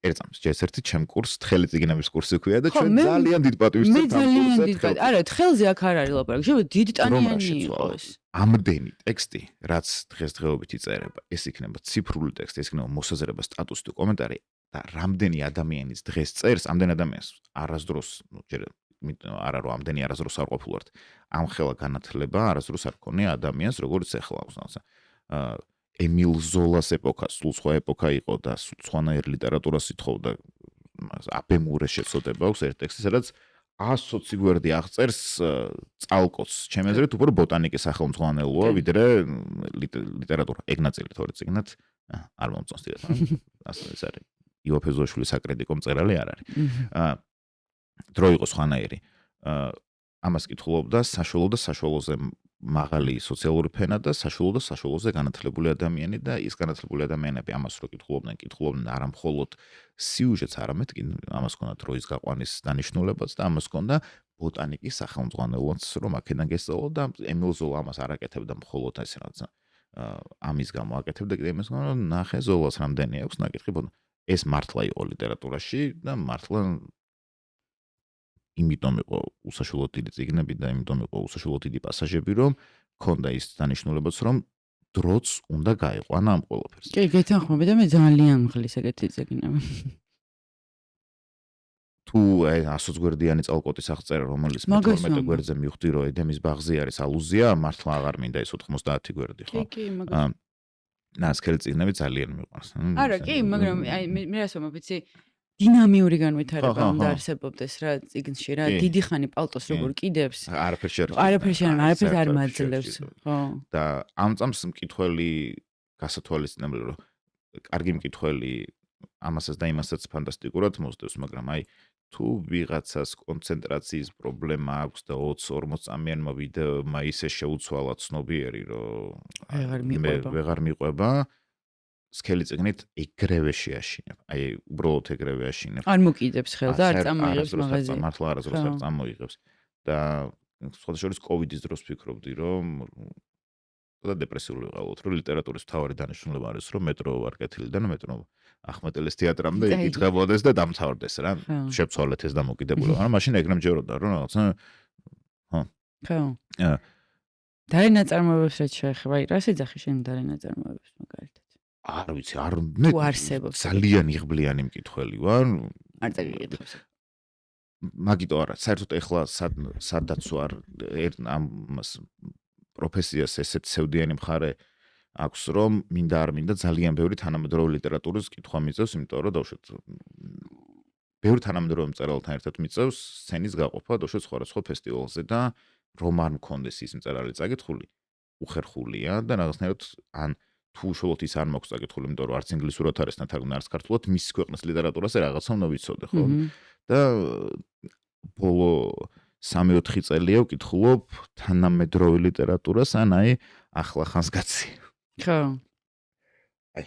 ერთამს ჯერცერთი ჩემ კურსს თხელი წიგნების კურსი ქვია და ჩვენ ძალიან დიდ პატივისცემთ ამ კურსზე. მე ძალიან დიდ პატივი. არა, თხელზე აქ არ არის ლაპარაკი, შეიძლება დიდტანიანი იყოს. ამდენი ტექსტი, რაც დღესდღეობით იწერება, ეს იქნება ციფრული ტექსტი, ეს იქნება მოსაზრება, სტატუსი თუ კომენტარი და რამდენი ადამიანის დღეს წერს, ამდენ ადამიანს არასდროს, არა რომ ამდენი არასდროს არ ყოფილვართ. ამ ხელა განათლება არასდროს არ ქონია ადამიანს, როგორც ეხლა აქვს. ემილ ზოლას ეპოქა, სულ სხვა ეპოქა იყო და სულ სხვანაირ ლიტერატურას ითხოვდა. აბემურე შეწოდება აქვს ერთ ტექსტი, სადაც 120 გვერდი აღწერს წალკოც. ჩემი აზრით, უფრო ბოტანიკის სახელმძღვანელოა, ვიდრე ლიტერატურა. ეგ ნაწილი თორე წიგნად არ მომწონს დიდად. ასე ეს არის. იო ფეზოშვილის საკრიტიკო მწერალი არ არის. დრო იყო სხვანაირი. ამას კითხულობდა საშუალო და საშუალოზე მაღალი სოციალური ფენა და საშუალო და საშუალოზე განათლებული ადამიანი და ის განათლებული ადამიანები ამას რო კითხულობდნენ არა მხოლოდ სიუჟეტს, არამედ ამას ჰქონდა დროის გაყვანის დანიშნულებაც და ამას ჰქონდა ბოტანიკის სახელმძღვანელოც რომ აქედან გესწავლო და ემილ ზოლა ამას არ აკეთებდა მხოლოდ ეს რაღაცა ამის გამო აკეთებდა კიდე იმის გამო რომ ნახე ზოლას რამდენი აქვს ნაკითხი ეს მართლა იყო ლიტერატურაში და მართლა იმიტომ იყო უსაშუალოდ დიდი წიგნები და იმიტომ იყო უსაშუალოდ დიდი პასაჟები რომ ქონდა ის დანიშნულებაც რომ დროც უნდა გაიყვანა ამ ყველაფერს. კი, გეთანხმები და მე ძალიან მღლის ეგეთი წიგნები. თუ 100 გვერდიანი წალკოტის აღწერა რომელიც მე 12 გვერდზე მივხვდი რომ ედემის ბაღზე არის ალუზია, მართლა აღარ მინდა ეს 90 გვერდი ხო? კი, მაგრამ ნასკელი წიგნები ძალიან მიყვარს. არა, კი, მაგრამ აი მე რას ვამბობ, იცი, დინამიური განვითარება უნდა არსებობდეს რა წიგნში რა, დიდი ხანი პალტოს როგორ კიდევს. არაფერს არ მაძლევს, ხო. და ამ წამს მკითხველი გასათვალისწინებელი რომ კარგი მკითხველი ამასაც და იმასაც ფანტასტიკურად მოსდევს, მაგრამ აი თუ ვიღაცას კონცენტრაციის პრობლემა აქვს და 20-40 წამიანმა ვიდეომა ისე შეუცვალა ცნობიერი რომ ვეღარ მიყვება სქელი წიგნით ეგრევე შეაშინებ. აი უბრალოდ ეგრევე აშინებ. არ მოკიდებს ხელს და არ წამოიღებს მაღაზიაში. მართლა არასდროს არ წამოიღებს. და სხვა შორის კოვიდის დროს ვფიქრობდი რომ და დეპრესიული ვიყავოთ, რომ ლიტერატურის მთავარი დანიშნულება არის რომ მეტრო არ კეთილიდან მეტრო ახმეტელის თეატრამდე იკითხებოდეს და დამთავრდეს რა. შეცვალეთ ეს დამოკიდებულება. ანუ მაშინ ეგრე მჯეროდა რომ რაღაცა ხო. ხო. დარენ ნაწარმოებებს რაც შეეხება, აი რას ეძახი შენ დარენ ნაწარმოებებს მაგალითად? არ ვიცი, მე ძალიან იღბლიანი მკითხველი ვარ. არ წაგიკითხავს. მაგიტო არა, საერთოდ ეხლა სადაც ვარ ამას პროფესიას ესეთ სევდიანი მხარე აქვს რომ მინდა არ მინდა ძალიან ბევრი თანამედროვე ლიტერატურის კითხვა მიწევს, იმიტომ რომ დავუშვათ ბევრი თანამედროვე მწერალთან ერთად მიწევს სცენის გაყოფა დავუშვათ სხვადასხვა ფესტივალზე და რომ არ მქონდეს ის მწერალი წაკითხული, უხერხულია და რაღაცნაირად ან თუ უშუალოდ ის არ მაქვს წაკითხული, იმიტომ რომ არც ინგლისურად არის ნათარგმნი, არც ქართულად მის ქვეყნის ლიტერატურაზე რაღაცა უნდა ვიცოდე, ხო? და ბოლო 3-4 წელია ვკითხულობ თანამედროვე ლიტერატურას, ან აი ახლა ხანს კაცი. ხო. აი,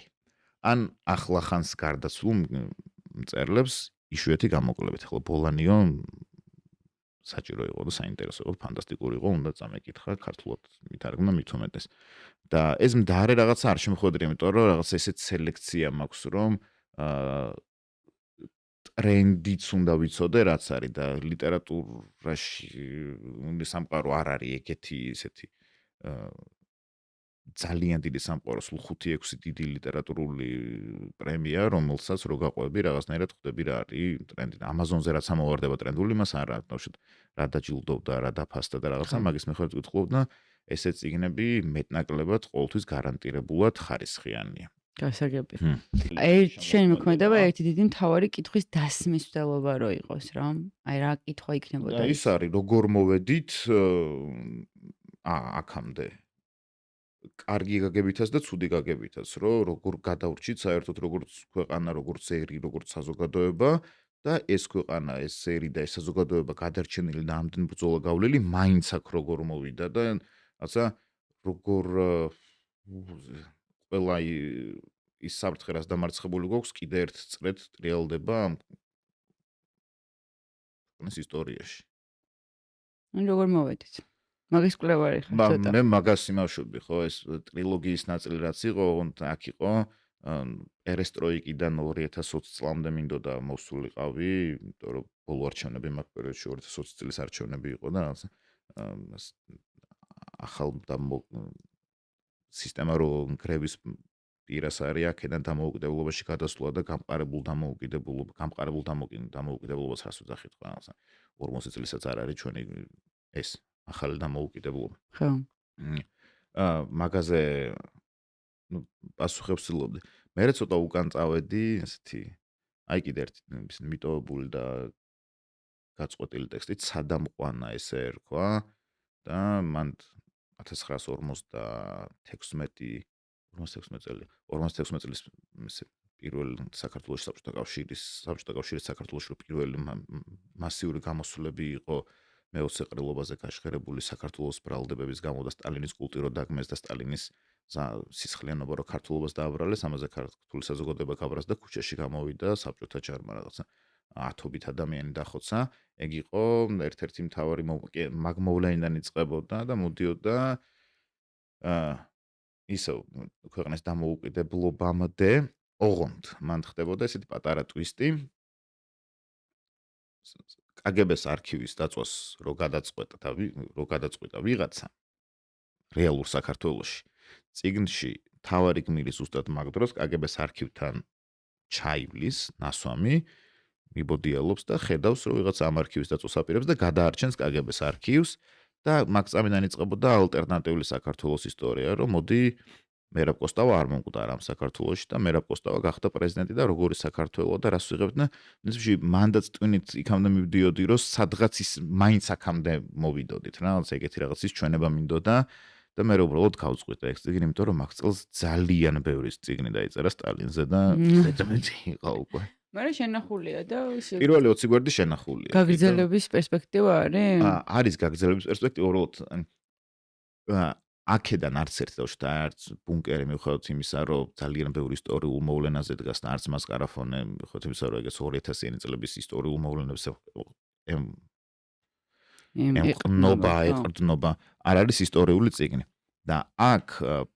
ან ახლა ხანს გარდაცვლილ მწერლებს იშვიათი გამოკლებით. ახლა ბოლანიო საჭირო იყო და საინტერესო იყო, ფანტასტიკური იყო, უნდა წამეკითხა, ქართულად მითარგმნა მით უმეტეს. და ეს მდარე რაღაცა არ შემოხვედრია, იმიტომ რომ რაღაც ესეთ სელექცია მაქვს, რომ ტრენდიც უნდა ვიცოდე, რაც არის და ლიტერატურაში სამყარო არ არის ეგეთი ისეთი ძალიან დიდი სამყარო, სულ 5-6 დიდი ლიტერატურული პრემია, რომელსაც რო გაყვები, რაღაცნაირად ხვდები რა არის ტრენდი. Amazon-ზე რაც ამოვარდება ტრენდული, მას არა, ნახეთ, რა დაჯილდოვდა, რა დაფასდა და რაღაცა მაგის მიხედვით ვკითხულობ და ესეთ წიგნები მეტნაკლებად ყოველთვის გარანტირებულად ხარისხიანია. გასაგები. შენი მოქმედება ერთი დიდი მთავარი კითხვის დასმის მცდელობა რო იყოს რა. აი რა კითხვა იქნებოდა. ის არის როგორ მოვედით აქამდე. კარგი გაგებითაც და ცუდი გაგებითაც, რომ როგორ გადავრჩით საერთოდ როგორც ქვეყანა, როგორც ერი, როგორც საზოგადოება და ეს ქვეყანა, ეს ერი და ეს საზოგადოება გადარჩენილი და ამდენ ბრძოლა გავლილი, მაინც აქ როგორ მოვიდა და რაცა როგორ ყველა ის საფრთხე რაც დამარცხებული გვაქვს, კიდე ერთ წრედ ტრიალდება ქვეყნის ისტორიაში. ან როგორ მოვედით? მაგის კვლევარი ხარ ცოტა. მე მაგას იმავშობდი, ხო, ეს ტრილოგიის ნაწილი რაც იყო, აქ იყო პერესტროიკიდან 2020 წლამდე მინდოდა მოსულიყავი, იმიტომ რომ ბოლო არჩევნები მაგ პერიოდში 2020 წლის არჩევნები იყო და რაღაცა ახალ და სისტემა რო გრევის პირას არის, აქედან დამოუკიდებლობაში გადასვლა და გამყარებულ დამოუკიდებლობას რას ვძახით ხო, რაღაცა 40 წელსაც არ არის ჩვენი ეს ახალი დამოუკიდებლობა. ხო. მაგაზე პასუხებს ვცდილობდი. მე ცოტა უკან წავედი, ესეთი აი კიდე ერთი მიტოვებული და გაწყვეტილი ტექსტი სადამ ყვანა ესე ერქვა და მან 1956 წლის პირველ საქართველოს საბჭოთა კავშირის საქართველოს პირველი მასიური გამოსვლები იყო მე-20 ყრილობაზე გაშხერებული საქართველოს ბრალდებების გამო და სტალინის კულტურო დაგმეს და სტალინის სისხლიანობა რო ქართულობას დააბრალეს, ამაზე ქართული საზოგადოება გაბრაზდა და ქუჩაში გამოვიდა საბჭოთა ჯარმა რაღაცა. 1000-ობით ადამიანი დახოცა, ეგ იყო ერთ-ერთი მთავარი მაგ მოვლენიდან იწყებოდა და მოდიოდა ისევ ქვეყნის დამოუკიდებლობამდე ოღონდ მან ხდებოდა ესეთი პატარა ტვისტი კგბ-ს არქივის დაწვას რო გადაწყვეტა ვიღაცა რეალურ საქართველოში წიგნში თავარი გმირი ზუსტად მაგ დროს კგბ-ს არქივთან ჩაივლის ნასვამი მიბოდიალობს და ხედავს რომ ვიღაცა ამ არქივის დაწვას აპირებს და გადაარჩენს კგბ-ს არქივს და მაგ წამიდან იწყებოდა ალტერნატიული საქართველოს ისტორია რომ მოდი მერაბ კოსტავა არ მომკვდარა ამ საქართველოში და მერაბ კოსტავა გახდა პრეზიდენტი და როგორი საქართველო და რას ვიღებდნენ principში მანდატს ტვინით იქამდე მივდიოდი რომ სადღაც ის მაინც აქამდე მოვიდოდით რაღაც ეგეთი რაღაცის ჩვენება მინდოდა და მე უბრალოდ გავწყვიტე ეს წიგნი იმიტომ რომ მაგ წელს ძალიან ბევრი წიგნი დაიწერა სტალინზე და მეტი იყო უკვე მაგრამ შენახულია და პირველი 20 გვერდი შენახულია გაგრძელების პერსპექტივა არის? არის გაგრძელების პერსპექტივა უბრალოდ აქედან არც ერთ დავში და არც ბუნკერი მიუხედავად იმისა რომ ძალიან ბევრი ისტორიულ მოვლენაზე დგას და არც მასკარაფონე მიუხედავად იმისა რომ ეგეც 2000-იანი წლების ისტორიულ მოვლენებს ეყრდნობა არ არის ისტორიული წიგნი და აქ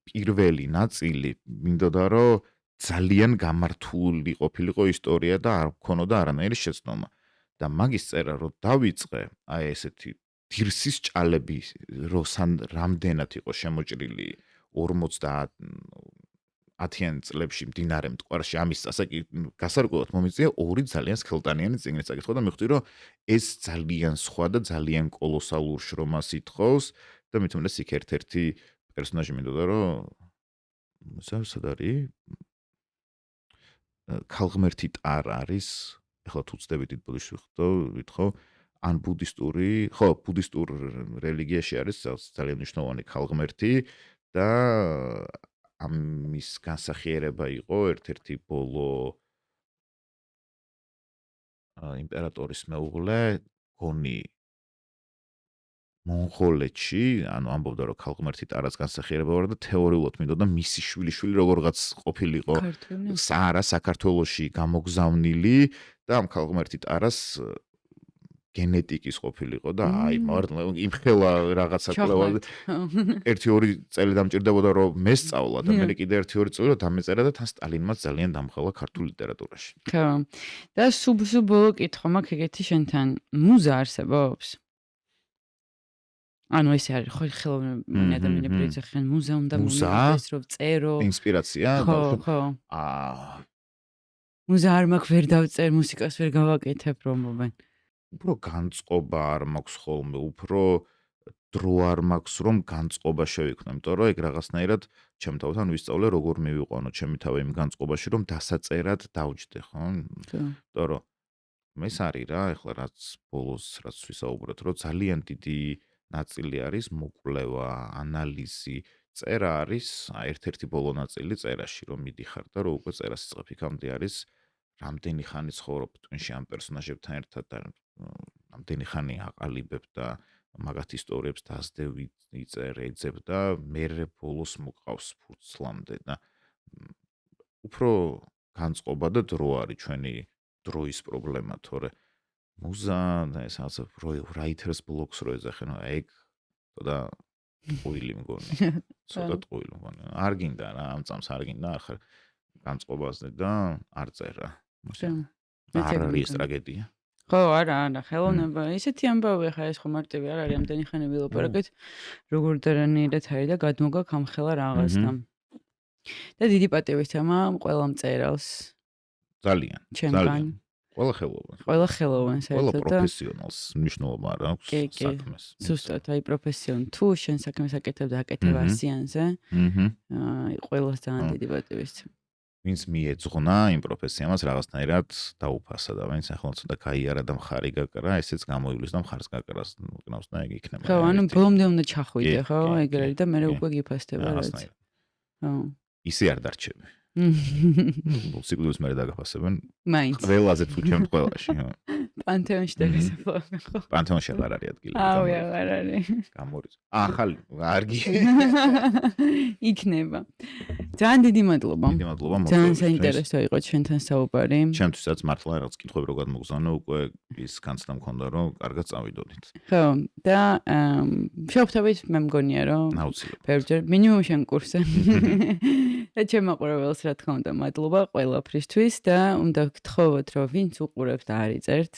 პირველი ნაწილი მინდოდა რომ ძალიან გამართული ყოფილიყო ისტორია და არ ქონოდა არანაირი შეცდომა და მაგის წერა რომ დავიწყე აი ესეთი დირსის ჭალები როსან რამდენად იყო შემოჭრილი 50-იან წლებში მდინარე მტკვარში ამის ასაკი გასარკვევად მომიწია ორი ძალიან სქელტანიანი წიგნი წაკითხო და მივხვდი რომ ეს ძალიან სხვა და ძალიან კოლოსალურ შრომას ითხოვს და მით უმეტეს იქ ერთ-ერთი პერსონაჟი მინდოდა რომ სად არის ქალღმერთი ტარ არის ეხლა თუ ვწდებით ბუდისტში ვითხოვ ან ბუდისტური ხო ბუდისტურ რელიგიაში არის ძალიან მნიშვნელოვანი ქალღმერთი და ამის განსახიერება იყო ერთ-ერთი ბოლო იმპერატორის მეუღლე გონი მონღოლეთში ანუ ამბობდა რომ ქალღმერთი ტარას განსახიერება ვარ და თეორიულად მინდოდა მისი შვილიშვილი როგორღაც ყოფილიყო საარა საქართველოში გამოგზავნილი და ამ ქალღმერთი ტარას გენეტიკის ყოფილიყო და აი მართლა იმხელა რაღაცა კვლევა 1-2 წელი დამჭირდებოდა რომ მესწავლა და მე კიდე 1-2 წელი რომ დამეწერა და თან სტალინმაც ძალიან დამხელა ქართულ ლიტერატურაში. ხო. და სულ ბოლო კითხვა მაქვს ეგეთი შენთან მუზა არსებობს? ანუ ესე არის ხო ხელოვნური ადამიანები ეძახიან მუზა უნდა მომიყვეს რომ წერო ინსპირაცია ხო მუზა არ მაქვს ვერ დავწერ მუსიკას ვერ გავაკეთებ რომ მომენ უფრო განწყობა არ მაქვს ხოლმე უფრო დრო არ მაქვს რომ განწყობა შევიქნო იმიტომ რომ ეგ რაღაცნაირად ჩემ თავთან ვისწავლე როგორ მივიყვანო ჩემი თავი იმ განწყობაში რომ დასაწერად დავჯდე ხო იმიტომ რომ ეს არის რა ეხლა რაც ბოლოს რაც ვისაუბრეთ რომ ძალიან დიდი ნაწილი არის მოკვლევა, ანალიზი, წერა არის ერთ-ერთი ბოლო ნაწილი წერაში, რომ მიდიხარ და რომ უკვე წერას იწყებ იქამდე არის რამდენი ხანი ცხოვრობ ტვინში ამ პერსონაჟებთან ერთად და რამდენი ხანი აყალიბებ და მაგათ ისტორიებს დასდევ, იწერებ და მერე ბოლოს მოგყავს ფურცლამდე და უფრო განწყობა და დრო არის ჩვენი დროის პრობლემა, თორე მუზა და ეს ასე writer's blocks რო ეძახენ, ეგ და ყუილი მგონი. ცოტა ყუილი მგონი. არ გინდა რა, ამ წამს არ გინდა ახლა განწყობაზე და არ წერა. არ არის ტრაგედია. ხო, არა, ხელოვნება, ისეთი ამბავია ხა ეს ხო მარტივი არ არის, ამდენი ხანი ვილაპარაკეთ, როგორ დარანაირად არის და გადმოგაქვს ამ ხელა რაღაცთან. და დიდი პატივისცემა ყველა მწერალს. ძალიან. ყველა ხელოვანს. ყველა ხელოვანს ერთად და პროფესიონალს მნიშვნელობა არ აქვს საქმეს. ზუსტად, აი პროფესიონ თუ შენ საქმეს აკეთებ და აკეთებ ასიანზე, ყველას ძალიან დიდი პატივისცემა. ვინც მიეძღვნა იმ პროფესიამას რაღაცნაირად დაუფასა და ვინც ახლა ცოტა გაიარა და მხარი გაკრა, ესეც გამოივლის და მხარს გაკრას უკნავს და ეგ იქნება. ხო, ანუ ბოლომდე უნდა ჩახვიდე, ხო, ეგრე და მე უკვე გიფასდება რაც. ხო. ისე არ დარჩები. სიკვდილს მე დაგაფასებენ. მაინც. ყველაზე თუ ჩემ ყველაში, ხო. პანთეონში დაგასაფლავენ, ხო. პანთეონში აღარ არის ადგილი. აუ, აღარ არის. გამორიც. ახალი, არგი. იქნება. ძალიან დიდი მადლობა. დიდი მადლობა ძალიან მოწვევისთვის. საინტერესო იყო ჩვენთან საუბარი. ჩემთვისაც მართლა რაღაც კითხვები რო გადმოგზავნე, უკვე ის განცდა მქონდა, რომ კარგად წავიდოდით. ხო, და შევხვდებით, მე მგონია, რომ აუცილებლად. ბევრჯერ მინიმუმ შენ კურსზე. და ჩემ მაყურებელს რა თქმა უნდა მადლობა ყველაფრისთვის და უნდა გთხოვოთ, რომ ვინც უყურებთ და არიწერთ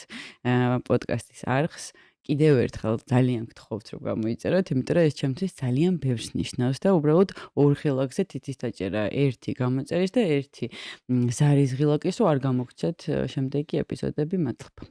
პოდკასტის არხს, კიდევ ერთხელ ძალიან გთხოვთ, რომ გამოიწეროთ, იმიტომ რომ ეს ჩემთვის ძალიან ბევრს ნიშნავს და უბრალოდ ორ ხილაკზე თითის დაჭერა, ერთი გამოწერის და ერთი ზარის ღილაკის, რომ არ გამოგცეთ შემდეგი ეპიზოდები. მადლობა.